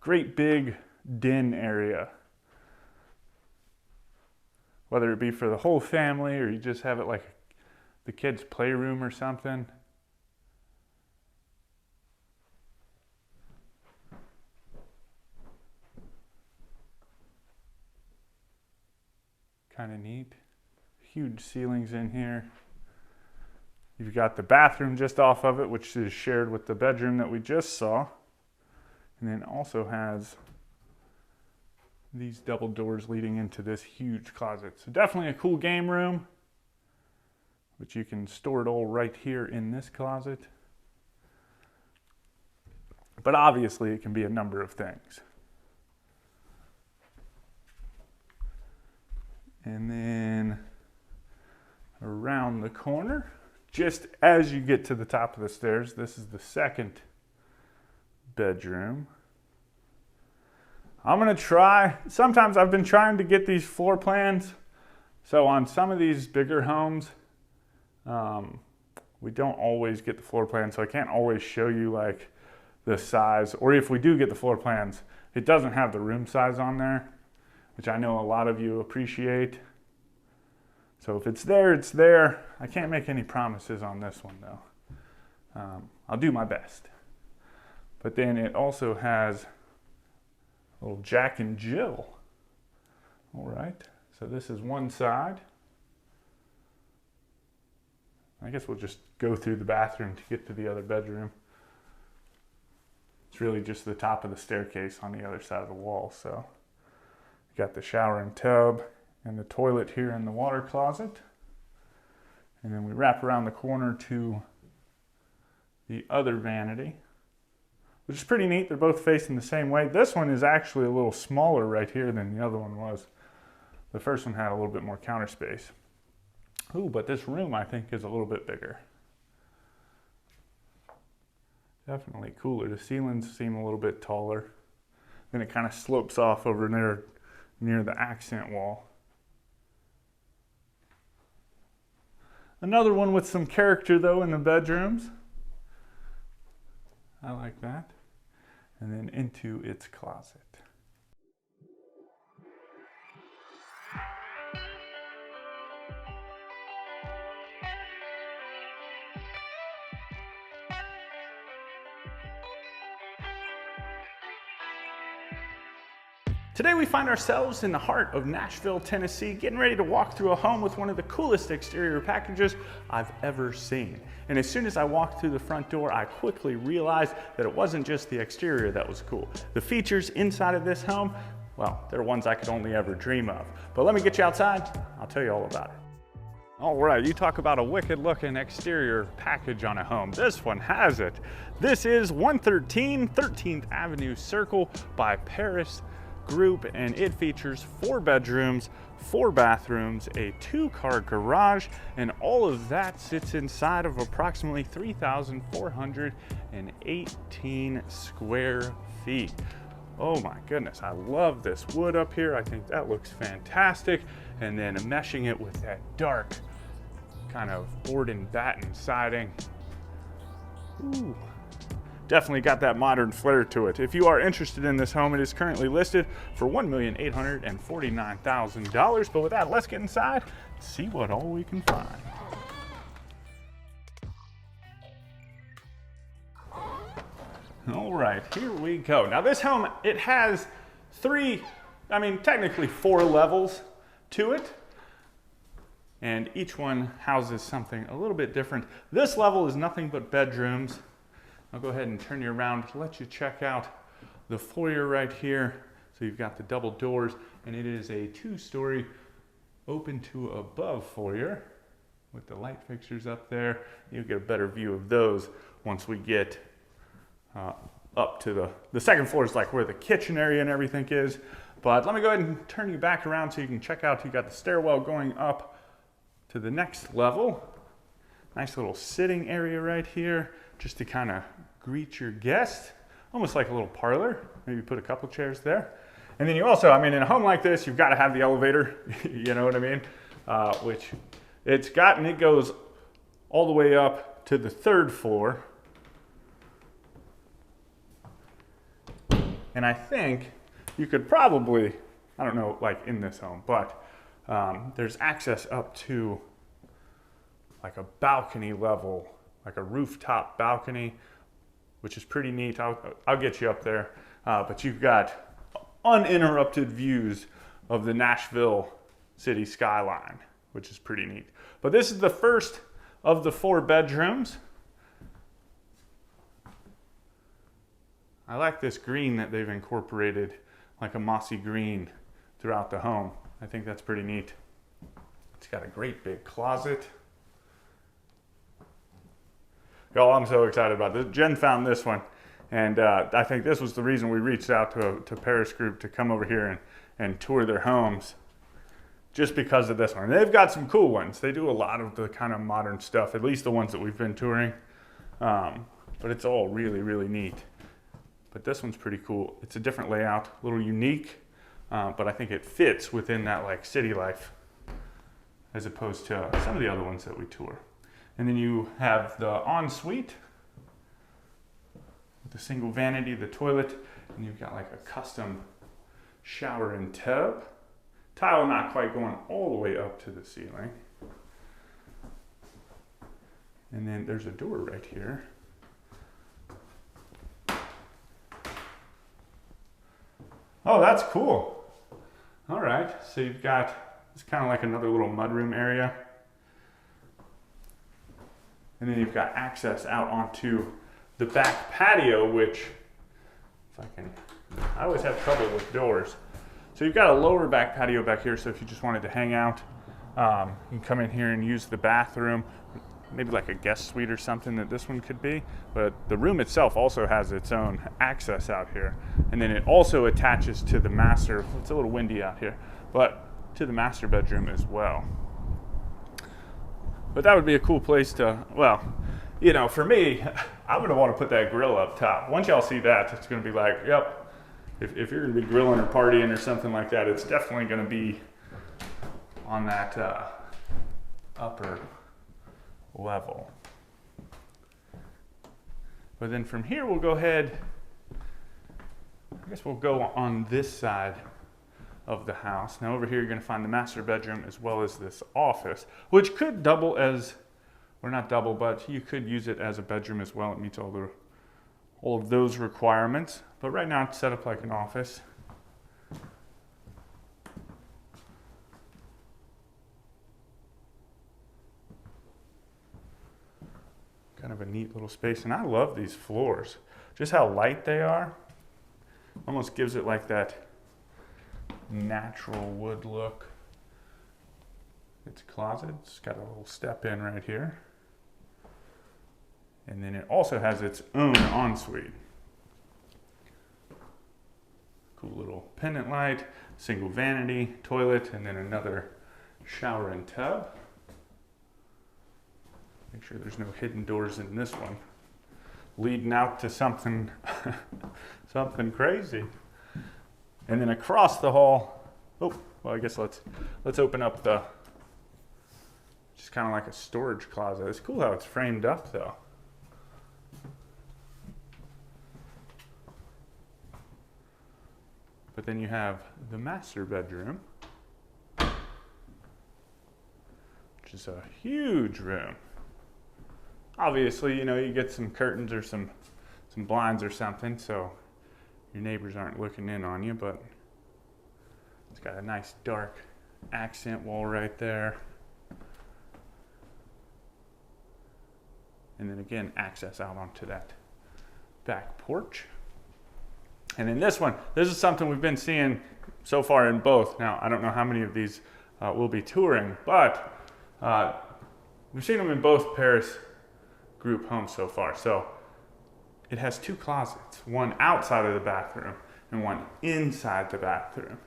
great big den area. Whether it be for the whole family or you just have it like the kids' playroom or something. Kind of neat. Huge ceilings in here. You've got the bathroom just off of it, which is shared with the bedroom that we just saw. And then also has these double doors leading into this huge closet. So definitely a cool game room, but you can store it all right here in this closet. But obviously it can be a number of things. And then around the corner, just as you get to the top of the stairs, this is the second bedroom. I'm gonna try, sometimes I've been trying to get these floor plans. So on some of these bigger homes, we don't always get the floor plan, so I can't always show you like the size, or if we do get the floor plans, it doesn't have the room size on there, which I know a lot of you appreciate. So if it's there, it's there. I can't make any promises on this one though. I'll do my best. But then it also has a little Jack and Jill. All right, so this is one side. I guess we'll just go through the bathroom to get to the other bedroom. It's really just the top of the staircase on the other side of the wall. So you got the shower and tub and the toilet here in the water closet. And then we wrap around the corner to the other vanity, which is pretty neat. They're both facing the same way. This one is actually a little smaller right here than the other one was. The first one had a little bit more counter space. Ooh, but this room I think is a little bit bigger. Definitely cooler. The ceilings seem a little bit taller. Then it kind of slopes off over there near the accent wall. Another one with some character though in the bedrooms. I like that. And then into its closet. Today we find ourselves in the heart of Nashville, Tennessee, getting ready to walk through a home with one of the coolest exterior packages I've ever seen. And as soon as I walked through the front door, I quickly realized that it wasn't just the exterior that was cool. The features inside of this home, well, they're ones I could only ever dream of. But let me get you outside, I'll tell you all about it. All right, you talk about a wicked looking exterior package on a home. This one has it. This is 113 13th Avenue Circle by Paris Group, and it features 4 bedrooms, 4 bathrooms, a 2-car garage, and all of that sits inside of approximately 3,418 square feet. Oh my goodness, I love this wood up here. I think that looks fantastic. And then meshing it with that dark kind of board and batten siding. Ooh. Definitely got that modern flair to it. If you are interested in this home, it is currently listed for $1,849,000. But with that, let's get inside and see what all we can find. All right, here we go. Now this home, it has technically 4 levels to it. And each one houses something a little bit different. This level is nothing but bedrooms. I'll go ahead and turn you around to let you check out the foyer right here. So you've got the double doors, and it is a 2-story open to above foyer with the light fixtures up there. You'll get a better view of those once we get up to the second floor is like where the kitchen area and everything is. But let me go ahead and turn you back around so you can check out, you got the stairwell going up to the next level. Nice little sitting area right here, just to kind of greet your guest, almost like a little parlor. Maybe put a couple chairs there. And then you also, in a home like this, you've got to have the elevator, you know what I mean? Which it's got, and it goes all the way up to the 3rd floor. And I think you could probably, I don't know, like in this home, but there's access up to like a balcony level, like a rooftop balcony, which is pretty neat. I'll get you up there. But you've got uninterrupted views of the Nashville city skyline, which is pretty neat. But this is the first of the 4 bedrooms. I like this green that they've incorporated, like a mossy green throughout the home. I think that's pretty neat. It's got a great big closet. Y'all, I'm so excited about this. Jen found this one, and I think this was the reason we reached out to Paris Group to come over here and tour their homes, just because of this one. They've got some cool ones. They do a lot of the kind of modern stuff, at least the ones that we've been touring, but it's all really, really neat. But this one's pretty cool. It's a different layout, a little unique, but I think it fits within that like city life as opposed to some of the other ones that we tour. And then you have the ensuite, the single vanity, the toilet, and you've got like a custom shower and tub. Tile not quite going all the way up to the ceiling. And then there's a door right here. Oh, that's cool. All right, so you've got, it's kind of like another little mudroom area. And then you've got access out onto the back patio, which, I always have trouble with doors. So you've got a lower back patio back here, so if you just wanted to hang out, you can come in here and use the bathroom, maybe like a guest suite or something that this one could be. But the room itself also has its own access out here. And then it also attaches to the master, it's a little windy out here, but to the master bedroom as well. But that would be a cool place to, well, you know, for me, I'm gonna want to put that grill up top. Once y'all see that, it's gonna be like, yep, if you're gonna be grilling or partying or something like that, it's definitely gonna be on that upper level. But then from here, we'll go ahead, I guess we'll go on this side of the house. Now over here, you're gonna find the master bedroom as well as this office, which could double as, or not double, but you could use it as a bedroom as well. It meets all of those requirements. But right now it's set up like an office. Kind of a neat little space. And I love these floors. Just how light they are. Almost gives it like that natural wood look. It's a closet. It's got a little step in right here. And then it also has its own ensuite. Cool little pendant light, single vanity, toilet, and then another shower and tub. Make sure there's no hidden doors in this one, leading out to something, something crazy. And then across the hall, oh, well, I guess let's open up the, just kind of like a storage closet. It's cool how it's framed up though. But then you have the master bedroom, which is a huge room. Obviously, you know, you get some curtains or some blinds or something, so your neighbors aren't looking in on you, but it's got a nice dark accent wall right there. And then again, access out onto that back porch. And in this one, this is something we've been seeing so far in both. Now, I don't know how many of these we'll be touring, but we've seen them in both Paris Group homes so far. So it has 2 closets, one outside of the bathroom and one inside the bathroom.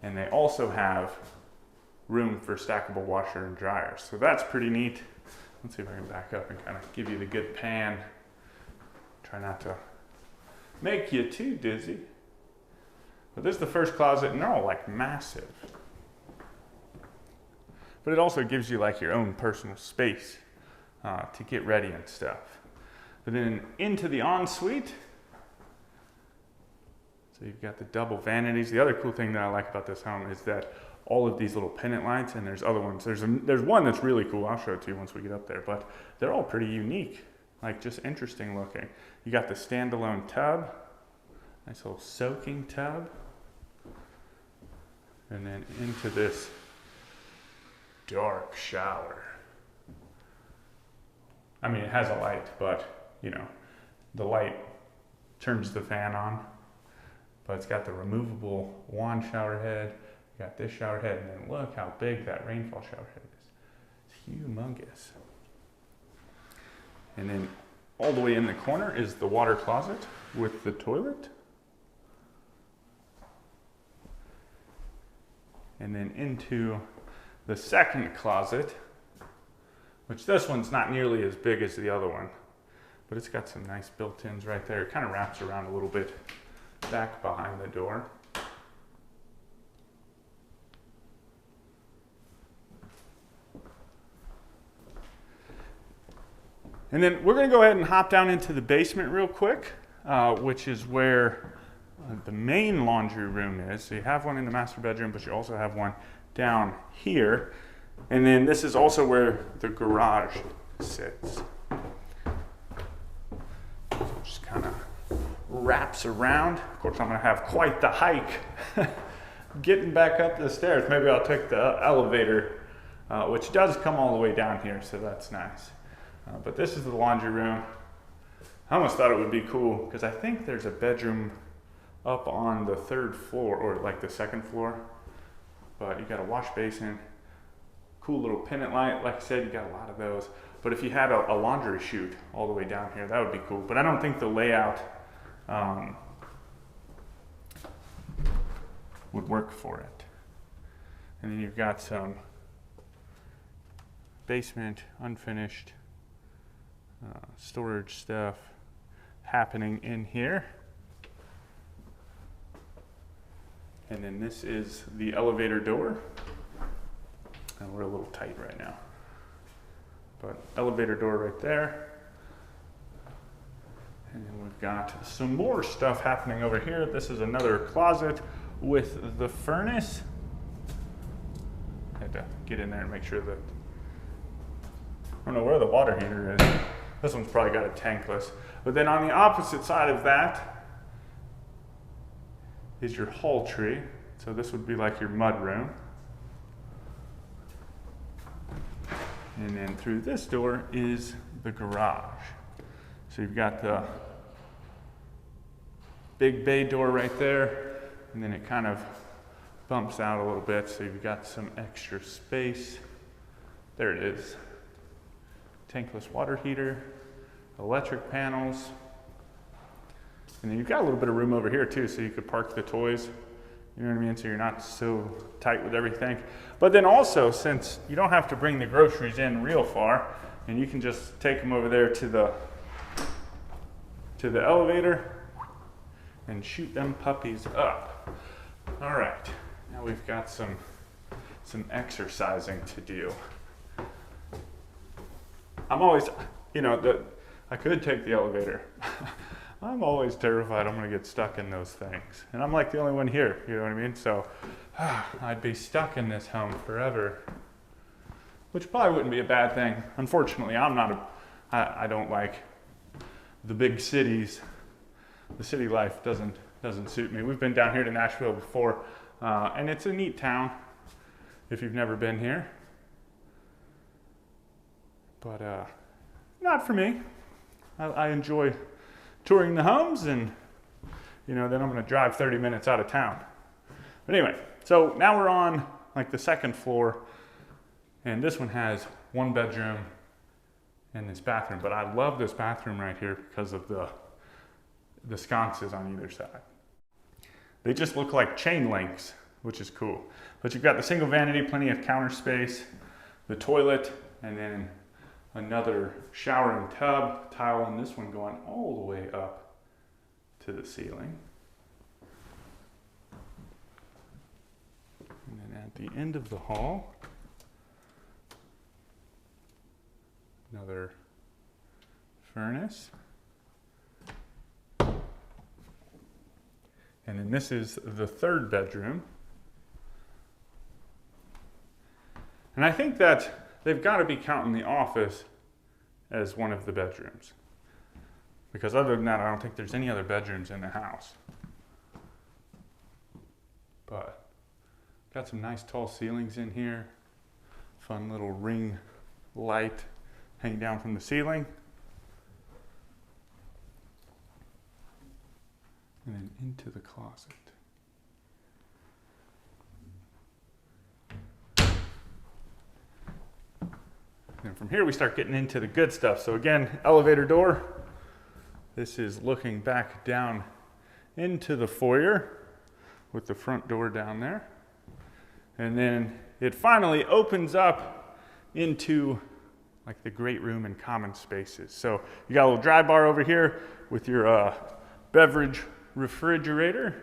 And they also have room for stackable washer and dryer. So that's pretty neat. Let's see if I can back up and kind of give you the good pan. Try not to make you too dizzy. But this is the first closet, and they're all like massive. But it also gives you like your own personal space to get ready and stuff. But then into the ensuite, so you've got the double vanities. The other cool thing that I like about this home is that all of these little pendant lights, and there's other ones. There's one that's really cool. I'll show it to you once we get up there, but they're all pretty unique, like just interesting looking. You got the standalone tub, nice little soaking tub, and then into this dark shower. I mean, it has a light, but you know, the light turns the fan on, but it's got the removable wand shower head. You got this shower head, and then look how big that rainfall shower head is. It's humongous. And then all the way in the corner is the water closet with the toilet. And then into the second closet, which this one's not nearly as big as the other one, but it's got some nice built-ins right there. It kind of wraps around a little bit back behind the door. And then we're going to go ahead and hop down into the basement real quick, which is where the main laundry room is. So you have one in the master bedroom, but you also have one down here. And then this is also where the garage sits. So it just kind of wraps around. Of course, I'm going to have quite the hike getting back up the stairs. Maybe I'll take the elevator, which does come all the way down here, so that's nice. But this is the laundry room. I almost thought it would be cool because I think there's a bedroom up on the third floor, or like the second floor. But you got a wash basin, cool little pendant light. Like I said, you got a lot of those. But if you had a laundry chute all the way down here, that would be cool. But I don't think the layout would work for it. And then you've got some basement unfinished storage stuff happening in here. And then this is the elevator door. And we're a little tight right now. But elevator door right there. And then we've got some more stuff happening over here. This is another closet with the furnace. I had to get in there and make sure that, I don't know where the water heater is. This one's probably got a tankless. But then on the opposite side of that is your hall tree. So this would be like your mud room. And then through this door is the garage. So you've got the big bay door right there, and then it kind of bumps out a little bit, so you've got some extra space. There it is. Tankless water heater, electric panels, and then you've got a little bit of room over here too, so you could park the toys. You know what I mean? So you're not so tight with everything. But then also, since you don't have to bring the groceries in real far, and you can just take them over there to the elevator and shoot them puppies up. All right, now we've got some exercising to do. I'm always, you know, I could take the elevator. I'm always terrified I'm gonna get stuck in those things. And I'm like the only one here, you know what I mean? So I'd be stuck in this home forever, which probably wouldn't be a bad thing. Unfortunately, I don't like the big cities. The city life doesn't suit me. We've been down here to Nashville before, and it's a neat town if you've never been here. But not for me. I enjoy touring the homes, and you know, then I'm gonna drive 30 minutes out of town. But anyway, so now we're on like the second floor, and this one has one bedroom and this bathroom. But I love this bathroom right here because of the sconces on either side. They just look like chain links, which is cool. But you've got the single vanity, plenty of counter space, the toilet, and then another shower and tub, tile on this one going all the way up to the ceiling. And then at the end of the hall, another furnace. And then this is the third bedroom. And I think that they've got to be counting the office as one of the bedrooms. Because other than that, I don't think there's any other bedrooms in the house. But got some nice tall ceilings in here. Fun little ring light hanging down from the ceiling. And then into the closet. And from here we start getting into the good stuff. So again, elevator door. This is looking back down into the foyer with the front door down there. And then it finally opens up into like the great room and common spaces. So you got a little dry bar over here with your beverage refrigerator.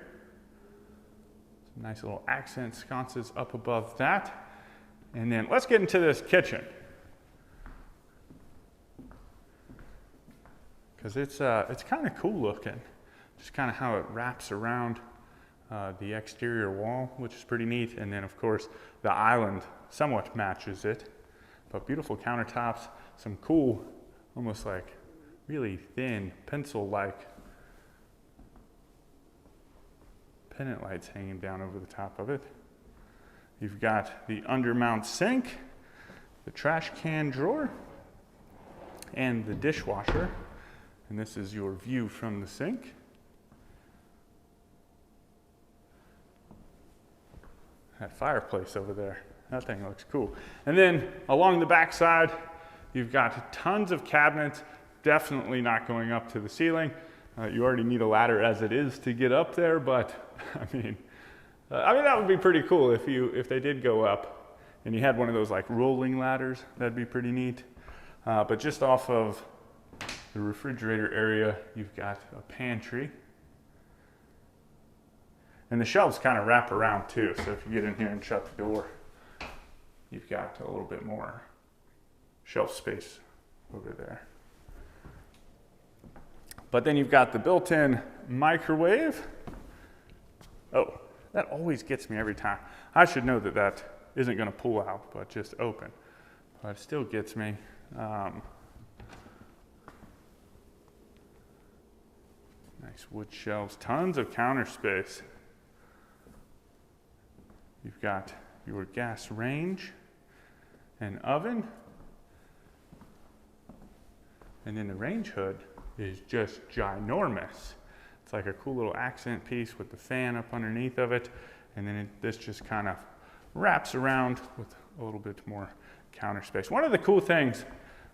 Some nice little accent sconces up above that. And then let's get into this kitchen. Because it's kind of cool looking. Just kind of how it wraps around the exterior wall, which is pretty neat. And then of course the island somewhat matches it. But beautiful countertops, some cool, almost like really thin pencil-like pendant lights hanging down over the top of it. You've got the undermount sink, the trash can drawer, and the dishwasher. And this is your view from the sink. That fireplace over there, that thing looks cool. And then along the back side, you've got tons of cabinets, definitely not going up to the ceiling. You already need a ladder as it is to get up there, but I mean that would be pretty cool if they did go up and you had one of those like rolling ladders. That'd be pretty neat. But just off of the refrigerator area, you've got a pantry. And the shelves kind of wrap around too, so if you get in here and shut the door, you've got a little bit more shelf space over there. But then you've got the built-in microwave. Oh, that always gets me every time. I should know that that isn't going to pull out, but just open. But it still gets me. Nice wood shelves, tons of counter space. You've got your gas range and oven. And then the range hood is just ginormous. It's like a cool little accent piece with the fan up underneath of it. And then this just kind of wraps around with a little bit more counter space. One of the cool things,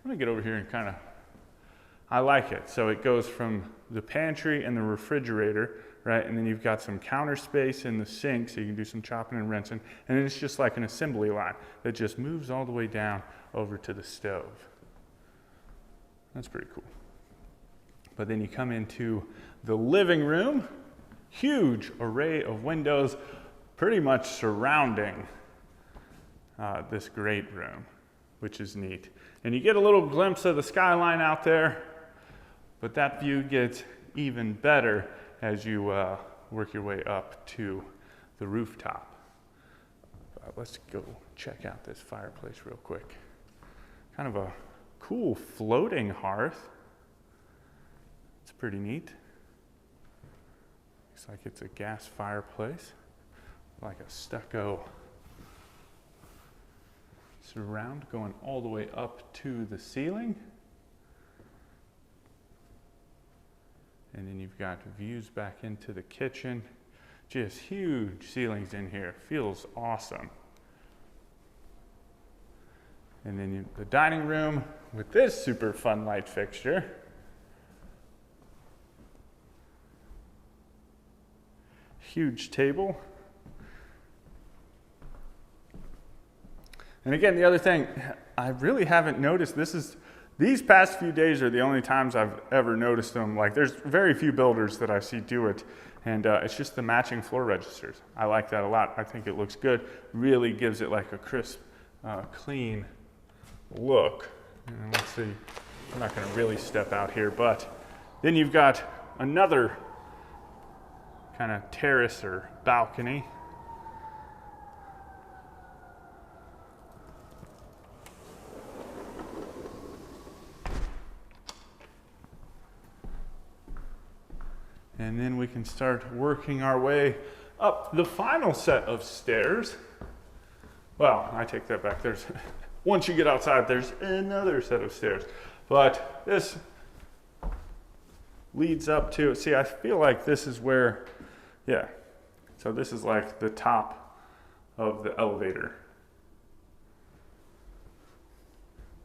let me get over here and kind of, I like it. So it goes from the pantry and the refrigerator, right? And then you've got some counter space in the sink so you can do some chopping and rinsing. And then it's just like an assembly line that just moves all the way down over to the stove. That's pretty cool. But then you come into the living room, huge array of windows pretty much surrounding this great room, which is neat. And you get a little glimpse of the skyline out there, but that view gets even better as you work your way up to the rooftop. Let's go check out this fireplace real quick. Kind of a cool floating hearth. It's pretty neat. Looks like it's a gas fireplace, like a stucco surround going all the way up to the ceiling. And then you've got views back into the kitchen. Just huge ceilings in here. Feels awesome. And then the dining room with this super fun light fixture. Huge table. And again, the other thing, I really haven't noticed, these past few days are the only times I've ever noticed them. Like there's very few builders that I see do it. And it's just the matching floor registers. I like that a lot. I think it looks good. Really gives it like a crisp, clean look. And let's see, I'm not gonna really step out here, but then you've got another kind of terrace or balcony. can start working our way up the final set of stairs. Well, I take that back. There's once you get outside, there's another set of stairs. But this leads up to, see, I feel like this is where, yeah. So this is like the top of the elevator.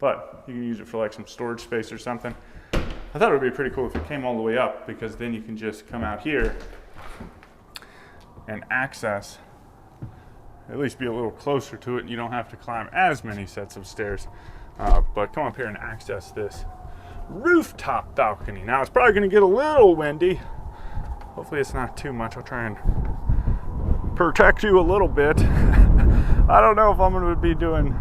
But you can use it for like some storage space or something. I thought it would be pretty cool if it came all the way up, because then you can just come out here and access, at least be a little closer to it, and you don't have to climb as many sets of stairs. But come up here and access this rooftop balcony. Now it's probably going to get a little windy. Hopefully it's not too much. I'll try and protect you a little bit. I don't know if I'm going to be doing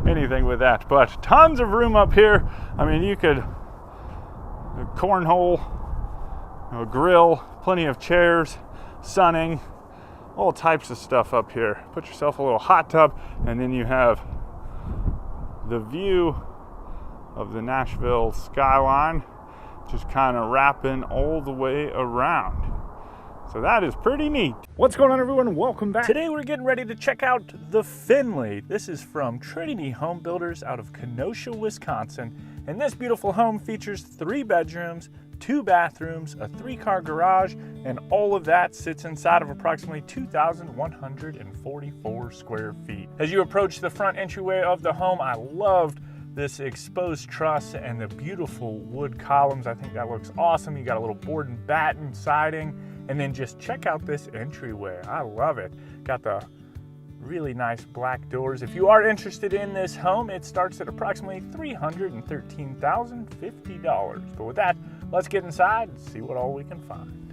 anything with that, but tons of room up here. I mean, you could cornhole, a grill, plenty of chairs, sunning, all types of stuff up here. Put yourself a little hot tub, and then you have the view of the Nashville skyline just kind of wrapping all the way around. So that is pretty neat. What's going on, everyone? Welcome back. Today we're getting ready to check out the Finley. This is from Trinity Home Builders out of Kenosha, Wisconsin. And this beautiful home features 3 bedrooms, 2 bathrooms, a 3-car garage, and all of that sits inside of approximately 2,144 square feet. As you approach the front entryway of the home, I loved this exposed truss and the beautiful wood columns. I think that looks awesome. You got a little board and batten siding, and then just check out this entryway. I love it. Got the really nice black doors. If you are interested in this home, it starts at approximately $313,050. But with that, let's get inside and see what all we can find.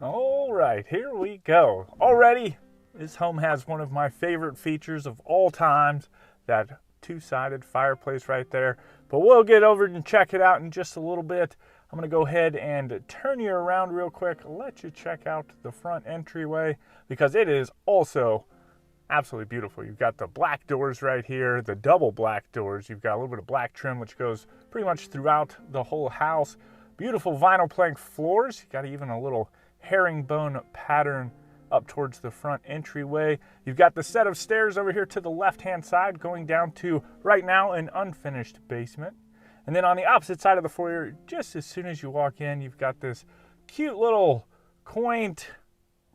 All right, here we go. Already, this home has one of my favorite features of all times, that 2-sided fireplace right there. But we'll get over and check it out in just a little bit. I'm gonna go ahead and turn you around real quick, let you check out the front entryway, because it is also absolutely beautiful. You've got the black doors right here, the double black doors. You've got a little bit of black trim, which goes pretty much throughout the whole house. Beautiful vinyl plank floors. You got even a little herringbone pattern up towards the front entryway. You've got the set of stairs over here to the left-hand side going down to, right now, an unfinished basement. And then on the opposite side of the foyer, just as soon as you walk in, you've got this cute little quaint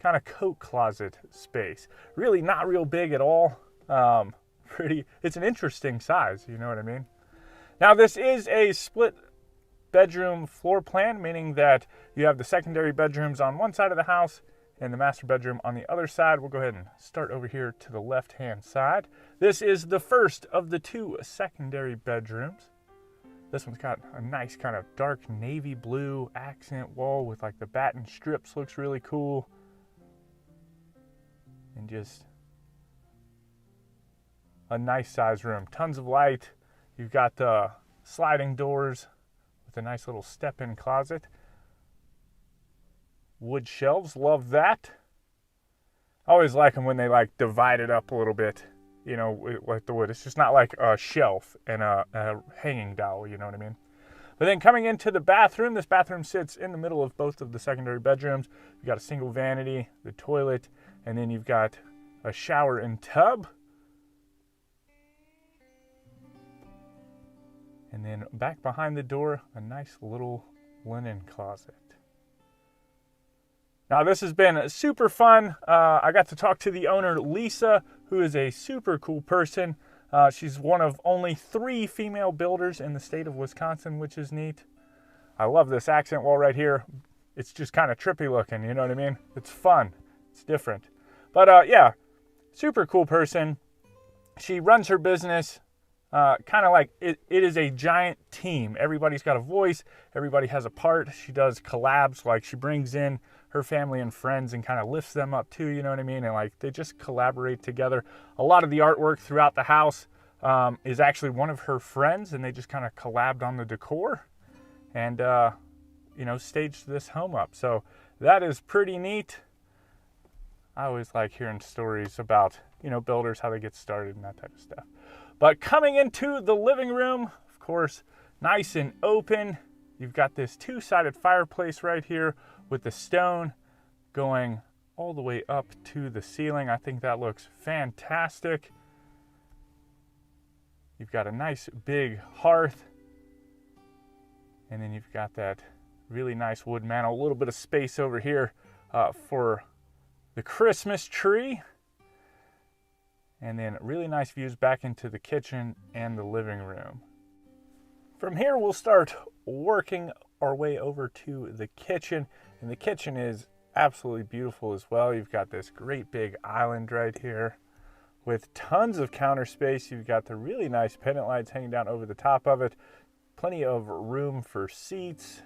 kind of coat closet space. Really not real big at all. It's an interesting size, you know what I mean? Now this is a split bedroom floor plan, meaning that you have the secondary bedrooms on one side of the house and the master bedroom on the other side. We'll go ahead and start over here to the left-hand side. This is the first of the 2 secondary bedrooms. This one's got a nice kind of dark navy blue accent wall with like the batten strips. Looks really cool. And just a nice size room. Tons of light. You've got the sliding doors with a nice little step-in closet. Wood shelves, love that. I always like them when they like divide it up a little bit, you know, like the wood. It's just not like a shelf and a hanging dowel, you know what I mean? But then coming into the bathroom, this bathroom sits in the middle of both of the secondary bedrooms. You've got a single vanity, the toilet, and then you've got a shower and tub. And then back behind the door, a nice little linen closet. Now this has been super fun. I got to talk to the owner, Lisa, who is a super cool person. She's one of only 3 female builders in the state of Wisconsin, which is neat. I love this accent wall right here. It's just kind of trippy looking, you know what I mean? It's fun, it's different. But yeah, super cool person. She runs her business kind of like it is a giant team. Everybody's got a voice, everybody has a part. She does collabs, like she brings in her family and friends and kind of lifts them up too, you know what I mean? And like they just collaborate together. A lot of the artwork throughout the house is actually one of her friends, and they just kind of collabed on the decor and you know, staged this home up. So that is pretty neat. I always like hearing stories about, you know, builders, how they get started and that type of stuff. But coming into the living room, of course, nice and open. You've got this two-sided fireplace right here with the stone going all the way up to the ceiling. I think that looks fantastic. You've got a nice big hearth. And then you've got that really nice wood mantel. A little bit of space over here for the Christmas tree. And then really nice views back into the kitchen and the living room. From here, we'll start working our way over to the kitchen. And the kitchen is absolutely beautiful as well. You've got this great big island right here with tons of counter space. You've got the really nice pendant lights hanging down over the top of it. Plenty of room for seats.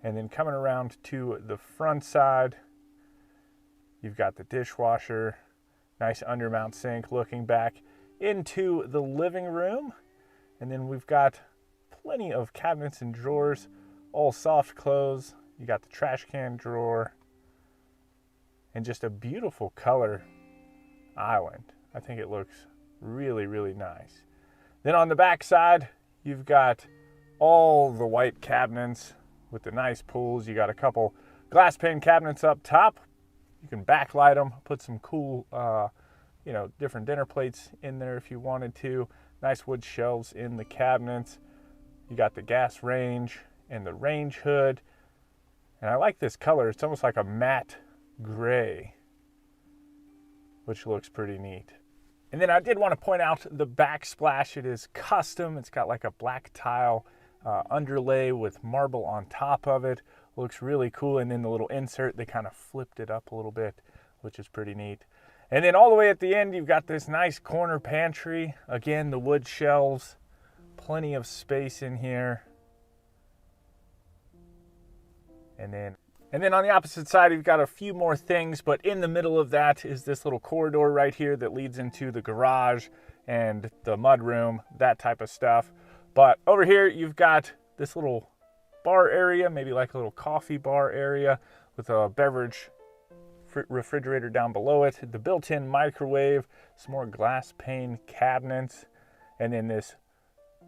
And then coming around to the front side, you've got the dishwasher, nice undermount sink looking back into the living room. And then we've got plenty of cabinets and drawers, all soft close. You got the trash can drawer and just a beautiful color island. I think it looks really, really nice. Then on the back side, you've got all the white cabinets with the nice pulls. You got a couple glass pane cabinets up top. You can backlight them, put some cool, different dinner plates in there if you wanted to. Nice wood shelves in the cabinets. You got the gas range and the range hood. And I like this color. It's almost like a matte gray, which looks pretty neat. And then I did want to point out the backsplash. It is custom. It's got like a black tile underlay with marble on top of it. Looks really cool. And then the little insert, they kind of flipped it up a little bit, which is pretty neat. And then all the way at the end, you've got this nice corner pantry. Again, the wood shelves, plenty of space in here. And then on the opposite side, you've got a few more things, but in the middle of that is this little corridor right here that leads into the garage and the mudroom, that type of stuff. But over here, you've got this little bar area, maybe like a little coffee bar area with a beverage refrigerator down below it, the built-in microwave, some more glass pane cabinets, and then this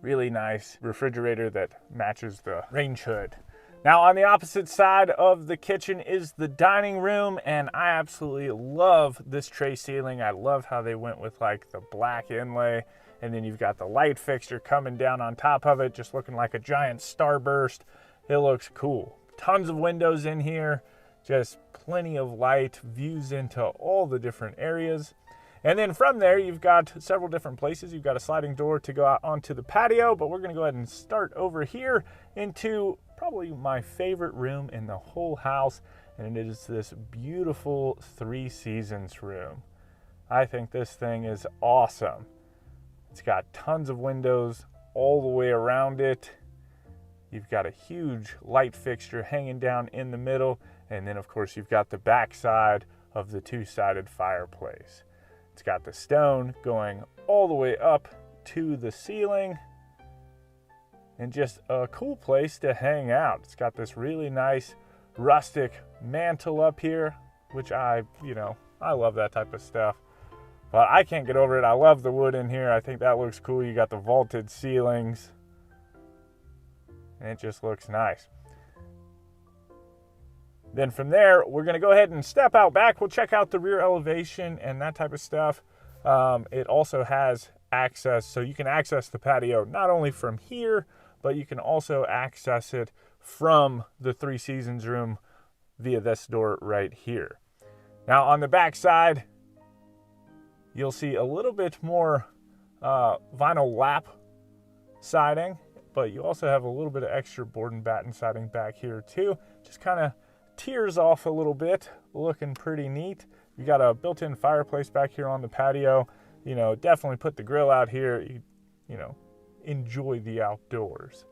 really nice refrigerator that matches the range hood. Now on the opposite side of the kitchen is the dining room, and I absolutely love this tray ceiling. I love how they went with like the black inlay, and then you've got the light fixture coming down on top of it, just looking like a giant starburst. It looks cool. Tons of windows in here, just plenty of light, views into all the different areas. And then from there, you've got several different places. You've got a sliding door to go out onto the patio, but we're gonna go ahead and start over here into probably my favorite room in the whole house, and it is this beautiful 3 Seasons room. I think this thing is awesome. It's got tons of windows all the way around it. You've got a huge light fixture hanging down in the middle, and then of course you've got the back side of the two-sided fireplace. It's got the stone going all the way up to the ceiling, and just a cool place to hang out. It's got this really nice rustic mantle up here, which I love that type of stuff. But I can't get over it. I love the wood in here. I think that looks cool. You got the vaulted ceilings, and it just looks nice. Then from there, we're gonna go ahead and step out back. We'll check out the rear elevation and that type of stuff. It also has access, so you can access the patio not only from here, but you can also access it from the 3 Seasons room via this door right here. Now on the back side, you'll see a little bit more vinyl lap siding, but you also have a little bit of extra board and batten siding back here too. Just kind of tears off a little bit, looking pretty neat. You got a built-in fireplace back here on the patio. Definitely put the grill out here. Enjoy the outdoors.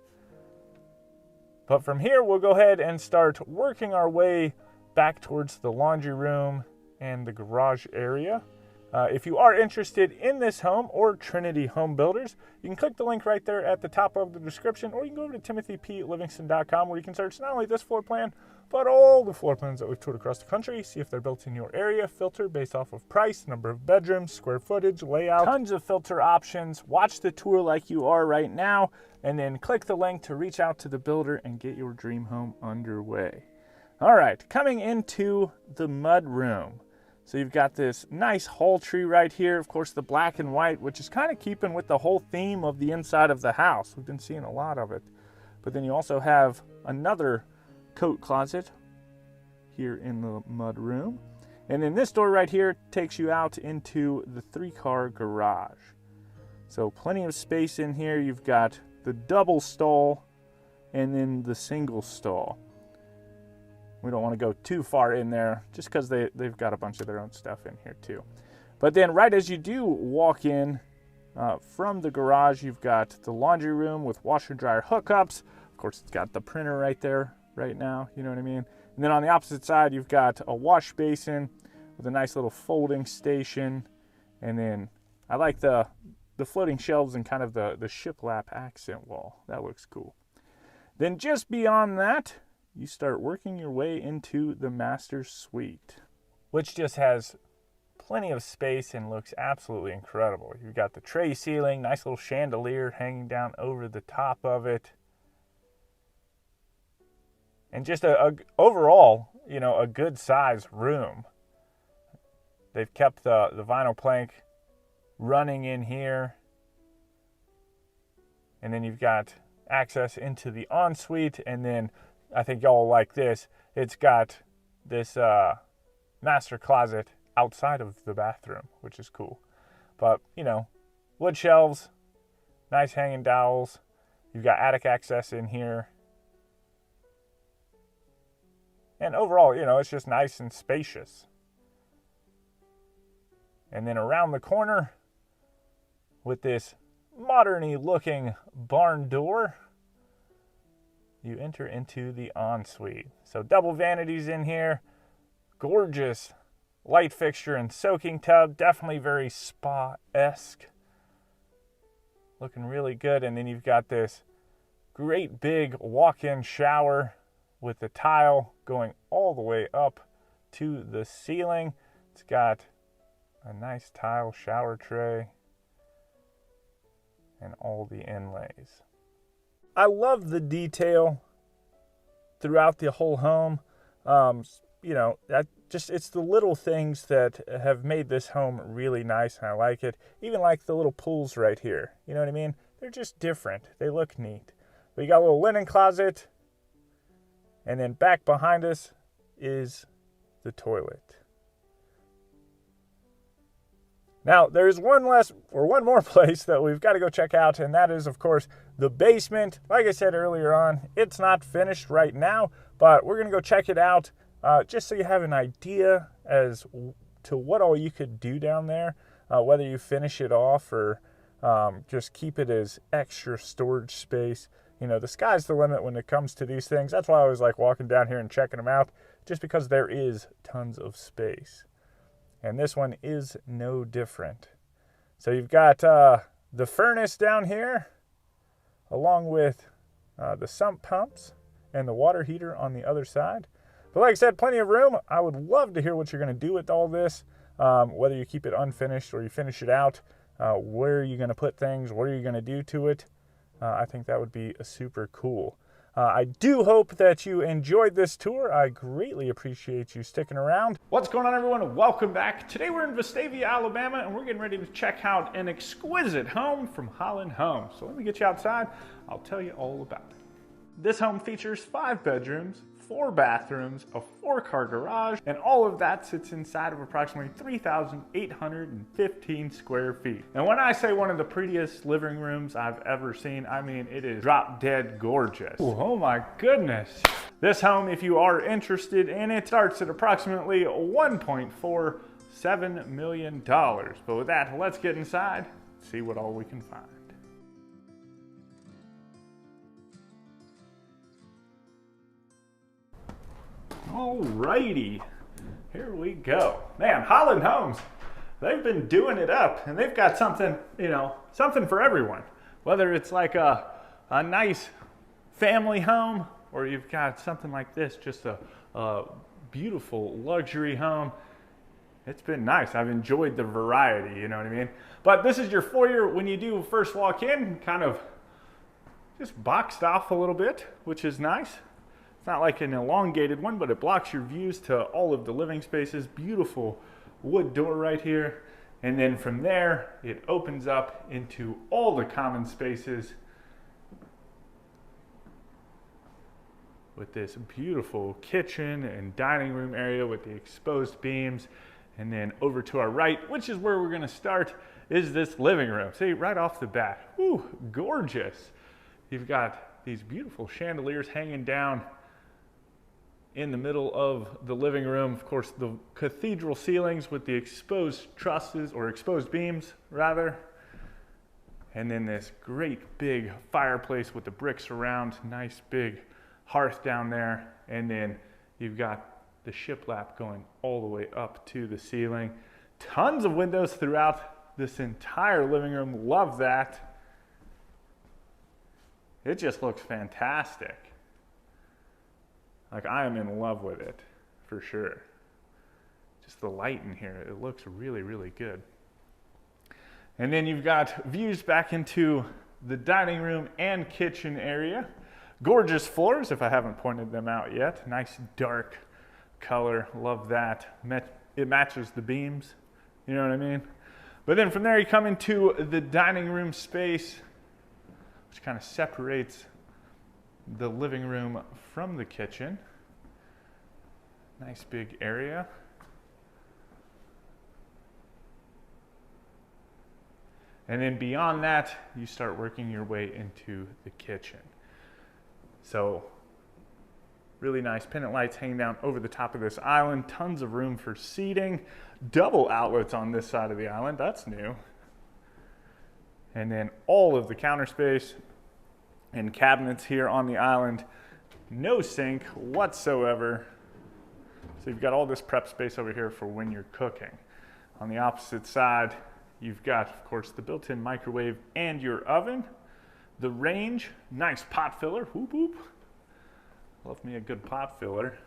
But from here, we'll go ahead and start working our way back towards the laundry room and the garage area. If you are interested in this home or Trinity Home Builders, you can click the link right there at the top of the description, or you can go over to timothyplivingston.com, where you can search not only this floor plan, but all the floor plans that we've toured across the country, see if they're built in your area, filter based off of price, number of bedrooms, square footage, layout, tons of filter options. Watch the tour like you are right now, and then click the link to reach out to the builder and get your dream home underway. All right, coming into the mud room. So you've got this nice hall tree right here. Of course, the black and white, which is kind of keeping with the whole theme of the inside of the house. We've been seeing a lot of it. But then you also have another coat closet here in the mud room. And then this door right here takes you out into the 3-car garage. So plenty of space in here. You've got the double stall and then the single stall. We don't want to go too far in there just because they've got a bunch of their own stuff in here too. But then right as you do walk in from the garage, you've got the laundry room with washer dryer hookups. Of course, it's got the printer right there right now, you know what I mean? And then on the opposite side, you've got a wash basin with a nice little folding station. And then I like the floating shelves and kind of the shiplap accent wall. That looks cool. Then just beyond that, you start working your way into the master suite, which just has plenty of space and looks absolutely incredible. You've got the tray ceiling, nice little chandelier hanging down over the top of it. And just overall, you know, a good size room. They've kept the vinyl plank running in here. And then you've got access into the ensuite, and then I think y'all will like this. It's got this master closet outside of the bathroom, which is cool. But, you know, wood shelves, nice hanging dowels. You've got attic access in here. And overall, you know, it's just nice and spacious. And then around the corner with this modern-y looking barn door, you enter into the ensuite. So double vanities in here, gorgeous light fixture and soaking tub, definitely very spa-esque. Looking really good. And then you've got this great big walk-in shower with the tile going all the way up to the ceiling. It's got a nice tile shower tray and all the inlays. I love the detail throughout the whole home. You know, it's the little things that have made this home really nice, and I like it. Even like the little pools right here. You know what I mean? They're just different. They look neat. But you got a little linen closet, and then back behind us is the toilet. Now, there's one more place that we've got to go check out, and that is, of course, the basement. Like I said earlier on, it's not finished right now, but we're going to go check it out just so you have an idea as to what all you could do down there, whether you finish it off or just keep it as extra storage space. You know, the sky's the limit when it comes to these things. That's why I always like walking down here and checking them out, just because there is tons of space. And this one is no different. So you've got the furnace down here, along with the sump pumps and the water heater on the other side. But like I said, plenty of room. I would love to hear what you're going to do with all this, whether you keep it unfinished or you finish it out. Where are you going to put things? What are you going to do to it? I think that would be super cool. I do hope that you enjoyed this tour. I greatly appreciate you sticking around. What's going on, everyone? Welcome back. Today we're in Vestavia, Alabama, and we're getting ready to check out an exquisite home from Holland Homes. So let me get you outside. I'll tell you all about it. This home features 5 bedrooms, 4 bathrooms, a 4-car garage, and all of that sits inside of approximately 3,815 square feet. And when I say one of the prettiest living rooms I've ever seen, I mean it is drop dead gorgeous. Ooh, oh my goodness. This home, if you are interested in it, starts at approximately $1.47 million. But with that, let's get inside, see what all we can find. Alrighty, here we go. Man, Holland Homes, they've been doing it up, and they've got something, you know, something for everyone. Whether it's like a nice family home, or you've got something like this, just a beautiful luxury home. It's been nice. I've enjoyed the variety, you know what I mean? But this is your foyer when you do first walk in, kind of just boxed off a little bit, which is nice. It's not like an elongated one, but it blocks your views to all of the living spaces. Beautiful wood door right here. And then from there, it opens up into all the common spaces with this beautiful kitchen and dining room area with the exposed beams. And then over to our right, which is where we're gonna start, is this living room. See, right off the bat, whew, gorgeous. You've got these beautiful chandeliers hanging down in the middle of the living room. Of course, the cathedral ceilings with the exposed trusses, or exposed beams, rather. And then this great big fireplace with the bricks around, nice big hearth down there. And then you've got the shiplap going all the way up to the ceiling. Tons of windows throughout this entire living room. Love that. It just looks fantastic. Like, I am in love with it, for sure. Just the light in here, it looks really, really good. And then you've got views back into the dining room and kitchen area. Gorgeous floors, if I haven't pointed them out yet. Nice dark color, love that. It matches the beams, you know what I mean? But then from there you come into the dining room space, which kind of separates the living room from the kitchen. Nice big area. And then beyond that, you start working your way into the kitchen. So, really nice pendant lights hanging down over the top of this island. Tons of room for seating. Double outlets on this side of the island. That's new. And then all of the counter space and cabinets here on the island. No sink whatsoever. So you've got all this prep space over here for when you're cooking. On the opposite side, you've got, of course, the built-in microwave and your oven. The range, nice pot filler. Whoop whoop. Love me a good pot filler.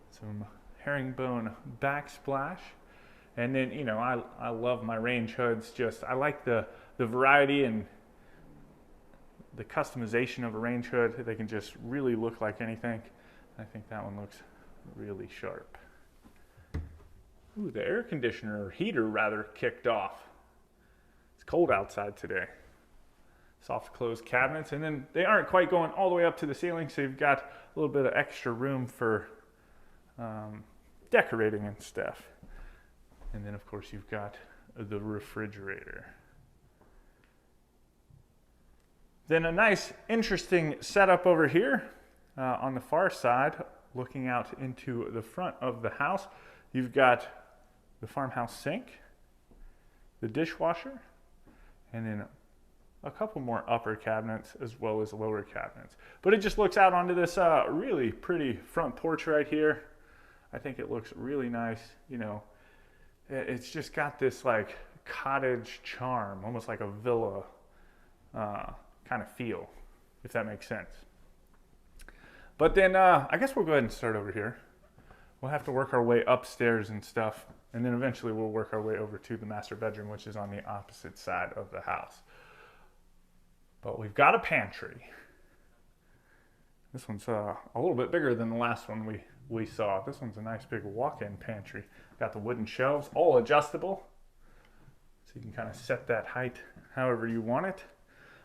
Some herringbone backsplash. And then, you know, I love my range hoods. I like the variety and the customization of a range hood. They can just really look like anything. I think that one looks really sharp. Ooh, the air conditioner, or heater rather, kicked off. It's cold outside today. Soft close cabinets, and then they aren't quite going all the way up to the ceiling, so you've got a little bit of extra room for decorating and stuff. And then of course you've got the refrigerator. Then a nice interesting setup over here on the far side, looking out into the front of the house. You've got the farmhouse sink, the dishwasher, and then a couple more upper cabinets as well as lower cabinets. But it just looks out onto this really pretty front porch right here. I think it looks really nice. You know, it's just got this like cottage charm, almost like a villa kind of feel, if that makes sense. But then I guess we'll go ahead and start over here. We'll have to work our way upstairs and stuff, and then eventually we'll work our way over to the master bedroom, which is on the opposite side of the house. But we've got a pantry. This one's a little bit bigger than the last one we saw. This one's a nice big walk-in pantry. Got the wooden shelves, all adjustable. So you can kind of set that height however you want it.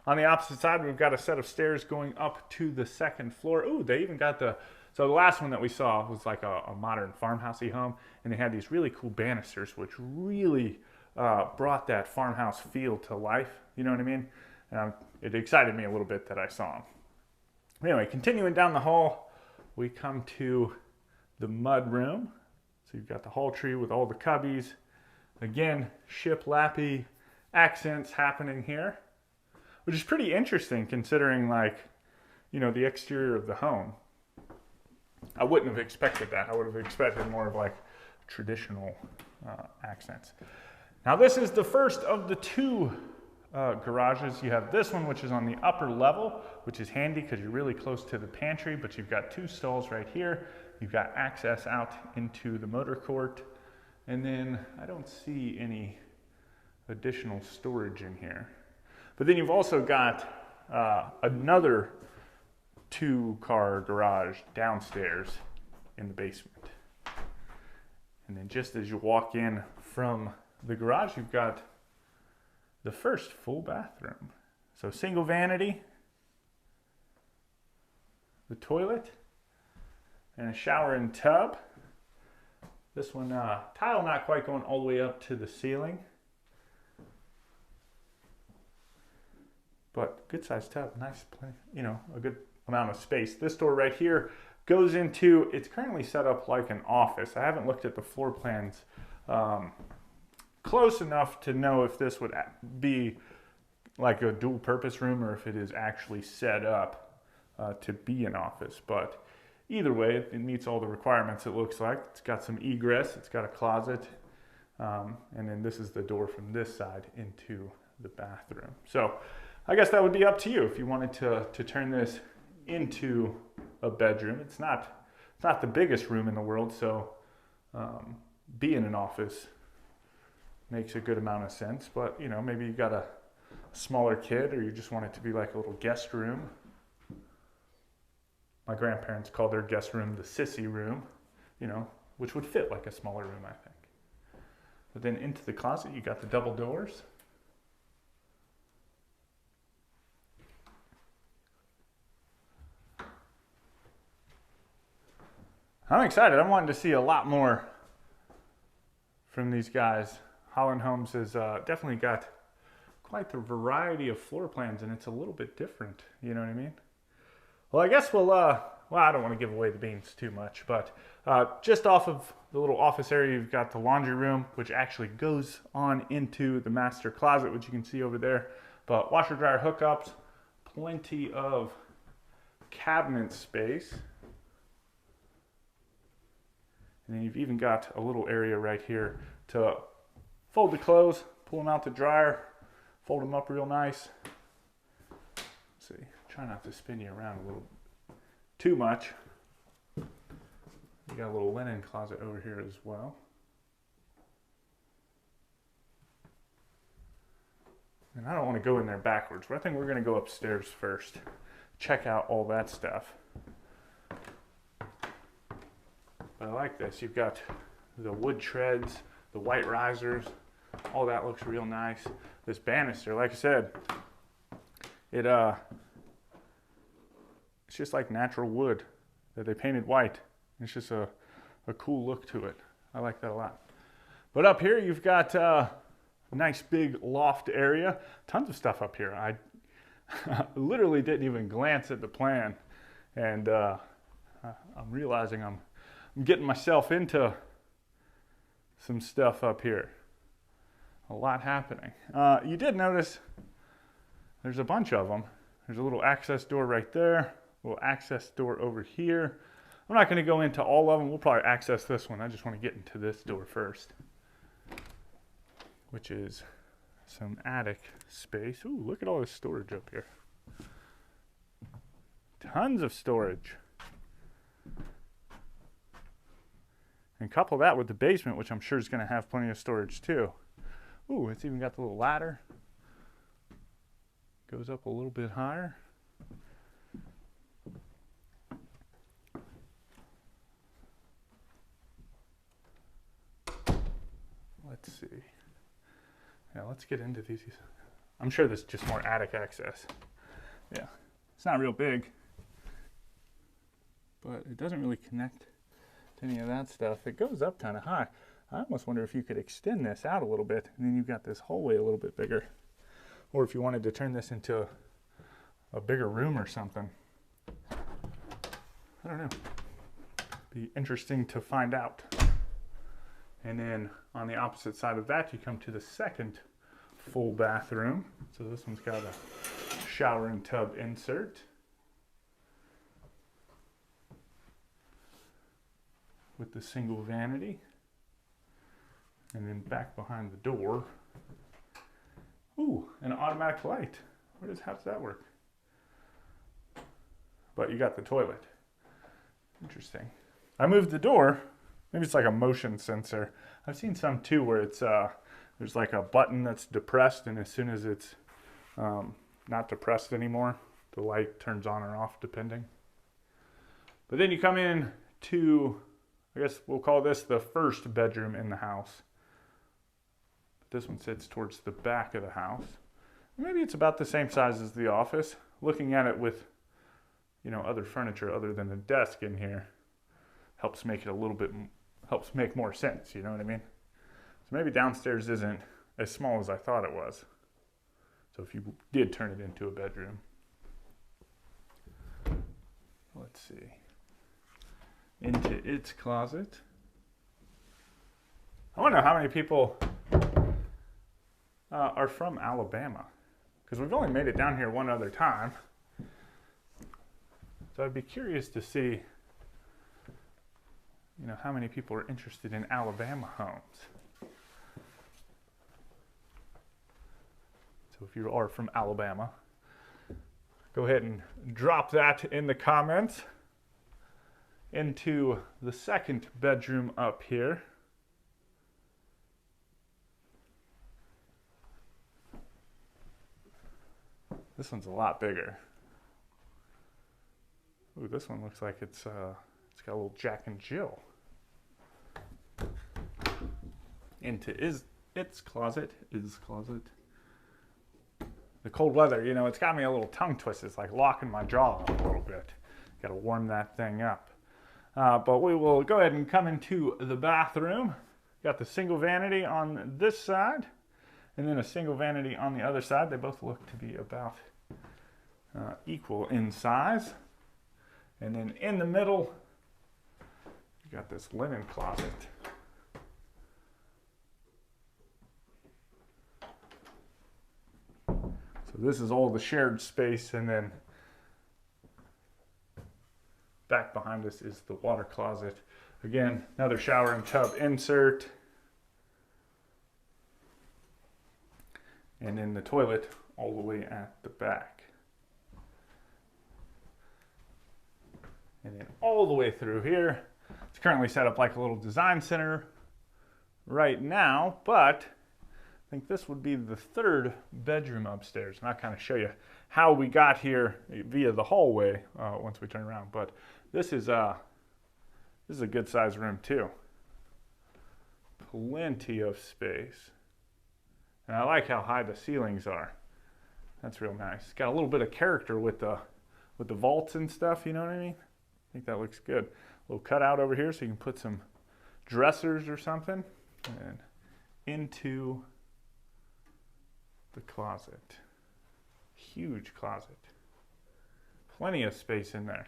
On the opposite side, we've got a set of stairs going up to the second floor. Ooh, they even got so the last one that we saw was like a modern farmhousey home, and they had these really cool banisters, which really brought that farmhouse feel to life. You know what I mean? It excited me a little bit that I saw them. Anyway, continuing down the hall, we come to the mud room. So you've got the hall tree with all the cubbies. Again, shiplappy accents happening here, which is pretty interesting considering, like, you know, the exterior of the home. I wouldn't have expected that. I would have expected more of like traditional accents. Now this is the first of the two garages. You have this one, which is on the upper level, which is handy because you're really close to the pantry, but you've got two stalls right here. You've got access out into the motor court, and then I don't see any additional storage in here. But then you've also got another 2-car garage downstairs in the basement. And then just as you walk in from the garage, you've got the first full bathroom. So single vanity, the toilet, and a shower and tub. This one, tile not quite going all the way up to the ceiling, but good sized tub, nice, you know, a good amount of space. This door right here goes into, it's currently set up like an office. I haven't looked at the floor plans close enough to know if this would be like a dual purpose room or if it is actually set up to be an office. But either way, it meets all the requirements, it looks like. It's got some egress, it's got a closet, and then this is the door from this side into the bathroom. So I guess that would be up to you if you wanted to turn this into a bedroom. It's not the biggest room in the world, so being an office makes a good amount of sense. But you know, maybe you got a smaller kid, or you just want it to be like a little guest room. My grandparents called their guest room the sissy room, you know, which would fit like a smaller room, I think. But then into the closet, you got the double doors. I'm excited. I'm wanting to see a lot more from these guys. Holland Homes has definitely got quite the variety of floor plans, and it's a little bit different. You know what I mean? Well, I guess we'll, well, I don't want to give away the beans too much, but just off of the little office area, you've got the laundry room, which actually goes on into the master closet, which you can see over there. But washer dryer hookups, plenty of cabinet space. And then you've even got a little area right here to fold the clothes, pull them out the dryer, fold them up real nice. Let's see, try not to spin you around a little too much. You got a little linen closet over here as well. And I don't want to go in there backwards, but I think we're going to go upstairs first, check out all that stuff. But I like this. You've got the wood treads, the white risers, all that looks real nice. This banister, like I said, it's just like natural wood that they painted white. It's just a cool look to it. I like that a lot. But up here you've got a nice big loft area. Tons of stuff up here. I literally didn't even glance at the plan, and I'm realizing I'm getting myself into some stuff up here. A lot happening. You did notice there's a bunch of them. There's a little access door right there, a little access door over here. I'm not going to go into all of them. We'll probably access this one. I just want to get into this door first, which is some attic space. Ooh, look at all this storage up here. Tons of storage. And couple that with the basement, which I'm sure is going to have plenty of storage too. Ooh, it's even got the little ladder. Goes up a little bit higher. Let's see. Yeah, let's get into these. I'm sure this is just more attic access. Yeah, it's not real big, but it doesn't really connect to any of that stuff. It goes up kind of high. I almost wonder if you could extend this out a little bit, and then you've got this hallway a little bit bigger. Or if you wanted to turn this into a bigger room or something. I don't know. Be interesting to find out. And then on the opposite side of that, you come to the second full bathroom. So this one's got a shower and tub insert. With the single vanity. And then back behind the door, ooh, an automatic light. How does that work? But you got the toilet. Interesting. I moved the door. Maybe it's like a motion sensor. I've seen some too where it's there's like a button that's depressed, and as soon as it's not depressed anymore. The light turns on or off depending. But then you come in to, I guess we'll call this the first bedroom in the house. This one sits towards the back of the house. Maybe it's about the same size as the office. Looking at it with, you know, other furniture other than the desk in here helps make it a little bit, helps make more sense, you know what I mean? So maybe downstairs isn't as small as I thought it was. So if you did turn it into a bedroom. Let's see. Into its closet. I wonder how many people are from Alabama, because we've only made it down here one other time. So I'd be curious to see, you know, how many people are interested in Alabama homes. So if you are from Alabama, go ahead and drop that in the comments. Into the second bedroom up here. This one's a lot bigger. Ooh, this one looks like it's got a little Jack and Jill. Into its closet. The cold weather, you know, it's got me a little tongue twisted. It's like locking my jaw up a little bit. Got to warm that thing up. But we will go ahead and come into the bathroom. Got the single vanity on this side, and then a single vanity on the other side. They both look to be about equal in size. And then in the middle, you got this linen closet. So this is all the shared space, and then back behind us is the water closet. Again, another shower and tub insert. And then the toilet all the way at the back. And then all the way through here. It's currently set up like a little design center right now, but I think this would be the third bedroom upstairs. And I'll kind of show you how we got here via the hallway once we turn around. But this is a good sized room too. Plenty of space. And I like how high the ceilings are. That's real nice. It's got a little bit of character with the vaults and stuff, you know what I mean? I think that looks good. A little cutout over here so you can put some dressers or something. And into the closet. Huge closet. Plenty of space in there.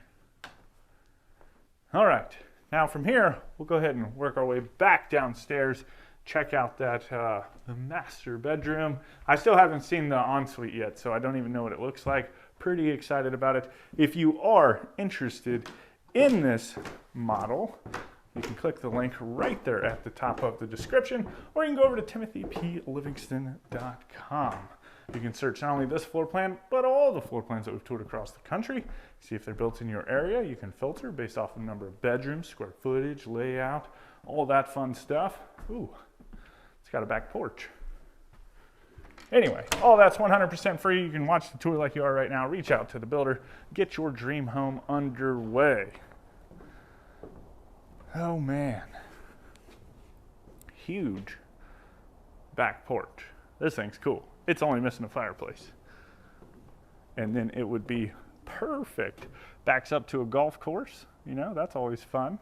All right, now from here, we'll go ahead and work our way back downstairs, check out that the master bedroom. I still haven't seen the ensuite yet, so I don't even know what it looks like. Pretty excited about it. If you are interested in this model, you can click the link right there at the top of the description, or you can go over to timothyplivingston.com. You can search not only this floor plan, but all the floor plans that we've toured across the country. See if they're built in your area. You can filter based off the number of bedrooms, square footage, layout, all that fun stuff. Ooh, it's got a back porch. Anyway, all that's 100% free. You can watch the tour like you are right now. Reach out to the builder. Get your dream home underway. Oh man. Huge back porch. This thing's cool. It's only missing a fireplace. And then it would be perfect. Backs up to a golf course. You know, that's always fun.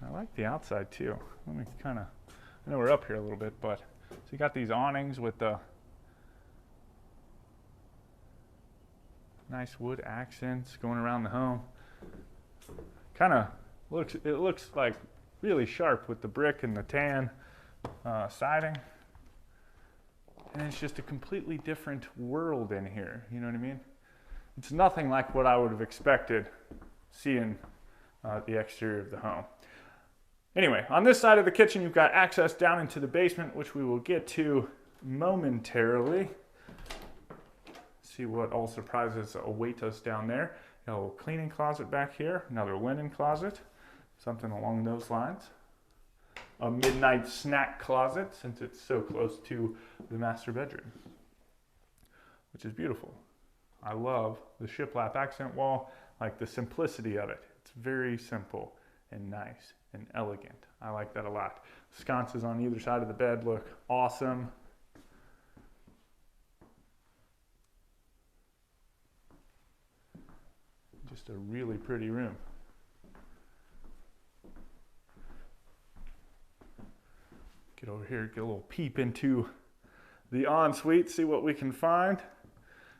I like the outside too. Let me kind of, I know we're up here a little bit, but so you got these awnings with the nice wood accents going around the home. Kind of looks like really sharp with the brick and the tan siding. And it's just a completely different world in here, you know what I mean? It's nothing like what I would have expected seeing the exterior of the home. Anyway, on this side of the kitchen, you've got access down into the basement, which we will get to momentarily. See what all surprises await us down there. Got a little cleaning closet back here, another linen closet, something along those lines. a midnight snack closet since it's so close to the master bedroom, which is beautiful. I love the shiplap accent wall, like the simplicity of it. It's very simple and nice and elegant. I like that a lot. Sconces on either side of the bed look awesome. Just a really pretty room. Get over here, get a little peep into the ensuite, see what we can find.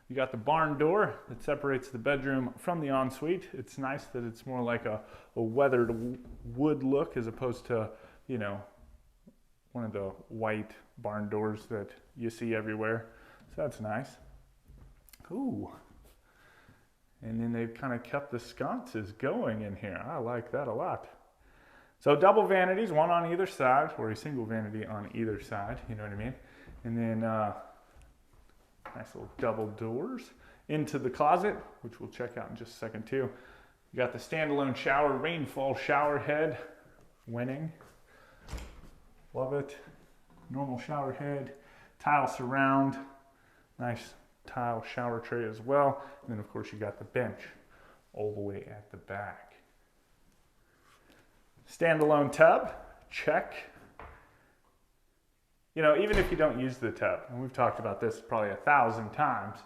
You got the barn door that separates the bedroom from the ensuite. It's nice that it's more like a weathered wood look as opposed to, you know, one of the white barn doors that you see everywhere. So that's nice. Ooh. And then they've kind of kept the sconces going in here. I like that a lot. So double vanities, one on either side, or a single vanity on either side, you know what I mean? And then nice little double doors into the closet, which we'll check out in just a second too. You got the standalone shower, rainfall shower head, winning. Love it. Normal shower head, tile surround, nice tile shower tray as well. And then of course you got the bench all the way at the back. Standalone tub, check. You know, even if you don't use the tub, and we've talked about this probably 1,000 times,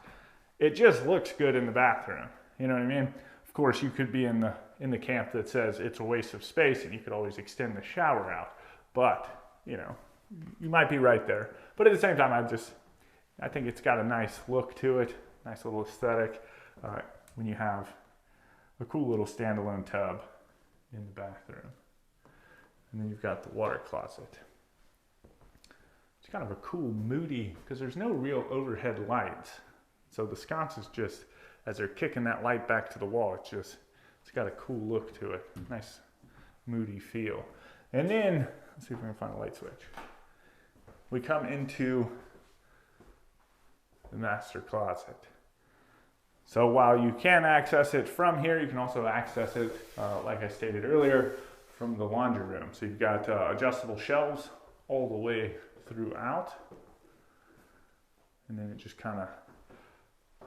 it just looks good in the bathroom. You know what I mean? Of course, you could be in the camp that says it's a waste of space and you could always extend the shower out. But, you know, you might be right there. But at the same time, I think it's got a nice look to it, nice little aesthetic when you have a cool little standalone tub in the bathroom. And then you've got the water closet. It's kind of a cool, moody, because there's no real overhead lights. So the sconces just, as they're kicking that light back to the wall, it's got a cool look to it. Nice, moody feel. And then, let's see if we can find a light switch. We come into the master closet. So while you can access it from here, you can also access it, like I stated earlier, from the laundry room. So you've got adjustable shelves all the way throughout. And then it just kind of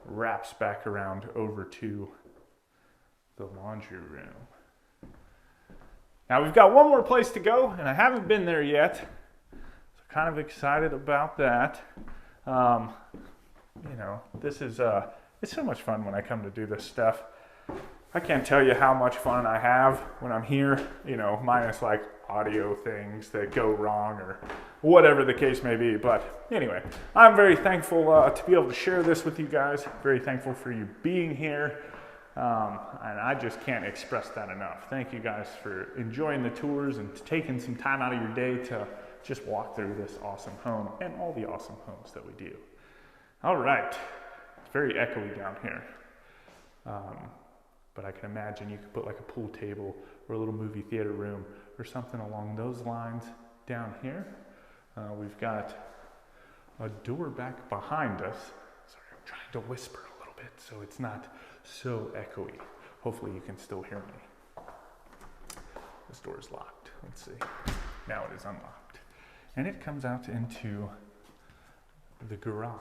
wraps back around over to the laundry room. Now we've got one more place to go, and I haven't been there yet. So kind of excited about that. You know, this is, it's so much fun when I come to do this stuff. I can't tell you how much fun I have when I'm here, you know, minus like audio things that go wrong or whatever the case may be. But anyway, I'm very thankful to be able to share this with you guys. Very thankful for you being here. And I just can't express that enough. Thank you guys for enjoying the tours and taking some time out of your day to just walk through this awesome home and all the awesome homes that we do. All right, it's very echoey down here. But I can imagine you could put like a pool table or a little movie theater room or something along those lines down here. We've got a door back behind us. Sorry, I'm trying to whisper a little bit so it's not so echoey. Hopefully you can still hear me. This door is locked. Let's see. Now it is unlocked. And it comes out into the garage.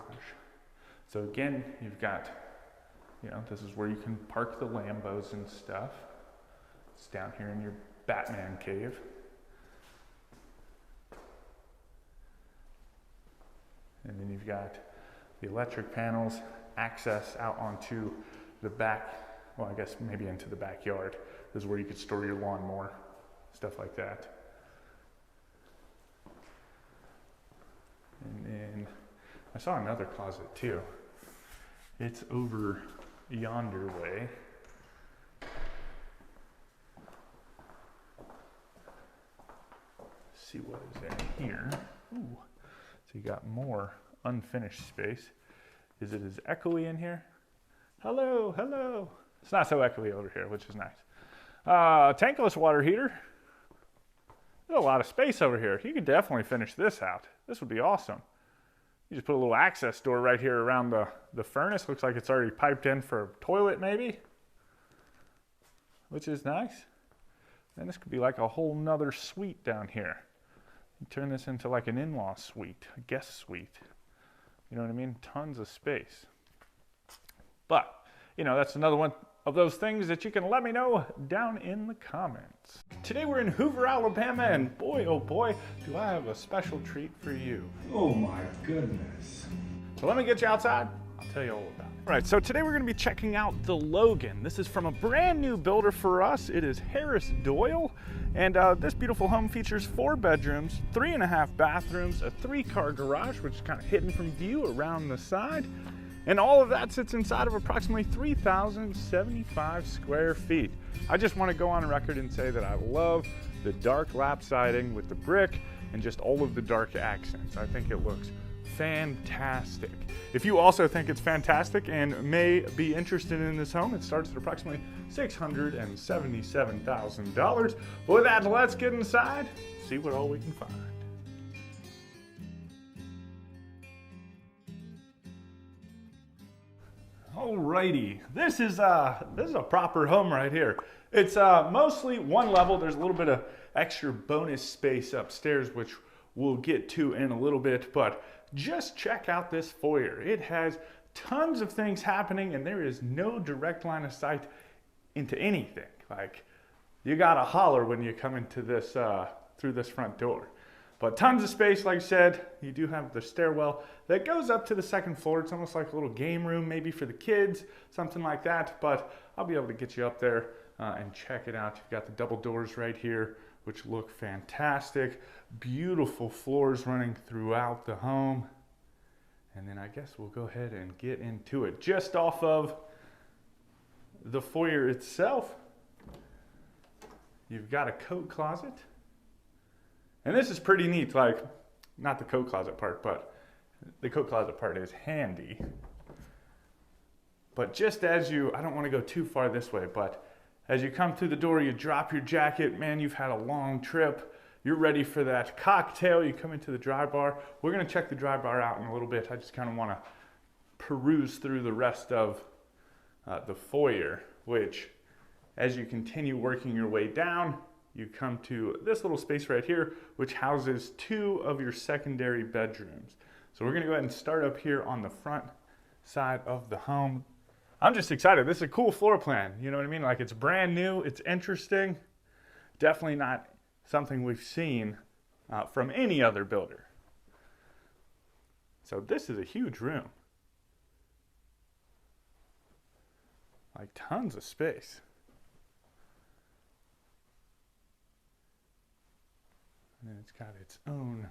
So again, you've got, you know, this is where you can park the Lambos and stuff. It's down here in your Batman cave. And then you've got the electric panels, access out onto the back, well, I guess maybe into the backyard. This is where you could store your lawnmower, stuff like that. And then I saw another closet too. It's over yonder way. Let's see what is in here. Ooh. So you got more unfinished space. Is it as echoey in here? Hello, hello. It's not so echoey over here, which is nice. Tankless water heater. There's a lot of space over here. You could definitely finish this out. This would be awesome. You just put a little access door right here around the furnace. Looks like it's already piped in for a toilet maybe, which is nice. And this could be like a whole nother suite down here. turn this into like an in-law suite, a guest suite. You know what I mean? Tons of space. But, you know, that's another one of those things that you can let me know down in the comments. Today we're in Hoover, Alabama, and boy, oh boy, do I have a special treat for you. Oh my goodness. So let me get you outside. I'll tell you all about it. All right, so today we're going to be checking out the Logan. This is from a brand new builder for us. It is Harris Doyle, and this beautiful home features 4 bedrooms, 3.5 bathrooms, a 3-car garage, which is kind of hidden from view around the side. And all of that sits inside of approximately 3,075 square feet. I just want to go on record and say that I love the dark lap siding with the brick and just all of the dark accents. I think it looks fantastic. If you also think it's fantastic and may be interested in this home, it starts at approximately $677,000. But with that, let's get inside, see what all we can find. Alrighty, this is a proper home right here. It's mostly one level. There's a little bit of extra bonus space upstairs, which we'll get to in a little bit, but just check out this foyer. It has tons of things happening and there is no direct line of sight into anything. Like, you gotta holler when you come into this, through this front door. But tons of space, like I said. You do have the stairwell that goes up to the 2nd floor. It's almost like a little game room, maybe for the kids, something like that. But I'll be able to get you up there and check it out. You've got the double doors right here, which look fantastic. Beautiful floors running throughout the home. And then I guess we'll go ahead and get into it. Just off of the foyer itself, you've got a coat closet. And this is pretty neat, like, not the coat closet part, but the coat closet part is handy. But just as you, I don't want to go too far this way, but as you come through the door, you drop your jacket. Man, you've had a long trip. You're ready for that cocktail. You come into the dry bar. We're going to check the dry bar out in a little bit. I just kind of want to peruse through the rest of the foyer, which, as you continue working your way down, you come to this little space right here, which houses 2 of your secondary bedrooms. So we're gonna go ahead and start up here on the front side of the home. I'm just excited. This is a cool floor plan. You know what I mean? Like, it's brand new, it's interesting. Definitely not something we've seen from any other builder. So this is a huge room. Like, tons of space. And then it's got its own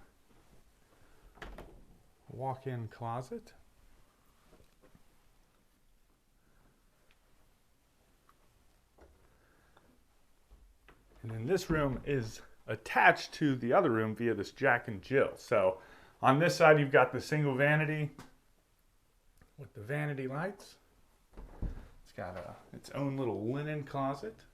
walk-in closet. And then this room is attached to the other room via this Jack and Jill. So on this side, you've got the single vanity with the vanity lights. It's got its own little linen closet.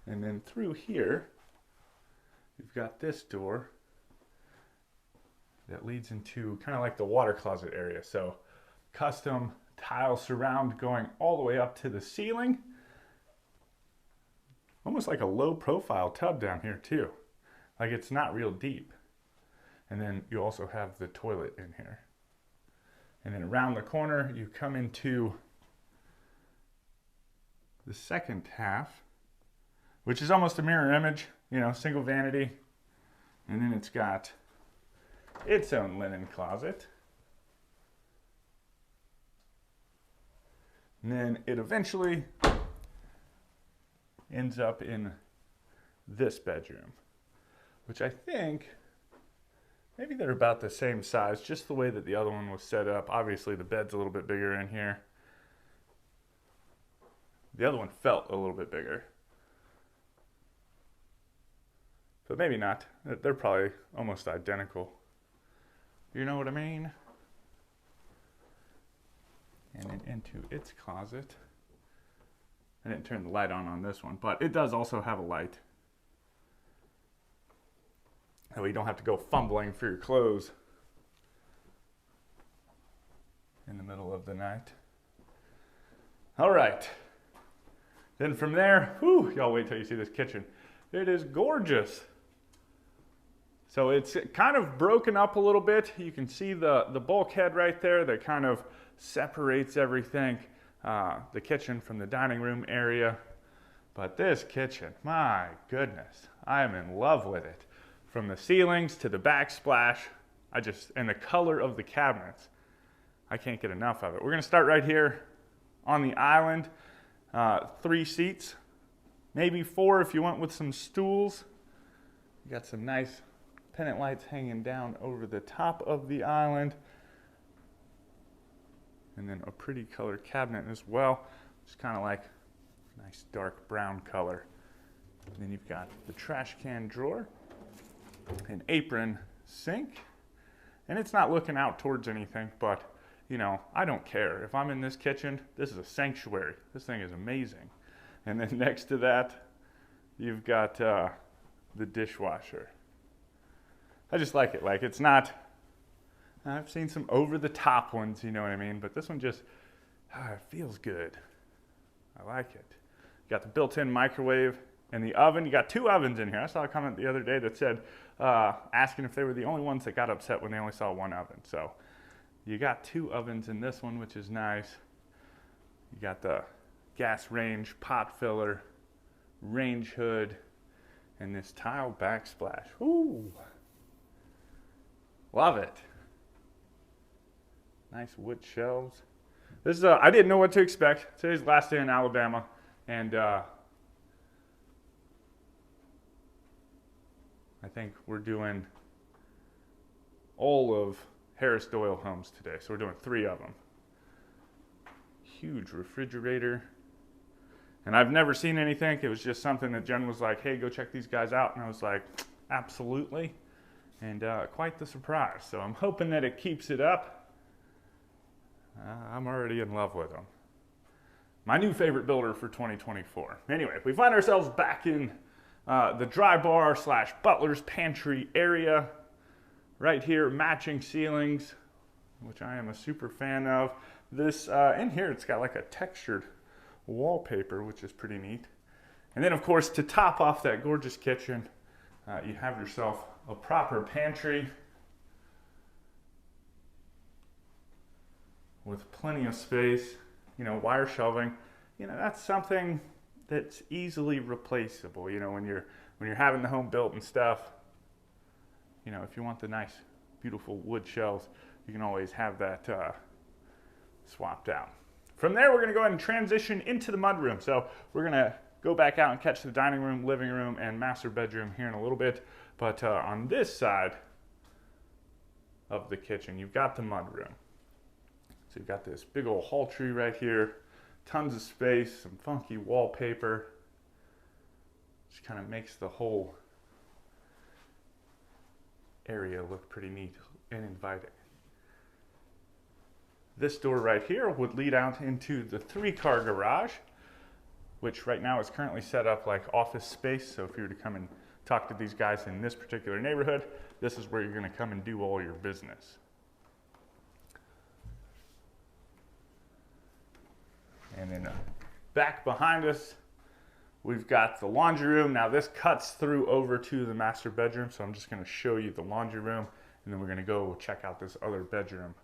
And then through here, you've got this door that leads into kind of like the water closet area. So custom tile surround going all the way up to the ceiling. Almost like a low profile tub down here too. Like, it's not real deep. And then you also have the toilet in here. And then around the corner, you come into the second half, which is almost a mirror image, you know, single vanity. And then it's got its own linen closet. And then it eventually ends up in this bedroom, which I think maybe they're about the same size, just the way that the other one was set up. Obviously the bed's a little bit bigger in here. The other one felt a little bit bigger. But maybe not. They're probably almost identical. You know what I mean? And then into its closet. I didn't turn the light on this one, but it does also have a light. That way you don't have to go fumbling for your clothes in the middle of the night. All right. Then from there, whew, y'all wait till you see this kitchen. It is gorgeous. So it's kind of broken up a little bit. You can see the bulkhead right there that kind of separates everything, the kitchen from the dining room area. But this kitchen, my goodness, I am in love with it. From the ceilings to the backsplash, and the color of the cabinets, I can't get enough of it. We're gonna start right here on the island. 3 seats, maybe 4 if you went with some stools. You got some nice pendant lights hanging down over the top of the island. And then a pretty colored cabinet as well. It's kind of like a nice dark brown color. And then you've got the trash can drawer, an apron sink. And it's not looking out towards anything, but you know, I don't care. If I'm in this kitchen, this is a sanctuary. This thing is amazing. And then next to that, you've got the dishwasher. I just like it. Like, it's not, I've seen some over-the-top ones, you know what I mean? But this one just, it feels good. I like it. You got the built-in microwave and the oven. You got 2 ovens in here. I saw a comment the other day that said, asking if they were the only ones that got upset when they only saw 1 oven. So you got 2 ovens in this one, which is nice. You got the gas range, pot filler, range hood, and this tile backsplash. Ooh, love it. Nice wood shelves. This is I didn't know what to expect. Today's the last day in Alabama, and I think we're doing all of Harris Doyle Homes today. So we're doing 3 of them. Huge refrigerator. And I've never seen anything. It was just something that Jen was like, hey, go check these guys out. And I was like, absolutely. And quite the surprise. So I'm hoping that it keeps it up. I'm already in love with them. My new favorite builder for 2024. Anyway, we find ourselves back in the dry bar / butler's pantry area. Right here, matching ceilings, which I am a super fan of. This, in here, it's got like a textured wallpaper, which is pretty neat. And then, of course, to top off that gorgeous kitchen, you have yourself a proper pantry with plenty of space, you know, wire shelving. You know, that's something that's easily replaceable, you know, when you're having the home built and stuff. You know, if you want the nice, beautiful wood shelves, you can always have that swapped out. From there, we're going to go ahead and transition into the mudroom. So we're going to go back out and catch the dining room, living room, and master bedroom here in a little bit. But on this side of the kitchen, you've got the mudroom. So you've got this big old hall tree right here, tons of space, some funky wallpaper, which kind of makes the whole area look pretty neat and inviting. This door right here would lead out into the 3-car garage, which right now is currently set up like office space. So if you were to come and talk to these guys in this particular neighborhood, this is where you're going to come and do all your business. And then back behind us, we've got the laundry room. Now this cuts through over to the master bedroom, so I'm just going to show you the laundry room, and then we're going to go check out this other bedroom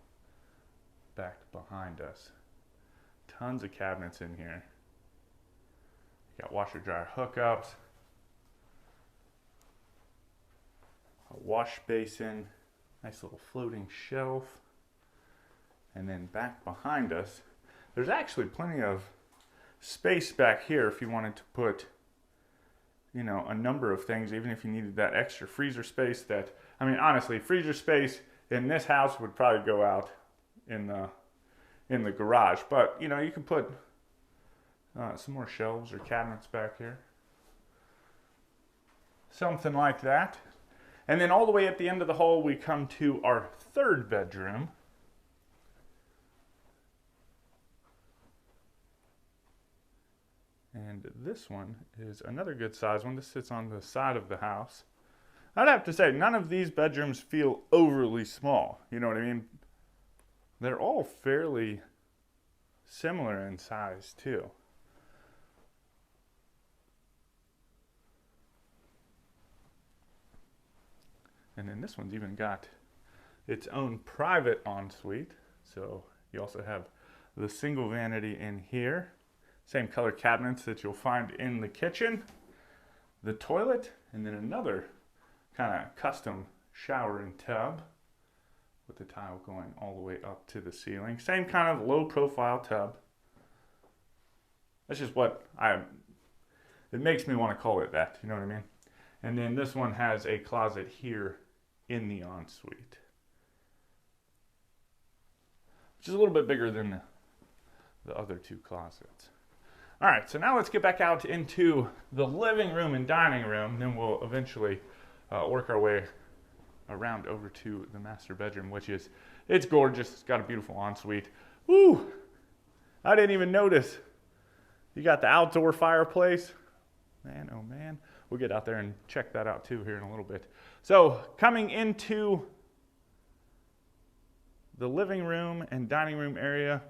back behind us. Tons of cabinets in here. You got washer dryer hookups, a wash basin, nice little floating shelf, and then back behind us, there's actually plenty of space back here if you wanted to put, you know, a number of things, even if you needed that extra freezer space that, I mean, honestly, freezer space in this house would probably go out in the garage. But, you know, you can put some more shelves or cabinets back here. Something like that. And then all the way at the end of the hall, we come to our 3rd bedroom. And this one is another good size one. This sits on the side of the house. I'd have to say, none of these bedrooms feel overly small. You know what I mean? They're all fairly similar in size, too. And then this one's even got its own private ensuite. So you also have the single vanity in here. Same color cabinets that you'll find in the kitchen, the toilet, and then another kind of custom shower and tub with the tile going all the way up to the ceiling. Same kind of low profile tub. That's just it makes me want to call it that, you know what I mean? And then this one has a closet here in the ensuite, which is a little bit bigger than the other two closets. All right, so now let's get back out into the living room and dining room. Then we'll eventually work our way around over to the master bedroom, it's gorgeous. It's got a beautiful ensuite. Woo! I didn't even notice. You got the outdoor fireplace. Man, oh man. We'll get out there and check that out too here in a little bit. So coming into the living room and dining room area,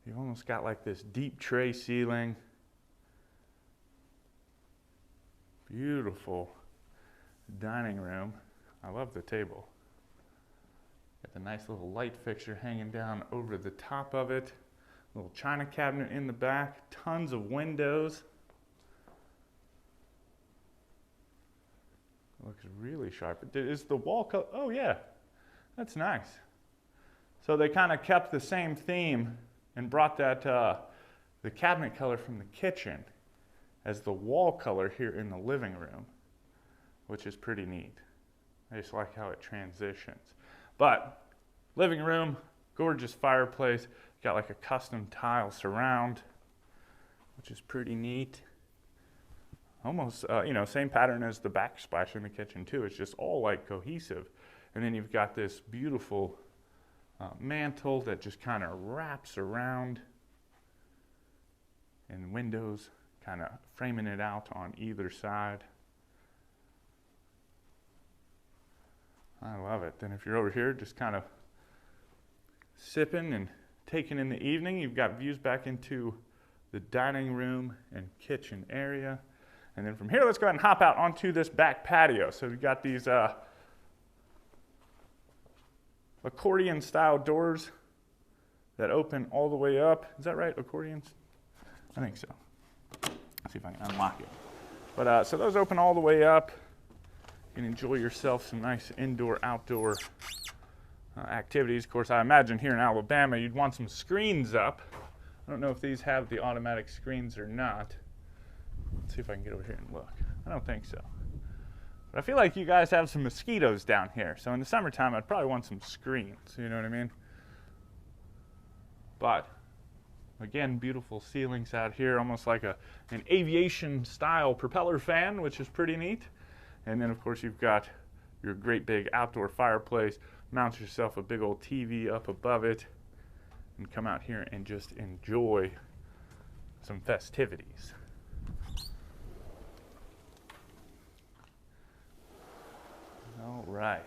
you've almost got like this deep tray ceiling. Beautiful dining room. I love the table. Got the nice little light fixture hanging down over the top of it. Little china cabinet in the back. Tons of windows. Looks really sharp. Is the wall color? Oh yeah, that's nice. So they kind of kept the same theme and brought that the cabinet color from the kitchen as the wall color here in the living room, which is pretty neat. I just like how it transitions. But living room, gorgeous fireplace, got like a custom tile surround, which is pretty neat. Almost, same pattern as the backsplash in the kitchen too. It's just all like cohesive. And then you've got this beautiful mantle that just kind of wraps around, and windows kind of framing it out on either side. I love it. Then if you're over here just kind of sipping and taking in the evening, you've got views back into the dining room and kitchen area. And then from here, let's go ahead and hop out onto this back patio. So we've got these accordion style doors that open all the way up. Is that right, accordions? I think so. Let's see if I can unlock it. But so those open all the way up. You can enjoy yourself some nice indoor, outdoor activities. Of course, I imagine here in Alabama, you'd want some screens up. I don't know if these have the automatic screens or not. Let's see if I can get over here and look. I don't think so. But I feel like you guys have some mosquitoes down here. So in the summertime, I'd probably want some screens. You know what I mean? But again, beautiful ceilings out here, almost like an aviation style propeller fan, which is pretty neat. And then of course you've got your great big outdoor fireplace. Mount yourself a big old TV up above it and come out here and just enjoy some festivities. All right.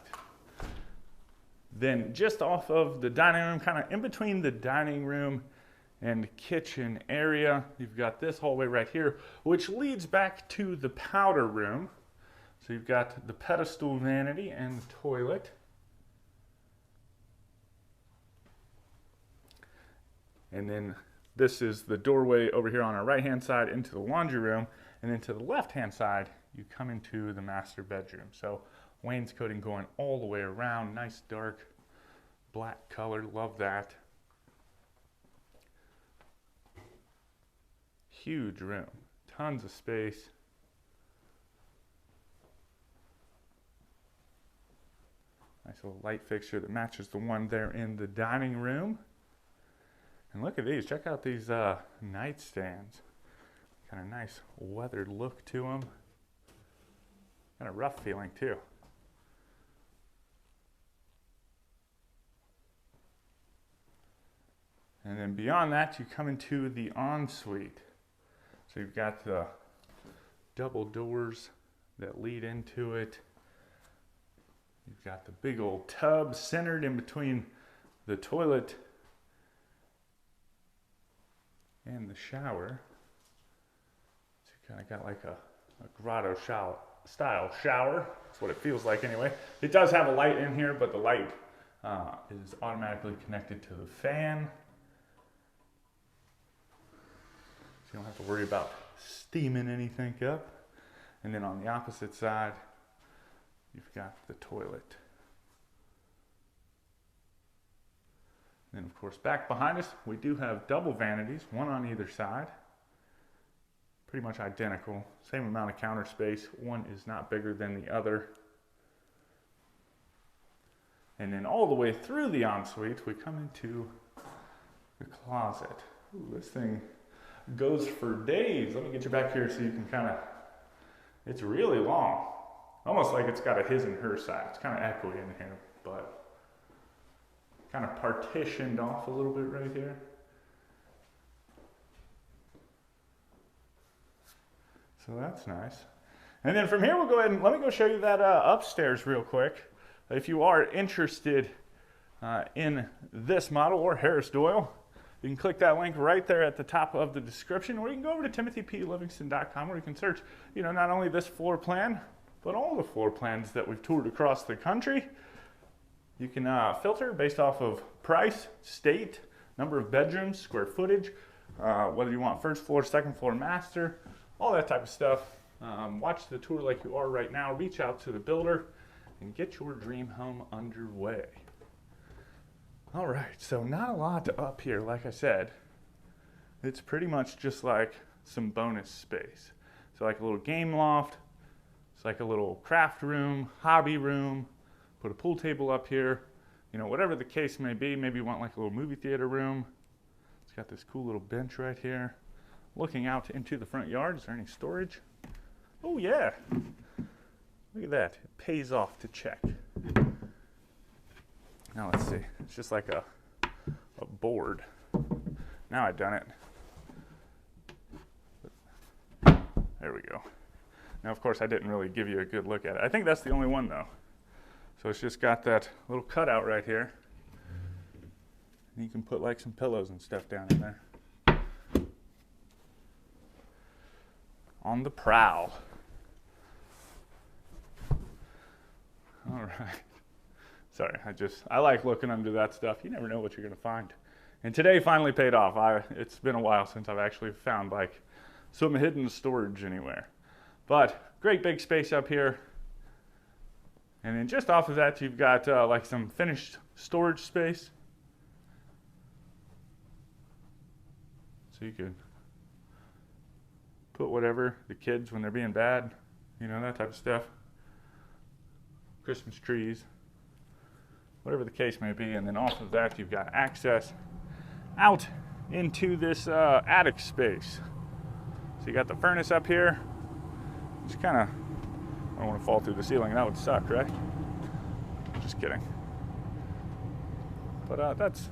Then just off of the dining room, kind of in between the dining room and kitchen area, you've got this hallway right here, which leads back to the powder room. So you've got the pedestal vanity and the toilet. And then this is the doorway over here on our right-hand side into the laundry room. And then to the left-hand side, you come into the master bedroom. So wainscoting going all the way around, nice dark black color, love that. Huge room, tons of space. Nice little light fixture that matches the one there in the dining room. And look at these, check out these nightstands. Kind of nice weathered look to them. Kind of rough feeling too. And then beyond that, you come into the ensuite. So you've got the double doors that lead into it. You've got the big old tub centered in between the toilet and the shower. So you kind of got like a grotto style shower. That's what it feels like anyway. It does have a light in here, but the light is automatically connected to the fan. So you don't have to worry about steaming anything up. And then on the opposite side, you've got the toilet. And then of course back behind us, we do have double vanities, one on either side. Pretty much identical, same amount of counter space. One is not bigger than the other. And then all the way through the ensuite, we come into the closet. Ooh, this thing goes for days. Let me get you back here so you can kind of, it's really long. Almost like it's got a his and her side. It's kind of echoey in here, but kind of partitioned off a little bit right here. So that's nice. And then from here, we'll go ahead and let me go show you that upstairs real quick. If you are interested in this model or Harris Doyle, you can click that link right there at the top of the description, or you can go over to timothyplivingston.com where you can search, not only this floor plan, but all the floor plans that we've toured across the country. You can filter based off of price, state, number of bedrooms, square footage, whether you want first floor, second floor, master, all that type of stuff. Watch the tour like you are right now. Reach out to the builder and get your dream home underway. All right, so not a lot up here, like I said. It's pretty much just like some bonus space. So like a little game loft, it's like a little craft room, hobby room, put a pool table up here, whatever the case may be. Maybe you want like a little movie theater room. It's got this cool little bench right here. Looking out into the front yard, is there any storage? Oh yeah, look at that, it pays off to check. Now let's see, it's just like a board. Now I've done it. There we go. Now of course I didn't really give you a good look at it. I think that's the only one though. So it's just got that little cutout right here. And you can put like some pillows and stuff down in there. On the prowl. All right. Sorry, I like looking under that stuff. You never know what you're gonna find. And today finally paid off. It's been a while since I've actually found like some hidden storage anywhere. But great big space up here. And then just off of that, you've got like some finished storage space. So you could put whatever, the kids when they're being bad, that type of stuff. Christmas trees, whatever the case may be. And then off of that, you've got access out into this attic space. So you got the furnace up here. Just kind of, I don't want to fall through the ceiling. That would suck, right? Just kidding. But that's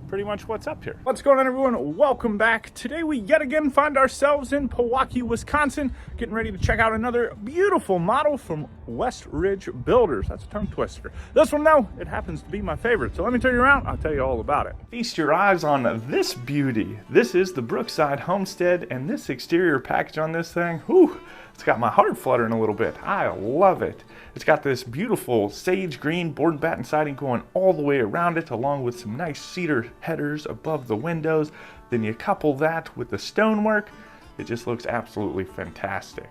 pretty much what's up here. What's going on, everyone? Welcome back. Today we yet again find ourselves in Pewaukee, Wisconsin, getting ready to check out another beautiful model from West Ridge Builders. That's a tongue twister. This one, though, it happens to be my favorite. So let me turn you around. I'll tell you all about it. Feast your eyes on this beauty. This is the Brookside Homestead, and this exterior package on this thing, whew, it's got my heart fluttering a little bit. I love it. It's got this beautiful sage green board and batten siding going all the way around it, along with some nice cedar headers above the windows. Then you couple that with the stonework, it just looks absolutely fantastic.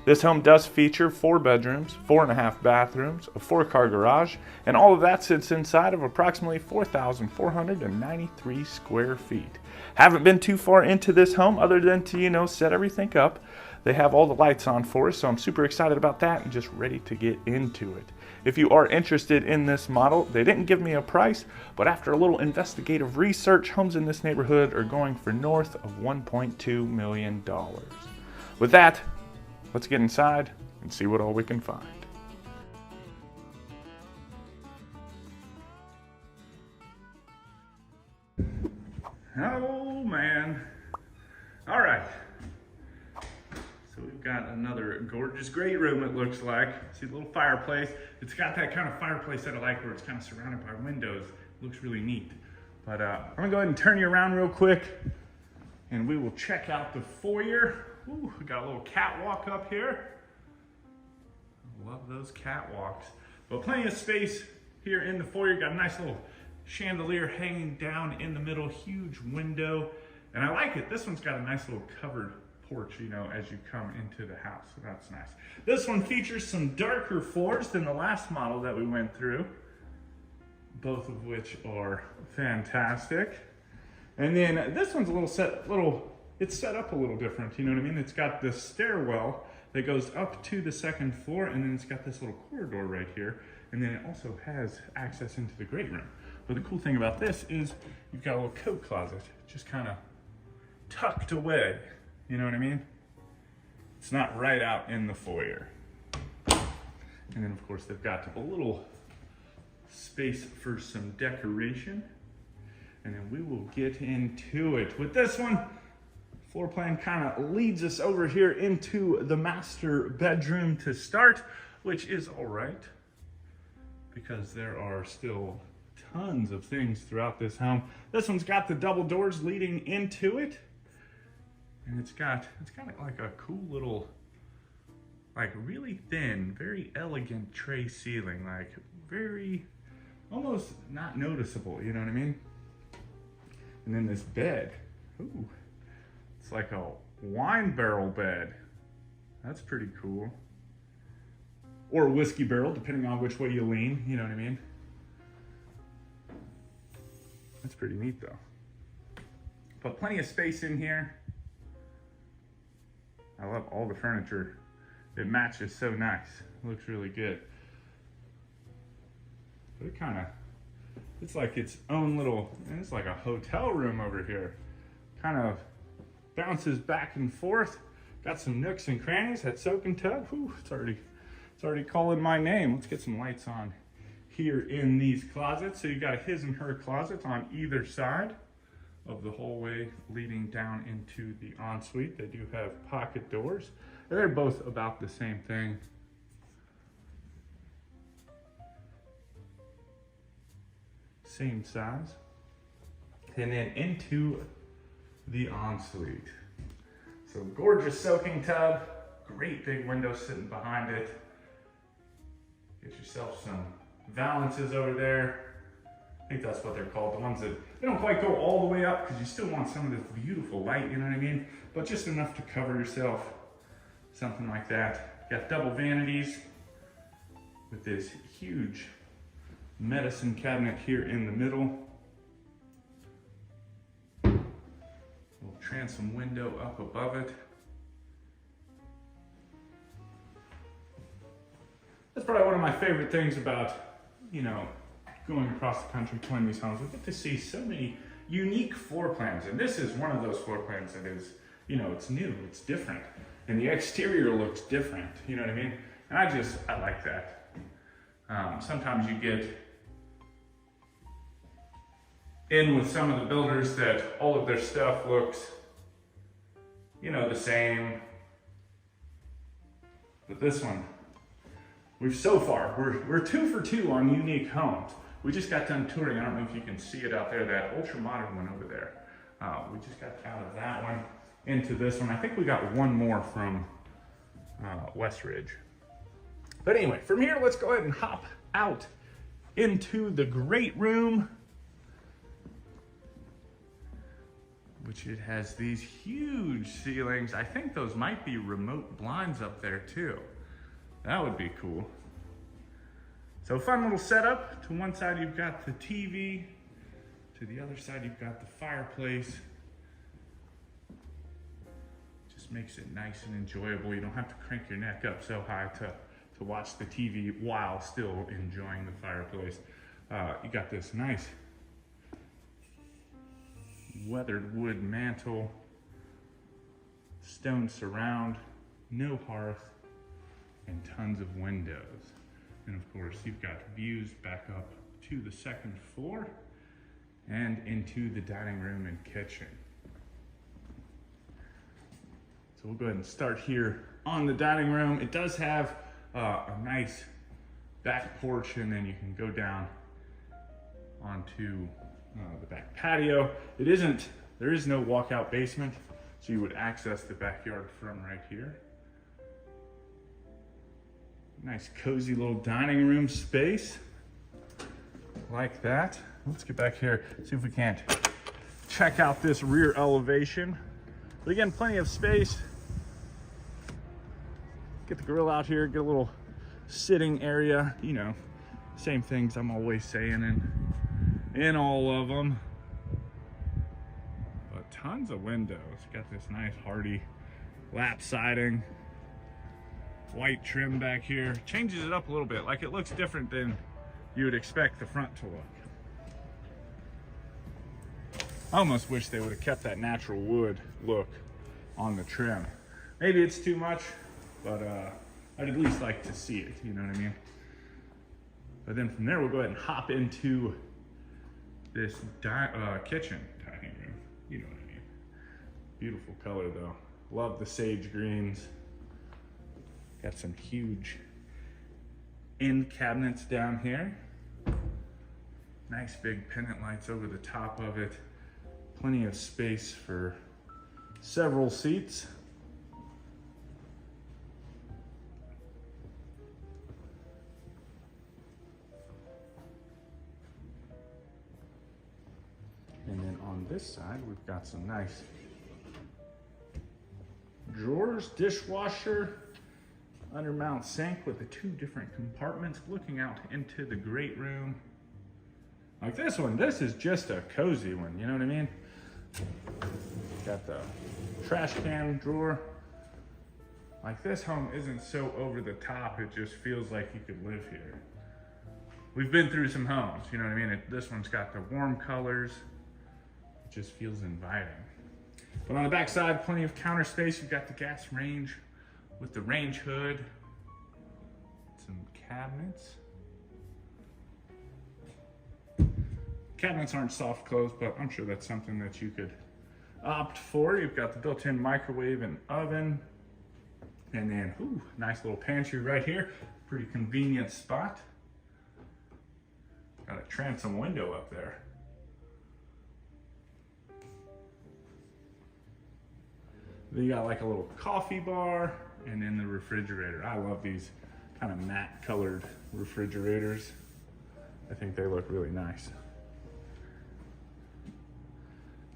This home does feature 4 bedrooms, 4.5 bathrooms, a 4-car garage, and all of that sits inside of approximately 4,493 square feet. Haven't been too far into this home other than to, set everything up. They have all the lights on for us, so I'm super excited about that and just ready to get into it. If you are interested in this model, they didn't give me a price, but after a little investigative research, homes in this neighborhood are going for north of $1.2 million. With that, let's get inside and see what all we can find. Oh man. All right. So we've got another gorgeous great room, it looks like. See the little fireplace. It's got that kind of fireplace that I like where it's kind of surrounded by windows. It looks really neat. But I'm gonna go ahead and turn you around real quick and we will check out the foyer. Ooh, we got a little catwalk up here. Love those catwalks. But plenty of space here in the foyer. Got a nice little chandelier hanging down in the middle, huge window. And I like it. This one's got a nice little covered porch, you know, as you come into the house. So that's nice. This one features some darker floors than the last model that we went through, both of which are fantastic. And then this one's it's set up a little different, you know what I mean? It's got this stairwell that goes up to the second floor, and then it's got this little corridor right here, and then it also has access into the great room. But the cool thing about this is you've got a little coat closet just kind of tucked away, you know what I mean? It's not right out in the foyer. And then of course they've got a little space for some decoration. And then we will get into it. With this one, floor plan kind of leads us over here into the master bedroom to start, which is all right because there are still tons of things throughout this home. This one's got the double doors leading into it. And it's kind of like a cool little, like really thin, very elegant tray ceiling, like very, almost not noticeable, you know what I mean? And then this bed, ooh, it's like a wine barrel bed. That's pretty cool. Or a whiskey barrel, depending on which way you lean, you know what I mean? That's pretty neat though. But plenty of space in here. I love all the furniture. It matches so nice. It looks really good. But it's like its own little, it's like a hotel room over here. Kind of bounces back and forth. Got some nooks and crannies. That soaking tub, whew, it's already calling my name. Let's get some lights on here in these closets. So you got a his and her closet on either side of the hallway leading down into the ensuite. They do have pocket doors. And they're both about the same thing. Same size. And then into the ensuite. So gorgeous soaking tub, great big window sitting behind it. Get yourself some valances over there. I think that's what they're called, the ones that they don't quite go all the way up because you still want some of this beautiful light, you know what I mean? But just enough to cover yourself, something like that. Got double vanities with this huge medicine cabinet here in the middle. Little transom window up above it. That's probably one of my favorite things about, you know, going across the country touring these homes. We get to see so many unique floor plans, and this is one of those floor plans that is, you know, it's new, it's different, and the exterior looks different, you know what I mean? And I like that. Sometimes you get in with some of the builders that all of their stuff looks, you know, the same. But this one, we're 2 for 2 on unique homes. We just got done touring. I don't know if you can see it out there, that ultra modern one over there. We just got out of that one into this one. I think we got one more from Westridge. But anyway, from here, let's go ahead and hop out into the great room, which it has these huge ceilings. I think those might be remote blinds up there too. That would be cool. So fun little setup. To one side you've got the TV, to the other side you've got the fireplace. Just makes it nice and enjoyable. You don't have to crank your neck up so high to watch the TV while still enjoying the fireplace. You got this nice weathered wood mantle, stone surround, no hearth, and tons of windows. And of course, you've got views back up to the second floor and into the dining room and kitchen. So we'll go ahead and start here on the dining room. It does have a nice back porch, and then you can go down onto the back patio. There is no walkout basement, so you would access the backyard from right here. Nice cozy little dining room space. Like that. Let's get back here, see if we can't check out this rear elevation. But again, plenty of space. Get the grill out here, get a little sitting area, you know, same things I'm always saying in all of them. But tons of windows. Got this nice hardy lap siding. White trim back here. Changes it up a little bit, like it looks different than you would expect the front to look. I almost wish they would have kept that natural wood look on the trim. Maybe it's too much, but I'd at least like to see it, you know what I mean? But then from there, we'll go ahead and hop into this kitchen dining room. You know what I mean? Beautiful color though. Love the sage greens. Got some huge end cabinets down here. Nice big pendant lights over the top of it. Plenty of space for several seats. And then on this side, we've got some nice drawers, dishwasher, undermount sink with the 2 different compartments looking out into the great room. Like this one, this is just a cozy one, you know what I mean? Got the trash can drawer. Like this home isn't so over the top, it just feels like you could live here. We've been through some homes, you know what I mean? This one's got the warm colors. It just feels inviting. But on the back side, plenty of counter space. You've got the gas range with the range hood. Some cabinets. Cabinets aren't soft close, but I'm sure that's something that you could opt for. You've got the built-in microwave and oven. And then, ooh, nice little pantry right here. Pretty convenient spot. Got a transom window up there. Then you got like a little coffee bar and then the refrigerator. I love these kind of matte colored refrigerators. I think they look really nice.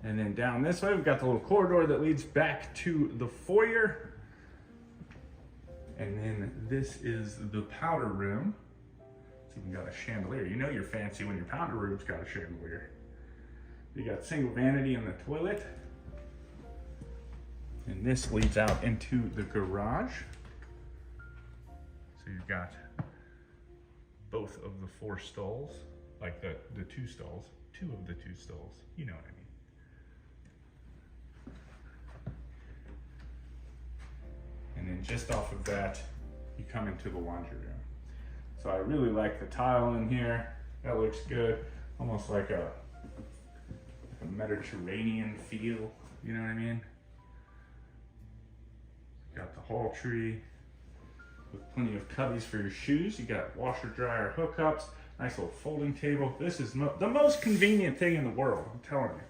And then down this way, we've got the little corridor that leads back to the foyer. And then this is the powder room. It's even got a chandelier. You know you're fancy when your powder room's got a chandelier. You got single vanity in the toilet. And this leads out into the garage. So you've got both of the 4 stalls, like the 2 stalls, 2 of the 2 stalls, you know what I mean. And then just off of that, you come into the laundry room. So I really like the tile in here. That looks good. Almost like a Mediterranean feel, you know what I mean? Got the hall tree with plenty of cubbies for your shoes. You got washer dryer hookups, nice little folding table. This is the most convenient thing in the world, I'm telling you.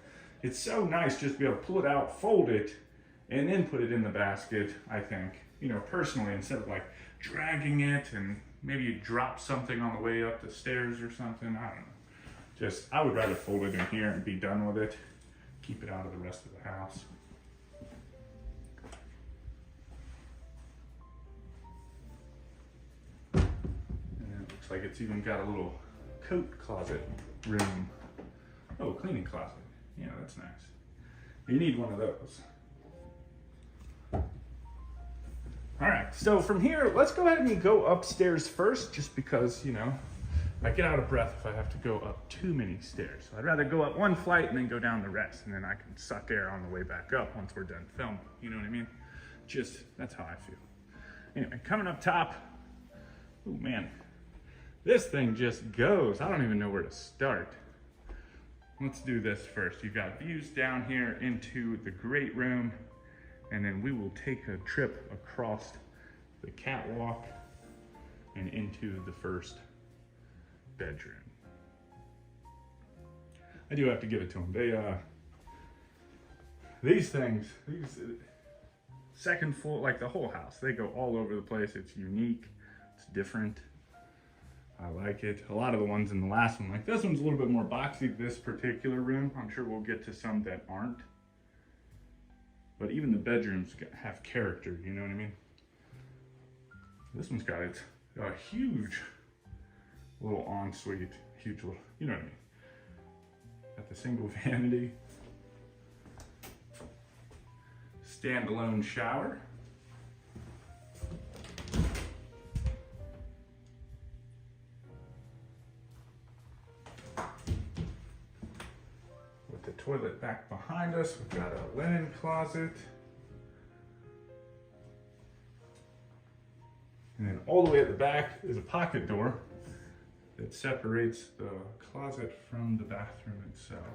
It's so nice just to be able to pull it out, fold it, and then put it in the basket, I think. You know, personally, instead of like dragging it and maybe you drop something on the way up the stairs or something, I don't know. I would rather fold it in here and be done with it. Keep it out of the rest of the house. Looks like it's even got a little coat closet room. Oh, cleaning closet. Yeah, that's nice. You need one of those. All right, so from here, let's go ahead and go upstairs first, just because, you know, I get out of breath if I have to go up too many stairs. So I'd rather go up 1 flight and then go down the rest, and then I can suck air on the way back up once we're done filming. You know what I mean? That's how I feel. Anyway, coming up top, oh man, this thing just goes. I don't even know where to start. Let's do this first. You've got views down here into the great room, and then we will take a trip across the catwalk and into the first bedroom. I do have to give it to them. These second floor, like the whole house, they go all over the place. It's unique. It's different. I like it. A lot of the ones in the last one, like this one's a little bit more boxy, this particular room. I'm sure we'll get to some that aren't. But even the bedrooms have character, you know what I mean? This one's got a huge little ensuite, huge little, you know what I mean? Got the single vanity. Standalone shower. With the toilet back behind us, we've got a linen closet. And then all the way at the back is a pocket door that separates the closet from the bathroom itself.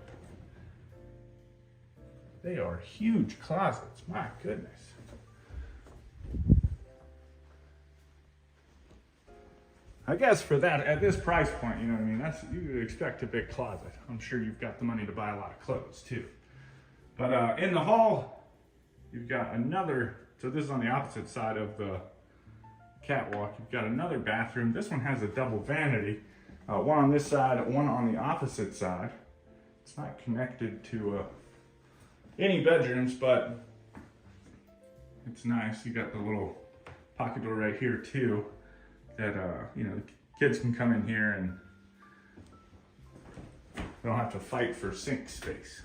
They are huge closets, my goodness. I guess for that, at this price point, you know what I mean, you would expect a big closet. I'm sure you've got the money to buy a lot of clothes too. But in the hall, you've got another, so this is on the opposite side of the catwalk. You've got another bathroom. This one has a double vanity. One on this side, one on the opposite side. It's not connected to any bedrooms, but it's nice. You got the little pocket door right here too, that you know, the kids can come in here and they don't have to fight for sink space.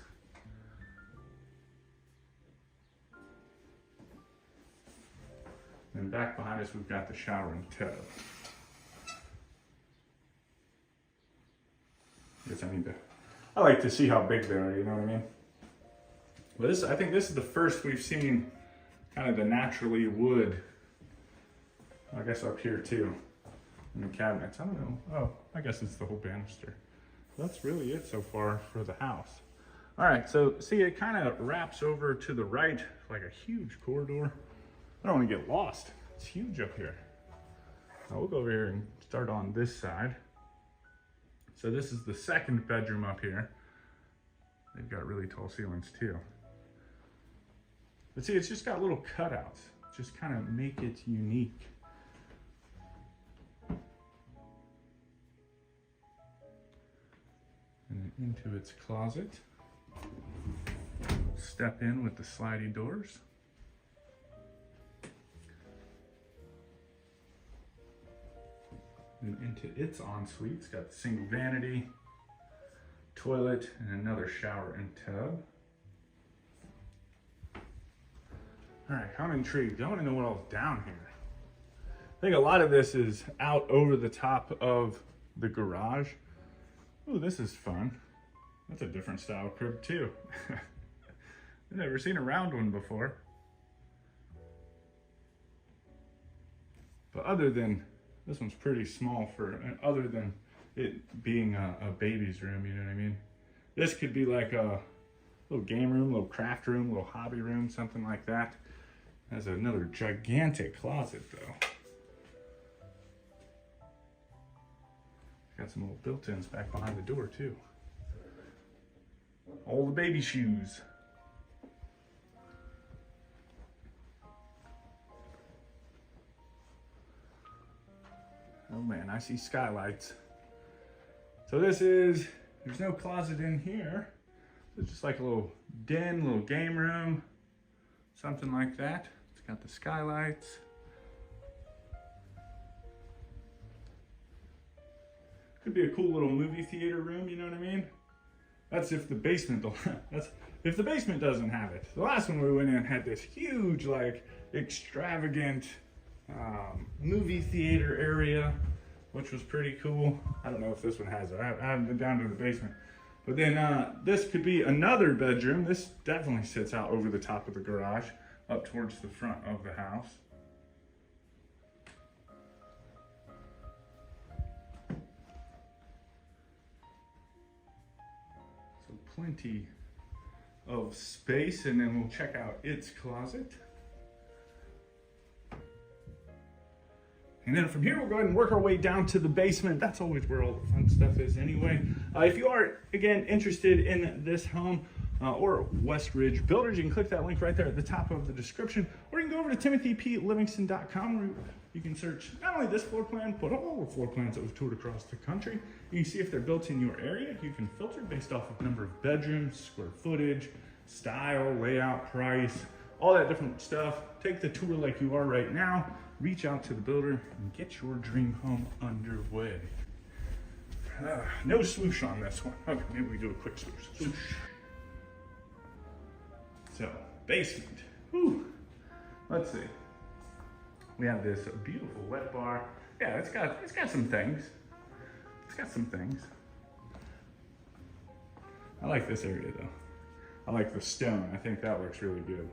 And back behind us, we've got the shower and tub. I like to see how big they are, you know what I mean? But I think this is the first we've seen kind of the naturally wood, I guess up here too, in the cabinets. I don't know. Oh, I guess it's the whole banister. That's really it so far for the house. All right, so see, it kind of wraps over to the right, like a huge corridor. I don't want to get lost. It's huge up here. Now we'll go over here and start on this side. So this is the second bedroom up here. They've got really tall ceilings too. But see, it's just got little cutouts. Just kind of make it unique. And then into its closet. Step in with the slidey doors. And into its ensuite. It's got the single vanity, toilet, and another shower and tub. All right, I'm intrigued. I want to know what all's down here. I think a lot of this is out over the top of the garage. Oh, this is fun. That's a different style crib too. I've never seen a round one before. But other than, this one's pretty small for, other than it being a baby's room, you know what I mean? This could be like a little game room, little craft room, little hobby room, something like that. Has another gigantic closet though. Got some little built-ins back behind the door too. All the baby shoes. Oh man, I see skylights. So this is, there's no closet in here. It's just like a little den, little game room, something like that. It's got the skylights. Could be a cool little movie theater room, you know what I mean? That's if the basement, that's if the basement doesn't have it. The last one we went in had this huge, like, extravagant movie theater area, which was pretty cool. I don't know if this one has it. I haven't been down to the basement. But then this could be another bedroom. This definitely sits out over the top of the garage, up towards the front of the house. So plenty of space, and then we'll check out its closet. And then from here, we'll go ahead and work our way down to the basement. That's always where all the fun stuff is anyway. If you are, again, interested in this home, or West Ridge Builders. You can click that link right there at the top of the description, or you can go over to timothyplivingston.com where you can search not only this floor plan, but all the floor plans that we've toured across the country. You can see if they're built in your area. You can filter based off of number of bedrooms, square footage, style, layout, price, all that different stuff. Take the tour like you are right now, reach out to the builder, and get your dream home underway. No swoosh on this one. Okay, maybe we do a quick swoosh. Swoosh. So, basement. Whew. Let's see. We have this beautiful wet bar. Yeah, it's got some things. It's got some things. I like this area though. I like the stone. I think that looks really good.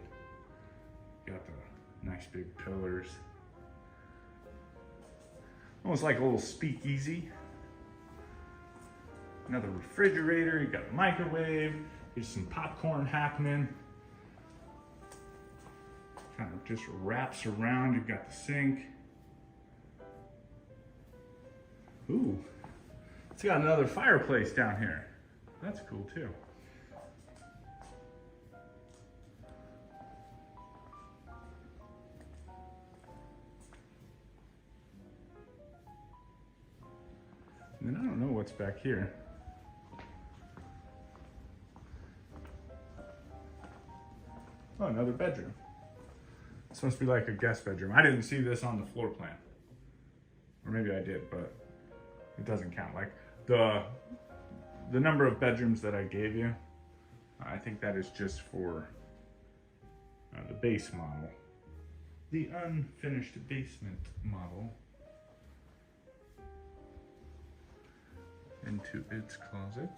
Got the nice big pillars. Almost like a little speakeasy. Another refrigerator. You got a microwave. There's some popcorn happening. Kind of just wraps around. You've got the sink. Ooh, it's got another fireplace down here. That's cool too. And then I don't know what's back here. Oh, another bedroom. It's supposed to be like a guest bedroom. I didn't see this on the floor plan. Or maybe I did, but it doesn't count. Like the number of bedrooms that I gave you, I think that is just for the base model. The unfinished basement model. Into its closet.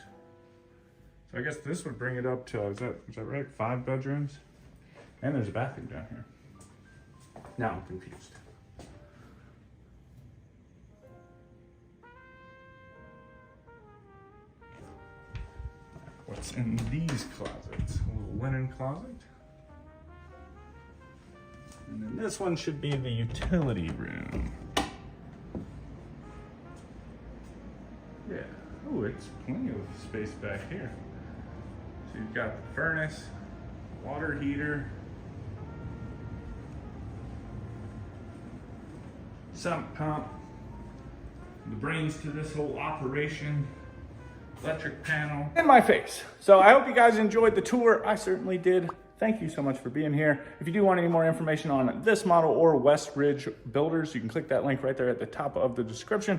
So I guess this would bring it up to, is that right? 5 bedrooms? And there's a bathroom down here. Now I'm confused. What's in these closets? A little linen closet. And then this one should be the utility room. Yeah. Oh, it's plenty of space back here. So you've got the furnace, water heater, sump pump, the brains to this whole operation, electric panel, and my face. So I hope you guys enjoyed the tour. I certainly did. Thank you so much for being here. If you do want any more information on this model or West Ridge Builders, you can click that link right there at the top of the description.